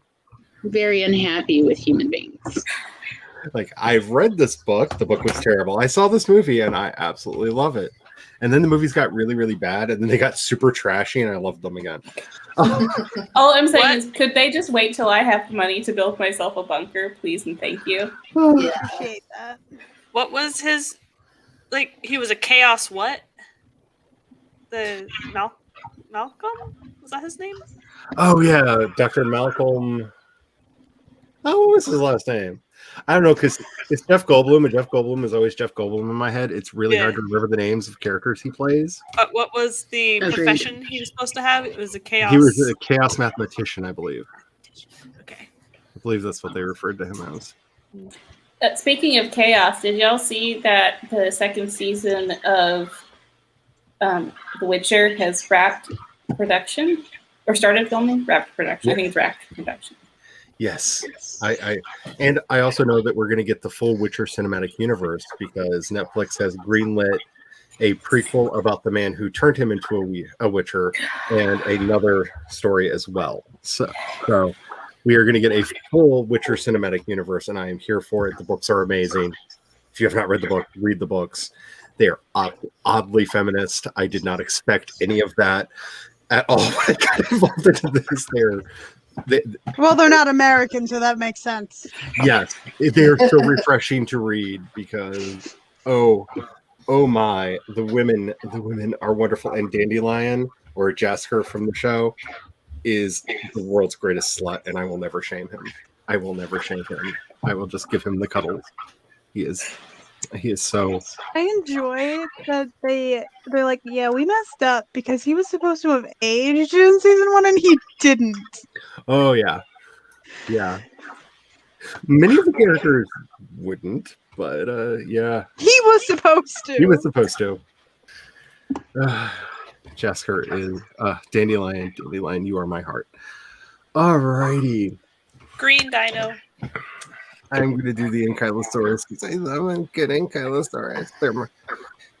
Very unhappy with human beings. Like, I've read this book. The book was terrible. I saw this movie, and I absolutely love it. And then the movies got really, really bad, and then they got super trashy, and I loved them again. All I'm saying is, could they just wait till I have money to build myself a bunker, please and thank you? Yeah. I appreciate that. What was his, like, he was a chaos what? The Malcolm? Was that his name? Oh, yeah, Dr. Malcolm. Oh, what was his last name? I don't know, because it's Jeff Goldblum, and Jeff Goldblum is always Jeff Goldblum in my head. It's really hard to remember the names of characters he plays. What was the profession he was supposed to have? It was a chaos... He was a chaos mathematician, I believe. Okay. I believe that's what they referred to him as. Speaking of chaos, did y'all see that the second season of The Witcher has wrapped production? Or started filming? Wrapped production. I think it's wrapped production. Yes, I also know that we're going to get the full Witcher cinematic universe because Netflix has greenlit a prequel about the man who turned him into a Witcher and another story as well. So we are going to get a full Witcher cinematic universe, and I am here for it. The books are amazing. If you have not read the book, read the books. They are oddly feminist. I did not expect any of that at all. I got involved into this. Well, they're not American, so that makes sense. Yes, they're so refreshing to read because oh my, the women are wonderful, and Dandelion, or Jasker from the show, is the world's greatest slut, and I will never shame him. I will never shame him. I will just give him the cuddles. He is so. I enjoy that they're like, yeah, we messed up because he was supposed to have aged in season 1 and he didn't. Oh yeah. Many of the characters wouldn't, but yeah. He was supposed to. Jasker is Dandelion, you are my heart. Alrighty. Green Dino. I'm going to do the Ankylosaurus because I love a good Ankylosaurus.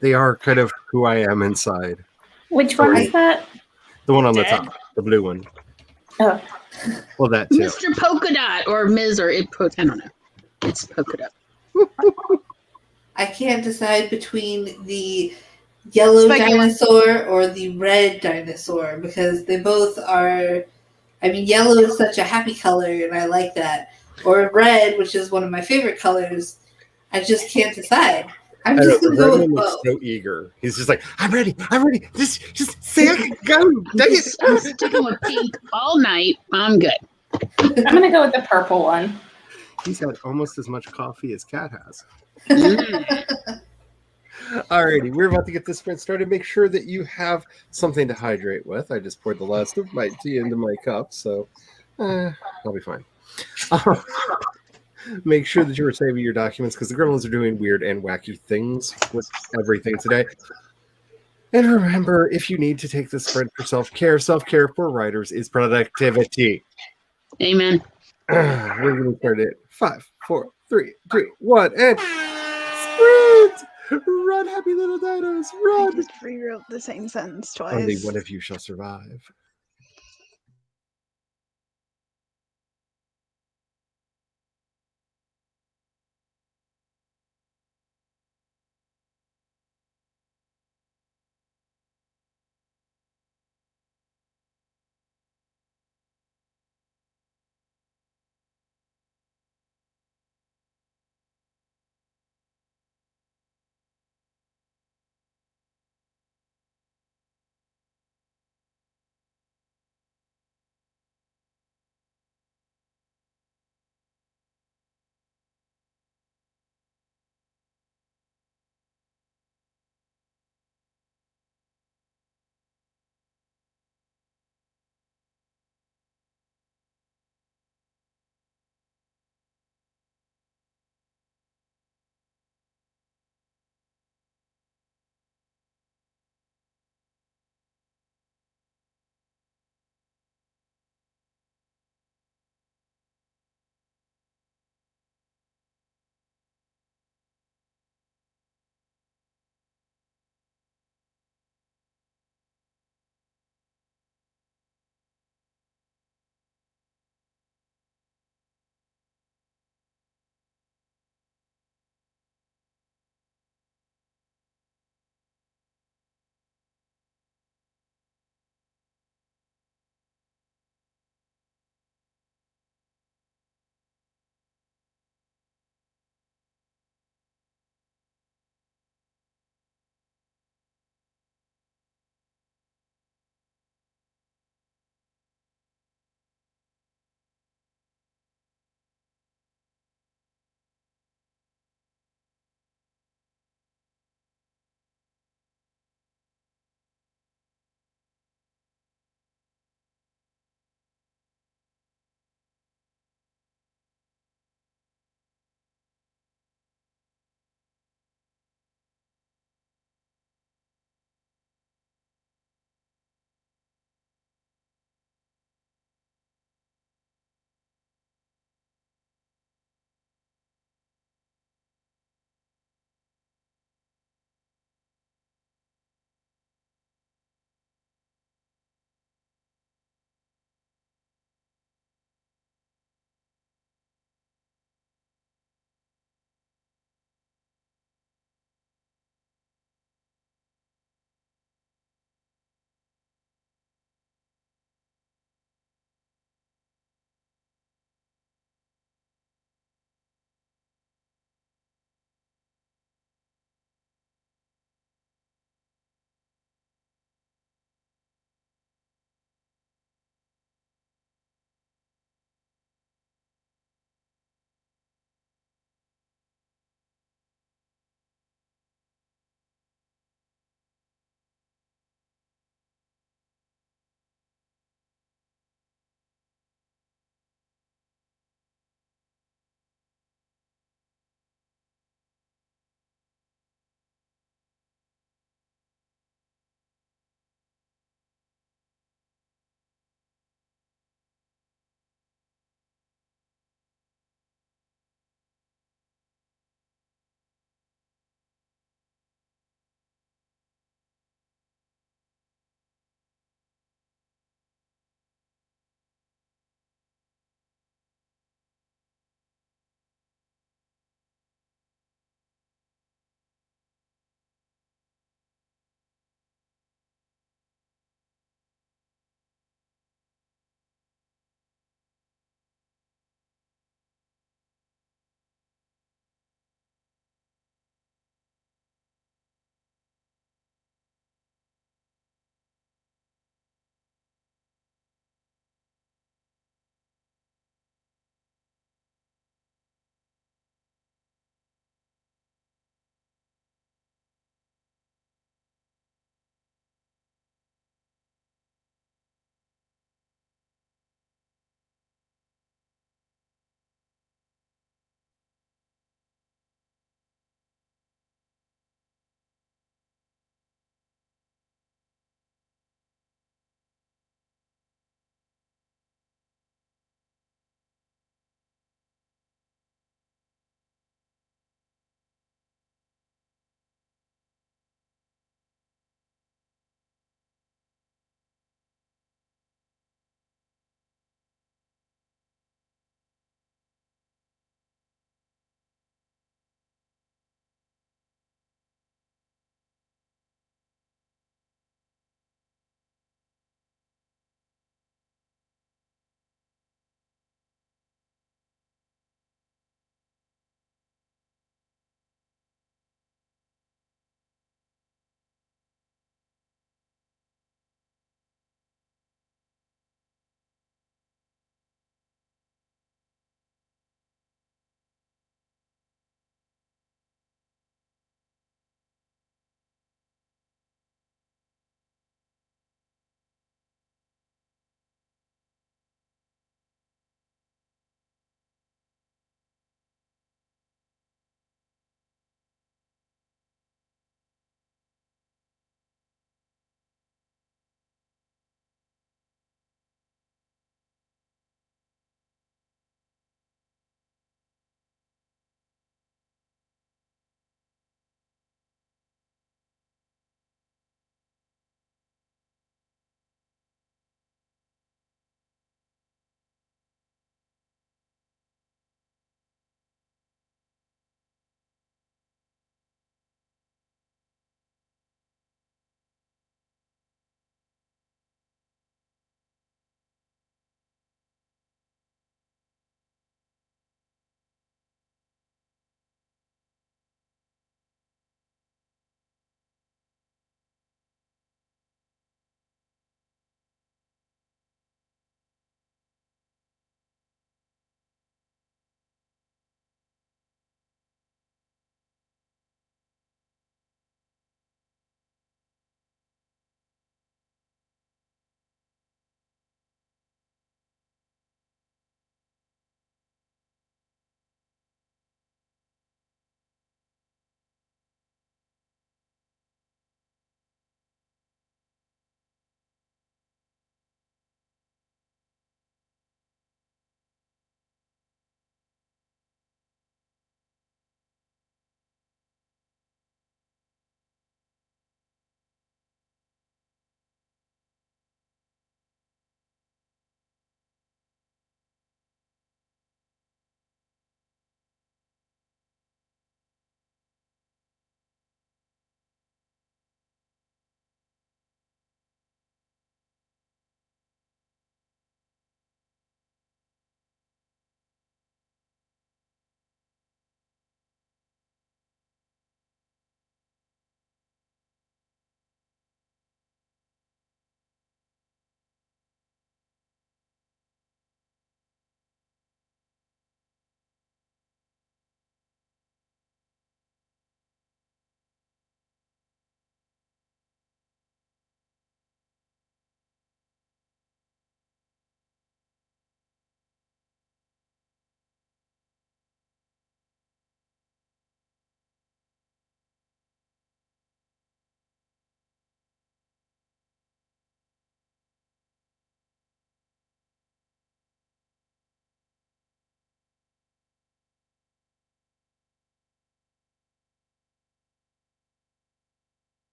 They are kind of who I am inside. Which one is that? The one on the top, the blue one. Oh. Well, that too. Mr. Polka Dot or Ms. or I don't know. It's Polka Dot. I can't decide between the yellow dinosaur or the red dinosaur because they both are. I mean, yellow is such a happy color, and I like that. Or red, which is one of my favorite colors. I just can't decide. I'm I know, just the gonna red go one with looks both. so eager. He's just like, I'm ready. Just say I can go. Dang it. I'm sticking with pink all night. I'm good. I'm gonna go with the purple one. He's had almost as much coffee as Cat has. Mm. Alrighty, we're about to get this sprint started. Make sure that you have something to hydrate with. I just poured the last of my tea into my cup, so I'll be fine. Make sure that you are saving your documents because the gremlins are doing weird and wacky things with everything today. And remember, if you need to take the sprint for self-care for writers is productivity. Amen. We're going to start it 5, 4, 3, 2, 1, and sprint! Run, happy little dinos, I run! just rewrote the same sentence twice. Only one of you shall survive.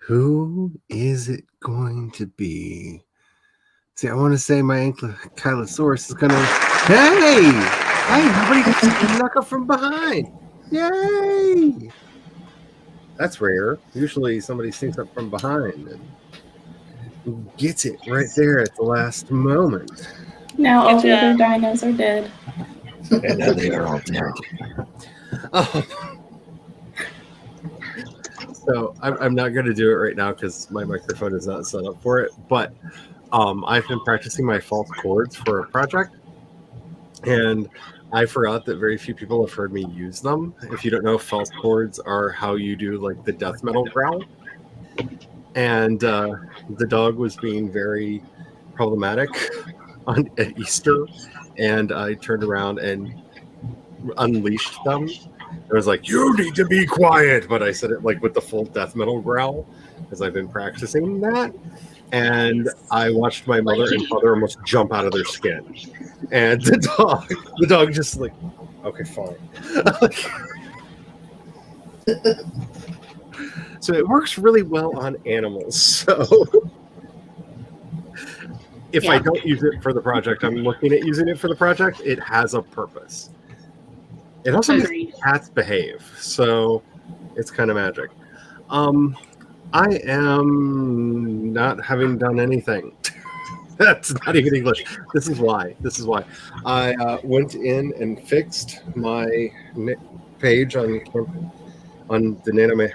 Who is it going to be? See, I want to say my Ankylosaurus is gonna. Hey! Hey, everybody gets to knock her from behind! Yay! That's rare. Usually somebody sneaks up from behind and gets it right there at the last moment. Now all the Good other job. dinos are dead. And now they are all dead. So I'm not going to do it right now because my microphone is not set up for it. But I've been practicing my false chords for a project, and I forgot that very few people have heard me use them. If you don't know, false chords are how you do like the death metal growl. And the dog was being very problematic at Easter, and I turned around and unleashed them. I was like, "You need to be quiet," but I said it like with the full death metal growl because I've been practicing that. And I watched my mother and father almost jump out of their skin, and the dog just like, okay, fine. So it works really well on animals. So if I don't use it for the project, I'm looking at using it for the project. It has a purpose. It also makes cats behave, so it's kind of magic. I am not having done anything. That's not even English. This is why. I went in and fixed my page on the Nano.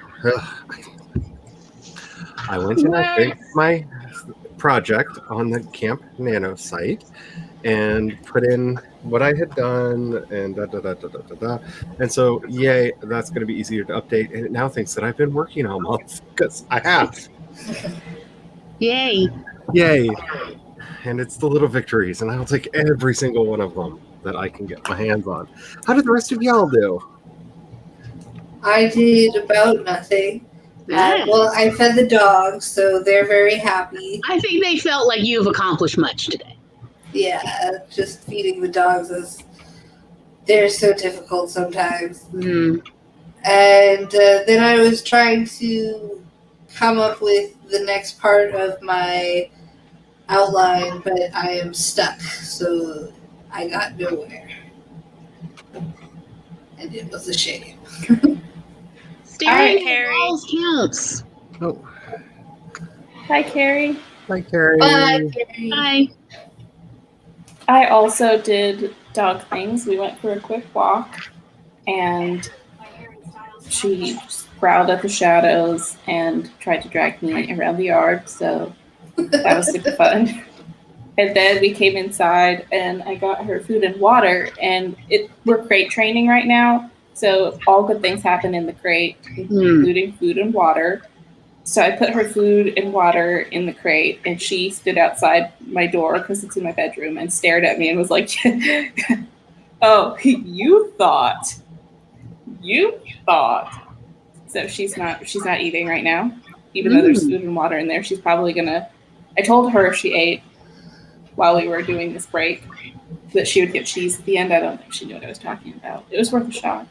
I went in and fixed my project on the Camp Nano site and put in what I had done and And so, yay, that's going to be easier to update. And it now thinks that I've been working all month because I have. Yay. And it's the little victories, and I'll take every single one of them that I can get my hands on. How did the rest of y'all do? I did about nothing. Well, I fed the dogs, so they're very happy. I think they felt like you've accomplished much today. Yeah, just feeding the dogs is they're so difficult sometimes. Mm. And then I was trying to come up with the next part of my outline, but I am stuck, so I got nowhere. And it was a shame. Staring Carrie. at walls counts. Oh, Hi, Carrie. hi, Carrie. Bye, Carrie. Bye. I also did dog things. We went for a quick walk, and she growled at the shadows and tried to drag me around the yard, so that was super fun. And then we came inside, and I got her food and water, and we're crate training right now, so all good things happen in the crate, including food and water. So I put her food and water in the crate, and she stood outside my door because it's in my bedroom and stared at me and was like, "Oh, you thought." So she's not eating right now, even though there's food and water in there. She's probably gonna. I told her if she ate while we were doing this break that she would get cheese at the end. I don't know if she knew what I was talking about. It was worth a shot.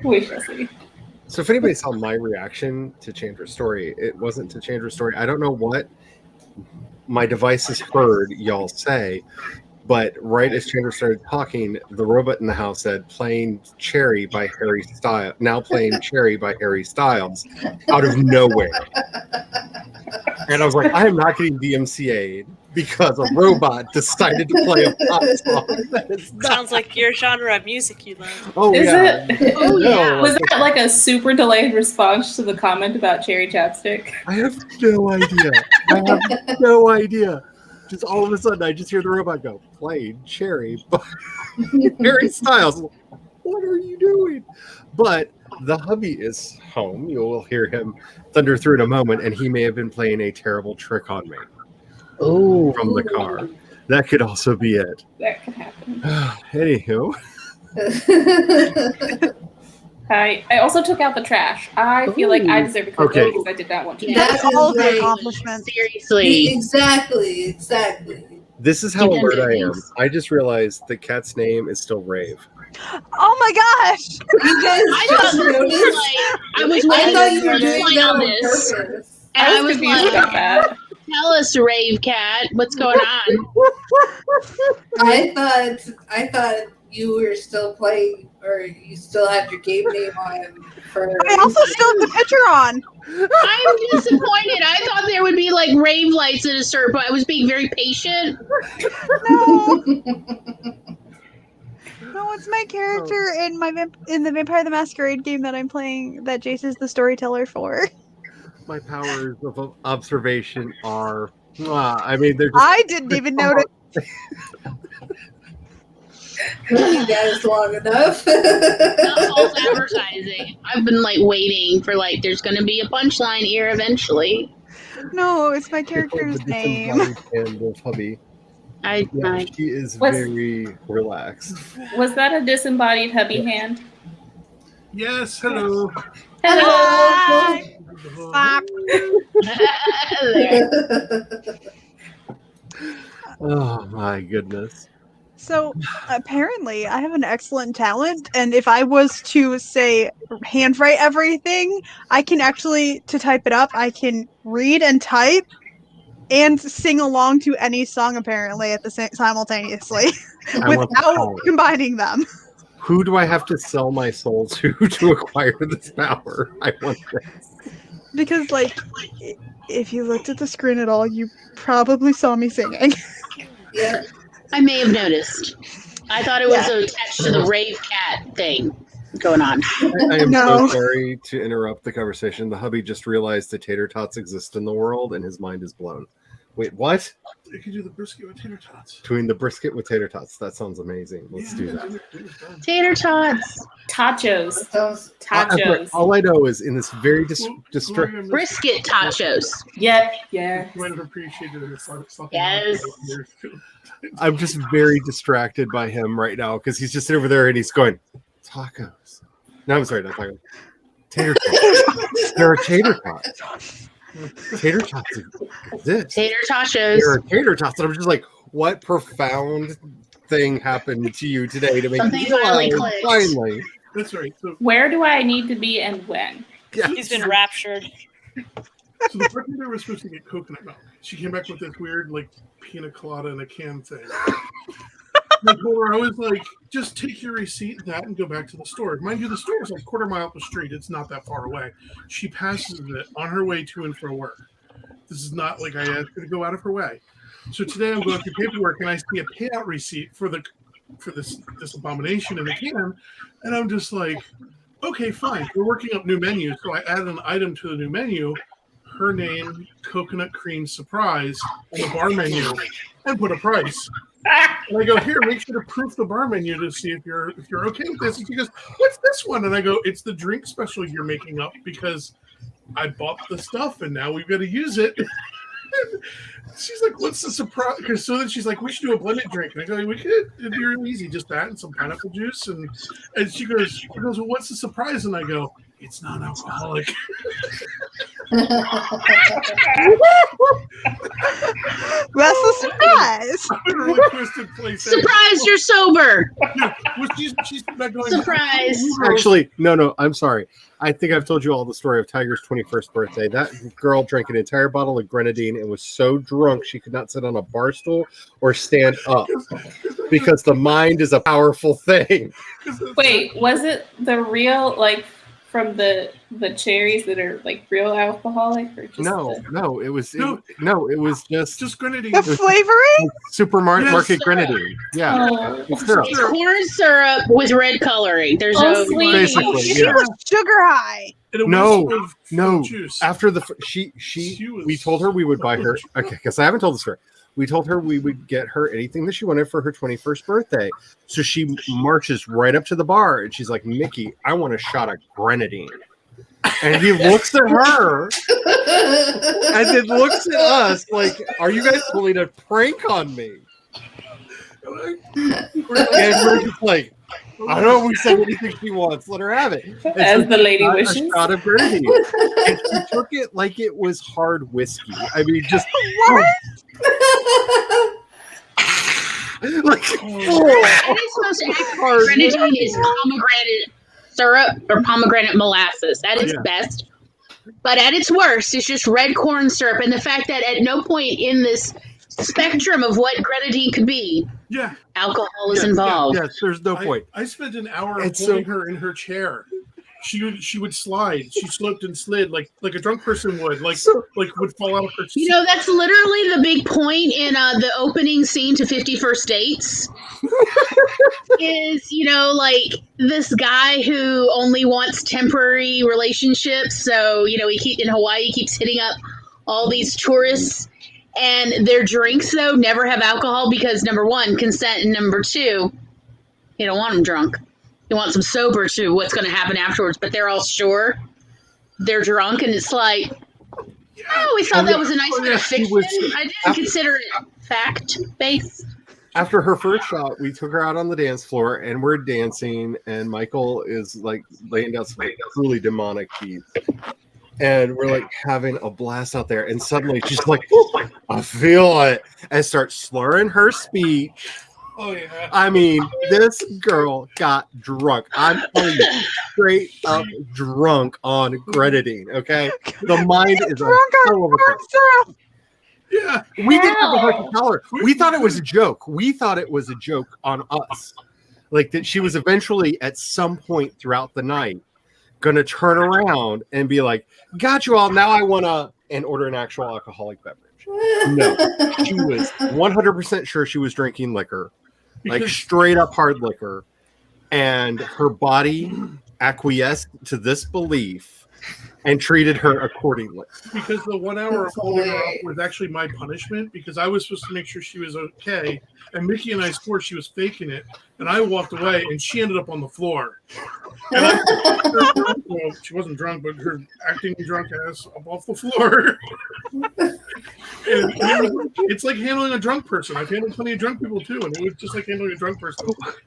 We shall see. So if anybody saw my reaction to Chandra's story, it wasn't to Chandra's story. I don't know what my devices heard y'all say, but right as Chandra started talking, the robot in the house said playing Cherry by Harry Styles, now playing Cherry by Harry Styles out of nowhere. And I was like, I am not getting DMCA'd because a robot decided to play a pop song. That is not... Sounds like your genre of music you love. Oh, Is yeah. it? Oh, yeah. Was that like a super delayed response to the comment about cherry chapstick? I have no idea. Just all of a sudden, I just hear the robot go, playing Cherry by Harry Styles. What are you doing? But the hubby is home. You will hear him thunder through in a moment, and he may have been playing a terrible trick on me from the car. That could also be it. That could happen. Anywho. I also took out the trash. I feel like I deserve a cookie because I did not want to. That's That all is the right. accomplishment. Seriously. Exactly. This is how Yeah, alert I am. thanks. I just realized the cat's name is still Rave. Oh my gosh! You guys I just thought this was noticed? like I was I waiting thought you for were you to doing point that out on this, purpose. and I I was was confused like, about that. "Tell us, Rave Cat, what's going on?" I thought you were still playing, or you still had your game name on for. I also still have the picture on. I'm disappointed. I thought there would be like rave lights at a certain point. I was being very patient. No, no, it's my character in the Vampire the Masquerade game that I'm playing. That Jace is the storyteller for. My powers of observation are. I mean, they're just. I didn't even notice. You guys long enough. Not false advertising. I've been like waiting for like there's going to be a punchline here eventually. No, it's my It's called character's the name. disembodied hand of hubby. Yeah, she is What's- very relaxed. Was that a disembodied hubby hand? Yes, hello. Hello. Hi. Stop. There. Oh my goodness. So apparently, I have an excellent talent, and if I was to say handwrite everything, I can actually to type it up. I can read and type, and sing along to any song apparently at the simultaneously, I want the without power. combining them. Who do I have to sell my soul to acquire this power? I want this. Because like, if you looked at the screen at all, you probably saw me singing. Yeah. I may have noticed. I thought it was attached to the Rave Cat thing going on. I am No. so sorry to interrupt the conversation. The hubby just realized that tater tots exist in the world, and his mind is blown. Wait, what? You can do the brisket with tater tots. Doing the brisket with tater tots. That sounds amazing. Let's do that. Tater tots. Tachos. Sounds Tachos. All I know is in this very distressed. Brisket tachos. Yeah. Yeah. You might have appreciated it. Yes. I'm just very distracted by him right now because he's just sitting over there and he's going, tacos. No, I'm sorry, not tacos. Tater tots. There are tater tots. Tater tots exist. Tater tachos. There are tater tots. And I'm just like, what profound thing happened to you today to make Something you finally realize, clicked. finally? That's right. So, Where do I need to be and when? Yeah. He's been raptured. so the bartender was supposed to get coconut milk. She came back with this weird, like, pina colada in a can thing. I told her, I was like, just take your receipt and that and go back to the store. Mind you, the store is like a quarter mile up the street. It's not that far away. She passes it on her way to and from work. This is not like I asked her to go out of her way. So today I'm going through paperwork and I see a payout receipt for this abomination in the can, and I'm just like, okay, fine. We're working up new menus, so I added an item to the new menu. Her name, coconut cream surprise, on the bar menu, and put a price. And I go, here, make sure to proof the bar menu to see if you're okay with this. And she goes, what's this one? And I go, it's the drink special you're making up because I bought the stuff and now we've got to use it. She's like, what's the surprise? Because so then she's like, we should do a blended drink. And I go, we could. It'd be real easy, just that and some pineapple juice. And she goes, well, what's the surprise? And I go, it's non-alcoholic. That's a surprise. I'm in a really twisted place. Surprise, you're sober. Yeah, well, she's not going. Surprise. Actually, no, I'm sorry. I think I've told you all the story of Tiger's 21st birthday. That girl drank an entire bottle of grenadine and was so drunk she could not sit on a bar stool or stand up because the mind is a powerful thing. Wait, was it the real, like, from the cherries that are like real alcoholic, or just No, it was just grenadine. The flavoring? Supermarket grenadine. Yeah. Oh. It's syrup. It's corn syrup with red coloring. There's Oh, no sweet. Basically, She yeah. was sugar high. And a No, whisk of no. juice. After the we told her we would buy her. Okay, because I haven't told the story. We told her we would get her anything that she wanted for her 21st birthday. So she marches right up to the bar and she's like, Mickey, I want a shot of grenadine. And he looks at her and then looks at us like, are you guys pulling a prank on me? And we're just like, I don't know if we said anything she wants. Let her have it. And As so the lady she got wishes. a shot of grenadine. And she took it like it was hard whiskey. I mean, just What? Like, At its most accurate, grenadine is pomegranate syrup or pomegranate molasses at its best. But at its worst, it's just red corn syrup. And the fact that at no point in this spectrum of what grenadine could be, alcohol is involved. Yes, there's no point. I spent an hour And holding her in her chair. She would slide. She slipped and slid like a drunk person would, like would fall out of her seat. You know, that's literally the big point in the opening scene to 50 First Dates. Is, you know, like this guy who only wants temporary relationships. So, you know, in Hawaii, he keeps hitting up all these tourists. And their drinks, though, never have alcohol because, number one, consent, and number two, you don't want them drunk. You want them sober to what's going to happen afterwards. But they're all sure they're drunk, and it's like, I always thought that was a nice bit of fiction. I didn't consider it fact-based. After her first shot, we took her out on the dance floor, and we're dancing, and Michael is like laying down some truly demonic beats. And we're like having a blast out there, and suddenly she's like, I feel it, and starts slurring her speech. Oh yeah. I mean, this girl got drunk. I'm telling you, straight up drunk on grenadine. Okay, the mind is drunk on corn syrup. Yeah. We didn't have a hard to tell her. We thought it was a joke. We thought it was a joke on us, like that she was eventually at some point throughout the night gonna turn around and be like, "Got you all. Now I wanna," and order an actual alcoholic beverage. No, she was 100% sure she was drinking liquor. Like straight up hard liquor, and her body acquiesced to this belief and treated her accordingly. Because the 1 hour of holding her up was actually my punishment, because I was supposed to make sure she was okay, and Mickey and I swore she was faking it, and I walked away, and she ended up on the floor. And well, she wasn't drunk, but her acting drunk ass up off the floor. And it's like handling a drunk person. I've handled plenty of drunk people too, and it was just like handling a drunk person.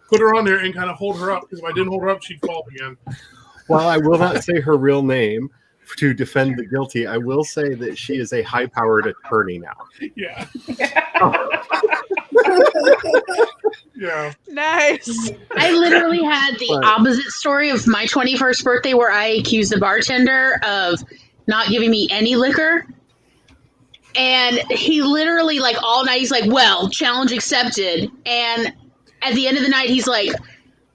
Put her on there and kind of hold her up, because if I didn't hold her up, she'd fall again. While I will not say her real name to defend the guilty, I will say that she is a high-powered attorney now. Yeah. Yeah. Nice. I literally had the opposite story of my 21st birthday where I accused the bartender of not giving me any liquor. And he literally, like, all night, he's like, well, challenge accepted. And at the end of the night, he's like,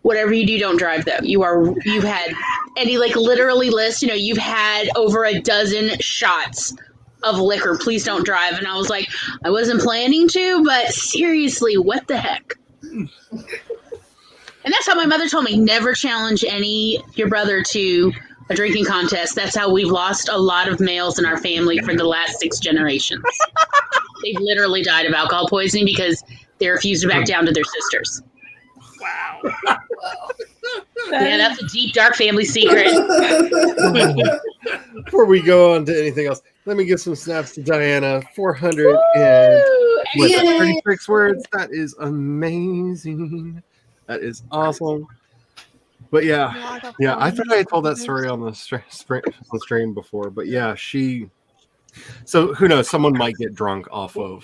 whatever you do, don't drive, though. You've had, and he, like, literally lists, you know, you've had over a dozen shots of liquor. Please don't drive. And I was like, I wasn't planning to, but seriously, what the heck? And that's how my mother told me, never challenge your brother to a drinking contest. That's how we've lost a lot of males in our family for the last 6 generations. They've literally died of alcohol poisoning because they refused to back down to their sisters. Wow. Yeah, that's a deep, dark family secret. Before we go on to anything else, let me give some snaps to Diana. 436 words. That is amazing. That is awesome. But yeah, I thought I had told that story on the stream before. But yeah, so who knows? Someone might get drunk off of.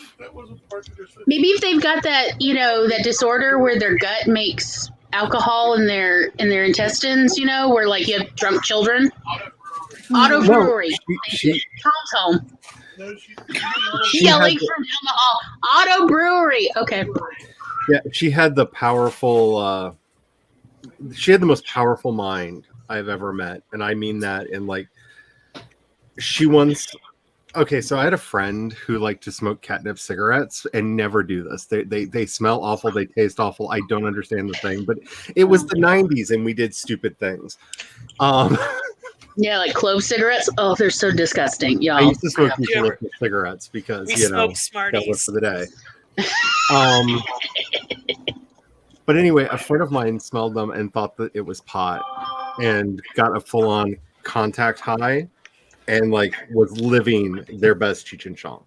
Maybe if they've got that, you know, that disorder where their gut makes alcohol in their intestines, you know, where like you have drunk children. Auto brewery. Tom's home. Yelling from down the hall. Auto brewery. Okay. Yeah, she had the powerful. She had the most powerful mind I've ever met, and I mean that. And like, she once. Okay, so I had a friend who liked to smoke catnip cigarettes and never do this. They smell awful. They taste awful. I don't understand the thing, but it was the 90s and we did stupid things. Yeah, like clove cigarettes. Oh, they're so disgusting, y'all. I used to smoke cigarettes because, We you know, smoke that was Smarties. for the day. But anyway, a friend of mine smelled them and thought that it was pot and got a full-on contact high. And like was living their best Cheech and Chong,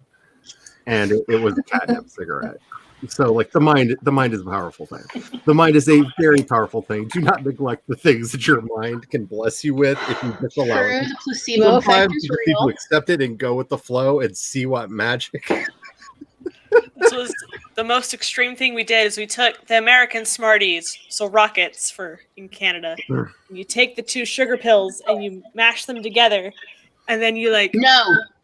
and it was a catnip cigarette. So like the mind is a powerful thing. The mind is a very powerful thing. Do not neglect the things that your mind can bless you with if you just allow it. The placebo effect is you just need real. to accept it and go with the flow and see what magic. This was the most extreme thing we did is we took the American Smarties, so rockets in Canada. Sure. You take the 2 sugar pills and you mash them together, and then you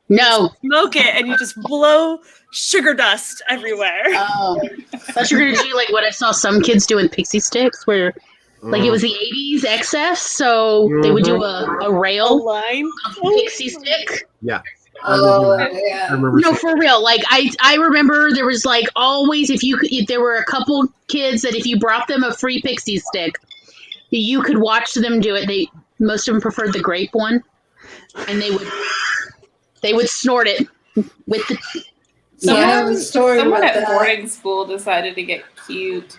No. smoke it and you just blow sugar dust everywhere. Oh, I thought you were gonna do like what I saw some kids do in pixie sticks, where like it was the '80s excess, so they would do a A rail line. pixie stick. Yeah. Oh, I yeah. remember No, seeing- for real. Like I remember there was like always if there were a couple kids that if you brought them a free pixie stick, you could watch them do it. Most of them preferred the grape one, and they would snort it with the. So I have a story Someone about at that. boarding school decided to get cute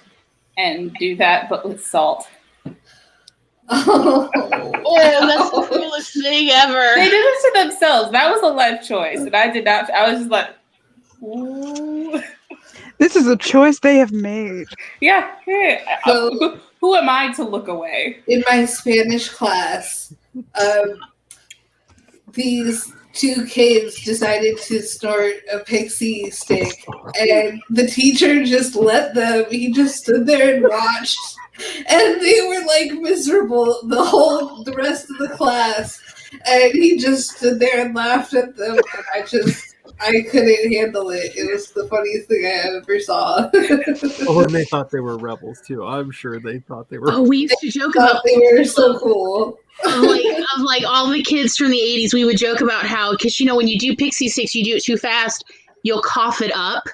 and do that, but with salt. Oh, Oh, that's the coolest thing ever. They did it to themselves. That was a life choice, and I did not. I was just like, ooh. This is a choice they have made. Yeah. So- Who am I to look away? in my Spanish class, these 2 kids decided to snort a pixie stick, and the teacher just let them. He just stood there and watched, and they were like miserable the rest of the class, and he just stood there and laughed at them, and I couldn't handle it. It was the funniest thing I ever saw. Oh, and they thought they were rebels too. I'm sure they thought they were. Oh, we used to joke Thought about they were so cool. of like all the kids from the '80s. We would joke about how because when you do pixie sticks, you do it too fast, you'll cough it up.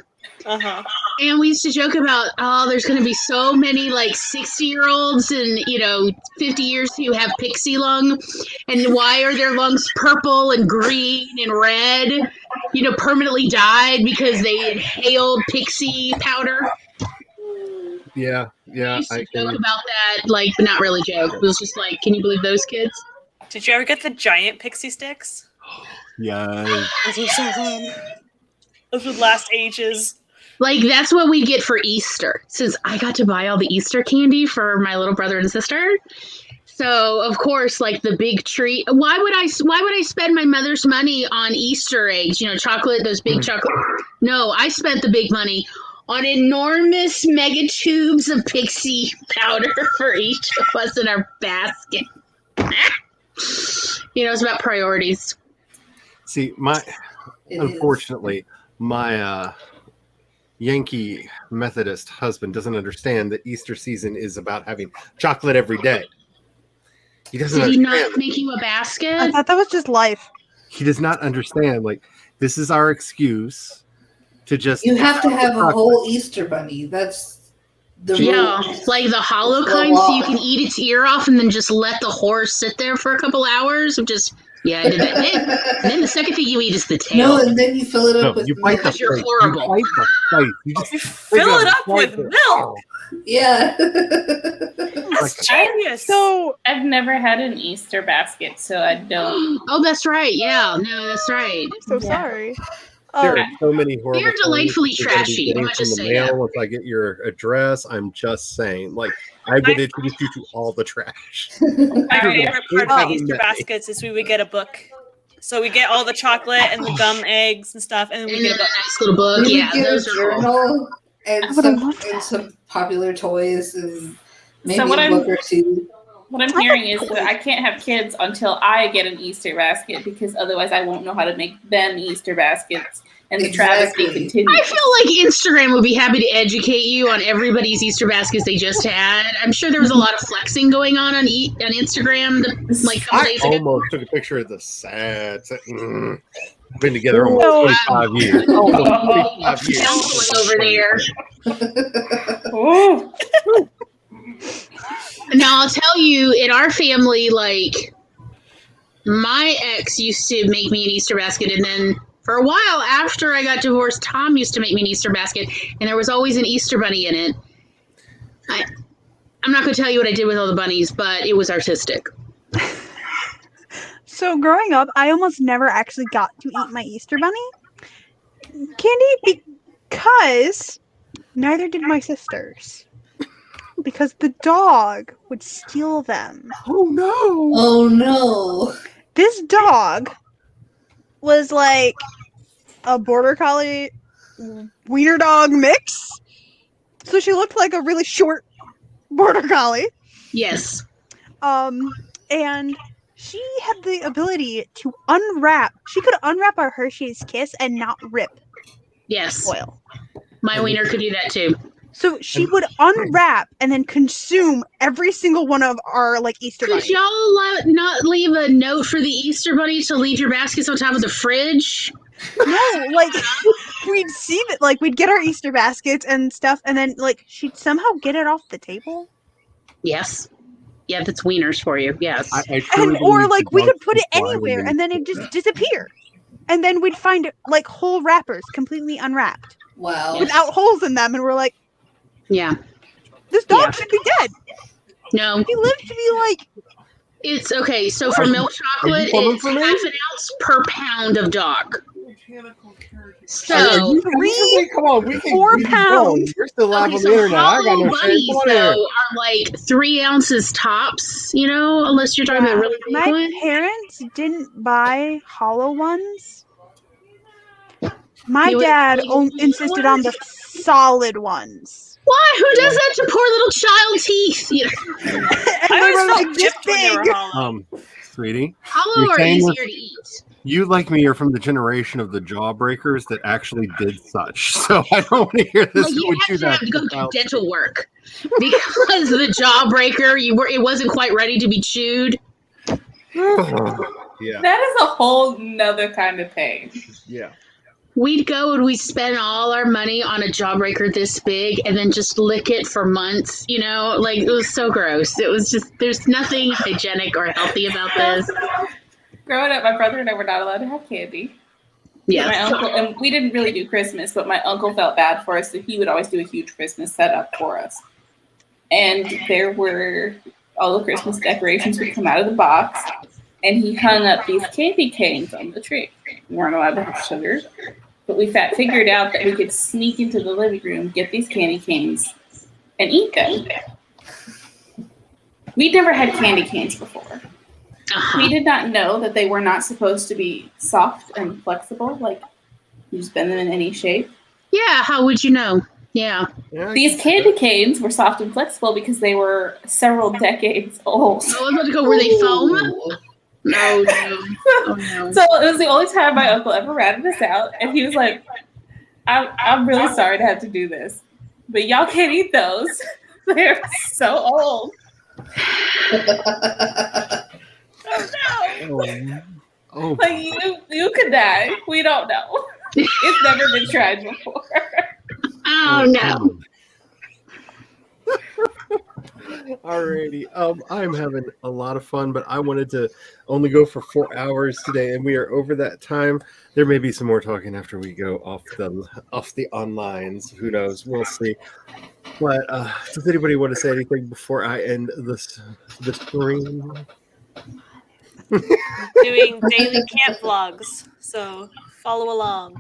Uh-huh. And we used to joke about, there's going to be so many like 60-year-olds and 50 years who have pixie lung, and why are their lungs purple and green and red? Permanently died because they inhaled pixie powder. Yeah. We used to joke about that, like, but not really joke. It was just like, can you believe those kids? Did you ever get the giant pixie sticks? Yeah. Those were so fun. Those would last ages. Like, that's what we get for Easter, since I got to buy all the Easter candy for my little brother and sister. So, of course, like the big treat. Why would I spend my mother's money on Easter eggs? Chocolate, those big chocolate. No, I spent the big money on enormous mega tubes of pixie powder for each of us in our basket. It's about priorities. See, unfortunately, my Yankee Methodist husband doesn't understand that Easter season is about having chocolate every day. He doesn't Did he understand. not make you a I basket? thought that was just life. He does not understand. Like, this is our excuse to just. You have to have a whole Easter bunny. That's the Yeah, rule. like the hollow The kind, so law. you can eat its ear off and then just let the horse sit there for a couple hours. I did that. And then the second thing you eat is the tail. No, and then you fill it up with You bite the milk. You're face. horrible. You bite the face. You just Fill it up with milk. Yeah. That's genius. So I've never had an Easter basket, so I don't. Oh, that's right. Yeah, no, that's right. I'm so Yeah. sorry. There are so many horrible. They're delightfully things you're gonna be trashy. getting I'll just from the say that. mail once I get your address. I'm just saying, like, I would introduce you to all the trash. My favorite part of Oh. the Easter baskets is we would get a book. So we get all the chocolate and the gum eggs and stuff, and then we And then get a a book. nice little book. You Yeah, get those a are cool. journal I and would've some loved and some popular toys and maybe So what a I'm- book or two. What I'm hearing is that I can't have kids until I get an Easter basket because otherwise I won't know how to make them Easter baskets, and the travesty Exactly. continues. I feel like Instagram would be happy to educate you on everybody's Easter baskets they just had. I'm sure there was a lot of flexing going on Instagram, like a couple I days ago. almost took a picture of the sad. Been together almost Oh, 25 years. Almost 25 years. Counseling over there. Oh, Now I'll tell you, in our family, like my ex used to make me an Easter basket, and then for a while after I got divorced, Tom used to make me an Easter basket, and there was always an Easter bunny in it. I'm not going to tell you what I did with all the bunnies, but it was artistic. So growing up, I almost never actually got to eat my Easter bunny candy because neither did my sisters. Because the dog would steal them. Oh no! Oh no. This dog was like a border collie wiener dog mix. So she looked like a really short border collie. Yes. And she had the ability to unwrap. She could unwrap our Hershey's Kiss and not rip Yes. foil. My wiener could do that too. So she would unwrap and then consume every single one of our like Easter Could bunnies. y'all not leave a note for the Easter Bunny to leave your baskets on top of the fridge? No, like we'd see it, like we'd get our Easter baskets and stuff, and then like she'd somehow get it off the table. Yes. Yeah, that's wieners for you. Yes. I truly And or believe like the we dogs could put it can fly when anywhere they- and then it'd just disappear. And then we'd find like whole wrappers completely unwrapped Wow. without holes in them, and we're like, Yeah. this dog Yeah. should be dead. No. He lived to be like It's okay. So for milk chocolate, coming it's for me? half an ounce per pound of dog. So come on, we can 4 we can pounds. go. You're still live okay, on the so internet. I got hollow no shame. bunnies Come on though here. are like 3 ounces tops. You know, unless you're talking about really big my ones. parents didn't buy hollow ones. My You would- dad like, little insisted ones? on the solid ones. Why? Who does that to poor little child teeth? You know, And I they always were felt like this chipped when they were big. hollow. Sweetie, hollow You're are saying easier this- to eat. you like me are from the generation of the jawbreakers that actually did such. So I don't want to hear this. Like Who you would do actually that have to go to do child? dental work because the jawbreaker it wasn't quite ready to be chewed. Yeah, That is a whole nother kind of pain. yeah. We'd go and we'd spend all our money on a jawbreaker this big and then just lick it for months, you know? Like, it was so gross. It was just, there's nothing hygienic or healthy about this. Growing up, my brother and I were not allowed to have candy. Yes. My uncle, and we didn't really do Christmas, but my uncle felt bad for us, so he would always do a huge Christmas setup for us. And there were all the Christmas decorations would come out of the box, and he hung up these candy canes on the tree. We weren't allowed to have sugar, but we figured out that we could sneak into the living room, get these candy canes, and eat them. We'd never had candy canes before. We did not know that they were not supposed to be soft and flexible, like you just bend them in any shape. Yeah, how would you know? Yeah. Yeah, I These can see candy that. canes were soft and flexible because they were several decades old. I was about to go, were they foam? No, no. Oh, no. So it was the only time my uncle ever ratted us out, and he was like, I'm really sorry to have to do this, but y'all can't eat those. They're so old. Oh no. Oh, Like you could die. We don't know. It's never been tried before. Oh, no. Alrighty. I'm having a lot of fun, but I wanted to only go for 4 hours today, and we are over that time. There may be some more talking after we go off the onlines. Who knows? We'll see. But does anybody want to say anything before I end the stream? Doing daily camp vlogs, so follow along.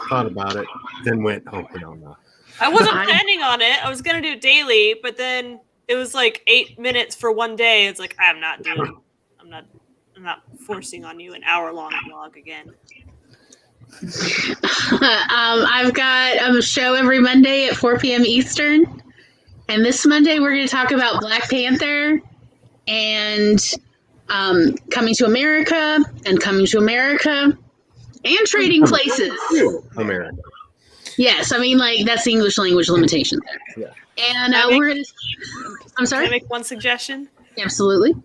Thought about it, then went, oh hell no. I wasn't planning on it. I was gonna do it daily, but then it was like 8 minutes for one day. It's like I'm not forcing on you an hour-long vlog again. I've got a show every Monday at 4 p.m. Eastern. And this Monday, we're going to talk about Black Panther and Coming to America and Trading Places. America. Yes, I mean, like, that's the English language limitation there. Yeah. And we're going to. I'm Can I sorry? make one suggestion? Absolutely.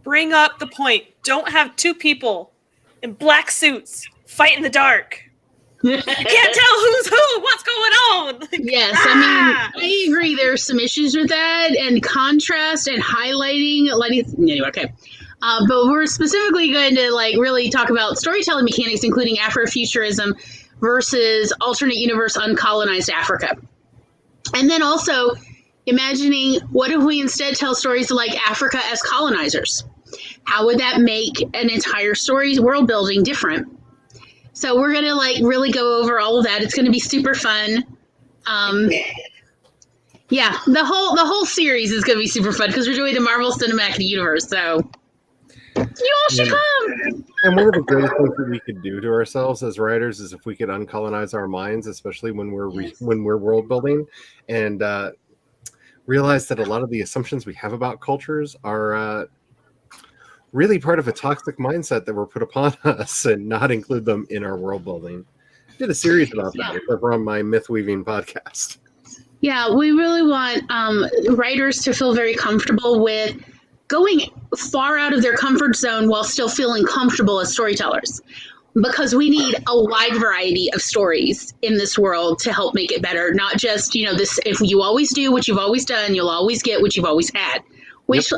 Bring up the point. Don't have two people in black suits fight in the dark. You can't tell who's who. What's going on? Yes, I mean, I agree. There are some issues with that and contrast and highlighting. Anyway, okay. But we're specifically going to really talk about storytelling mechanics, including Afrofuturism versus alternate universe uncolonized Africa. And then also imagining what if we instead tell stories like Africa as colonizers? How would that make an entire story's world building different? So we're gonna really go over all of that. It's gonna be super fun. Yeah, the whole series is gonna be super fun because we're doing the Marvel Cinematic Universe. So You all should come. And one of the greatest things that we could do to ourselves as writers is if we could uncolonize our minds, especially when we're world building, and realize that a lot of the assumptions we have about cultures are really part of a toxic mindset that were put upon us, and not include them in our world building. I did a series about that over on my myth weaving podcast. Yeah, we really want writers to feel very comfortable with going far out of their comfort zone while still feeling comfortable as storytellers. Because we need a wide variety of stories in this world to help make it better. Not just, this, if you always do what you've always done, you'll always get what you've always had. Which,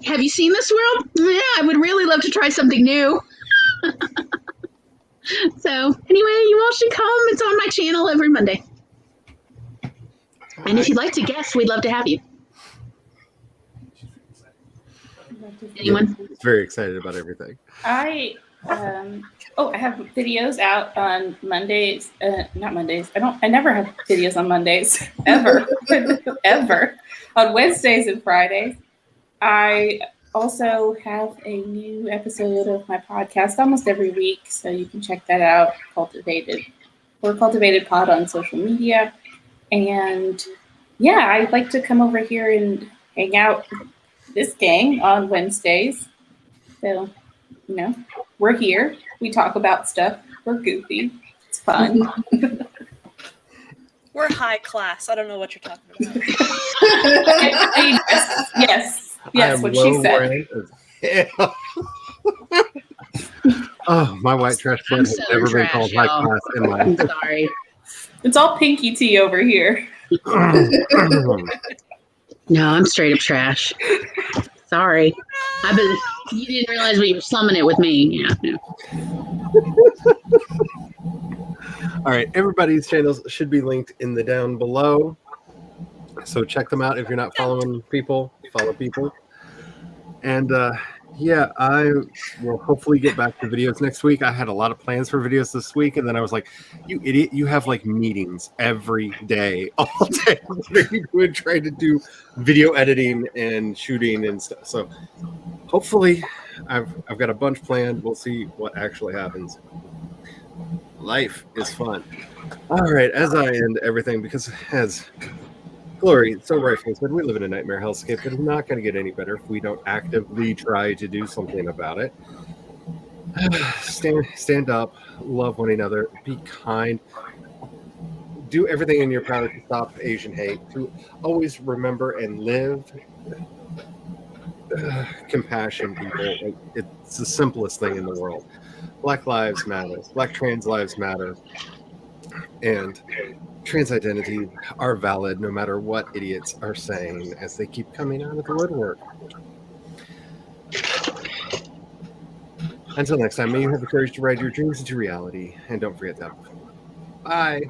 have you seen this world? Yeah, I would really love to try something new. So, anyway, you all should come. It's on my channel every Monday. And if you'd like to guest, we'd love to have you. Anyone? It's very excited about everything. I have videos out on Mondays. Not Mondays. I never have videos on Mondays ever, ever. On Wednesdays and Fridays. I also have a new episode of my podcast almost every week, so you can check that out. Cultivated Pod on social media. And yeah, I'd like to come over here and hang out with this gang on Wednesdays. So, we're here. We talk about stuff. We're goofy. It's fun. We're high class. I don't know what you're talking about. Yes, what she said. Oh, my white trash can has never been called high class in my life. I'm sorry. It's all pinky tea over here. No, I'm straight up trash. Sorry. You didn't realize what you were slumming it with me. Yeah. All right, everybody's channels should be linked in the down below. So check them out if you're not following people. Follow people. And I will hopefully get back to videos next week. I had a lot of plans for videos this week, and then I was like, you idiot, you have like meetings every day, all day. What are you doing trying to do video editing and shooting and stuff? So hopefully I've got a bunch planned. We'll see what actually happens. Life is fun. All right, as I end everything, because as Glory so rightfully said, we live in a nightmare hellscape that is not going to get any better if we don't actively try to do something about it. Stand up, love one another, be kind, do everything in your power to stop Asian hate, to always remember and live compassion, people. It's the simplest thing in the world. Black lives matter. Black trans lives matter. And trans identity are valid no matter what idiots are saying as they keep coming out of the woodwork. Until next time, may you have the courage to ride your dreams into reality, and don't forget that. Bye.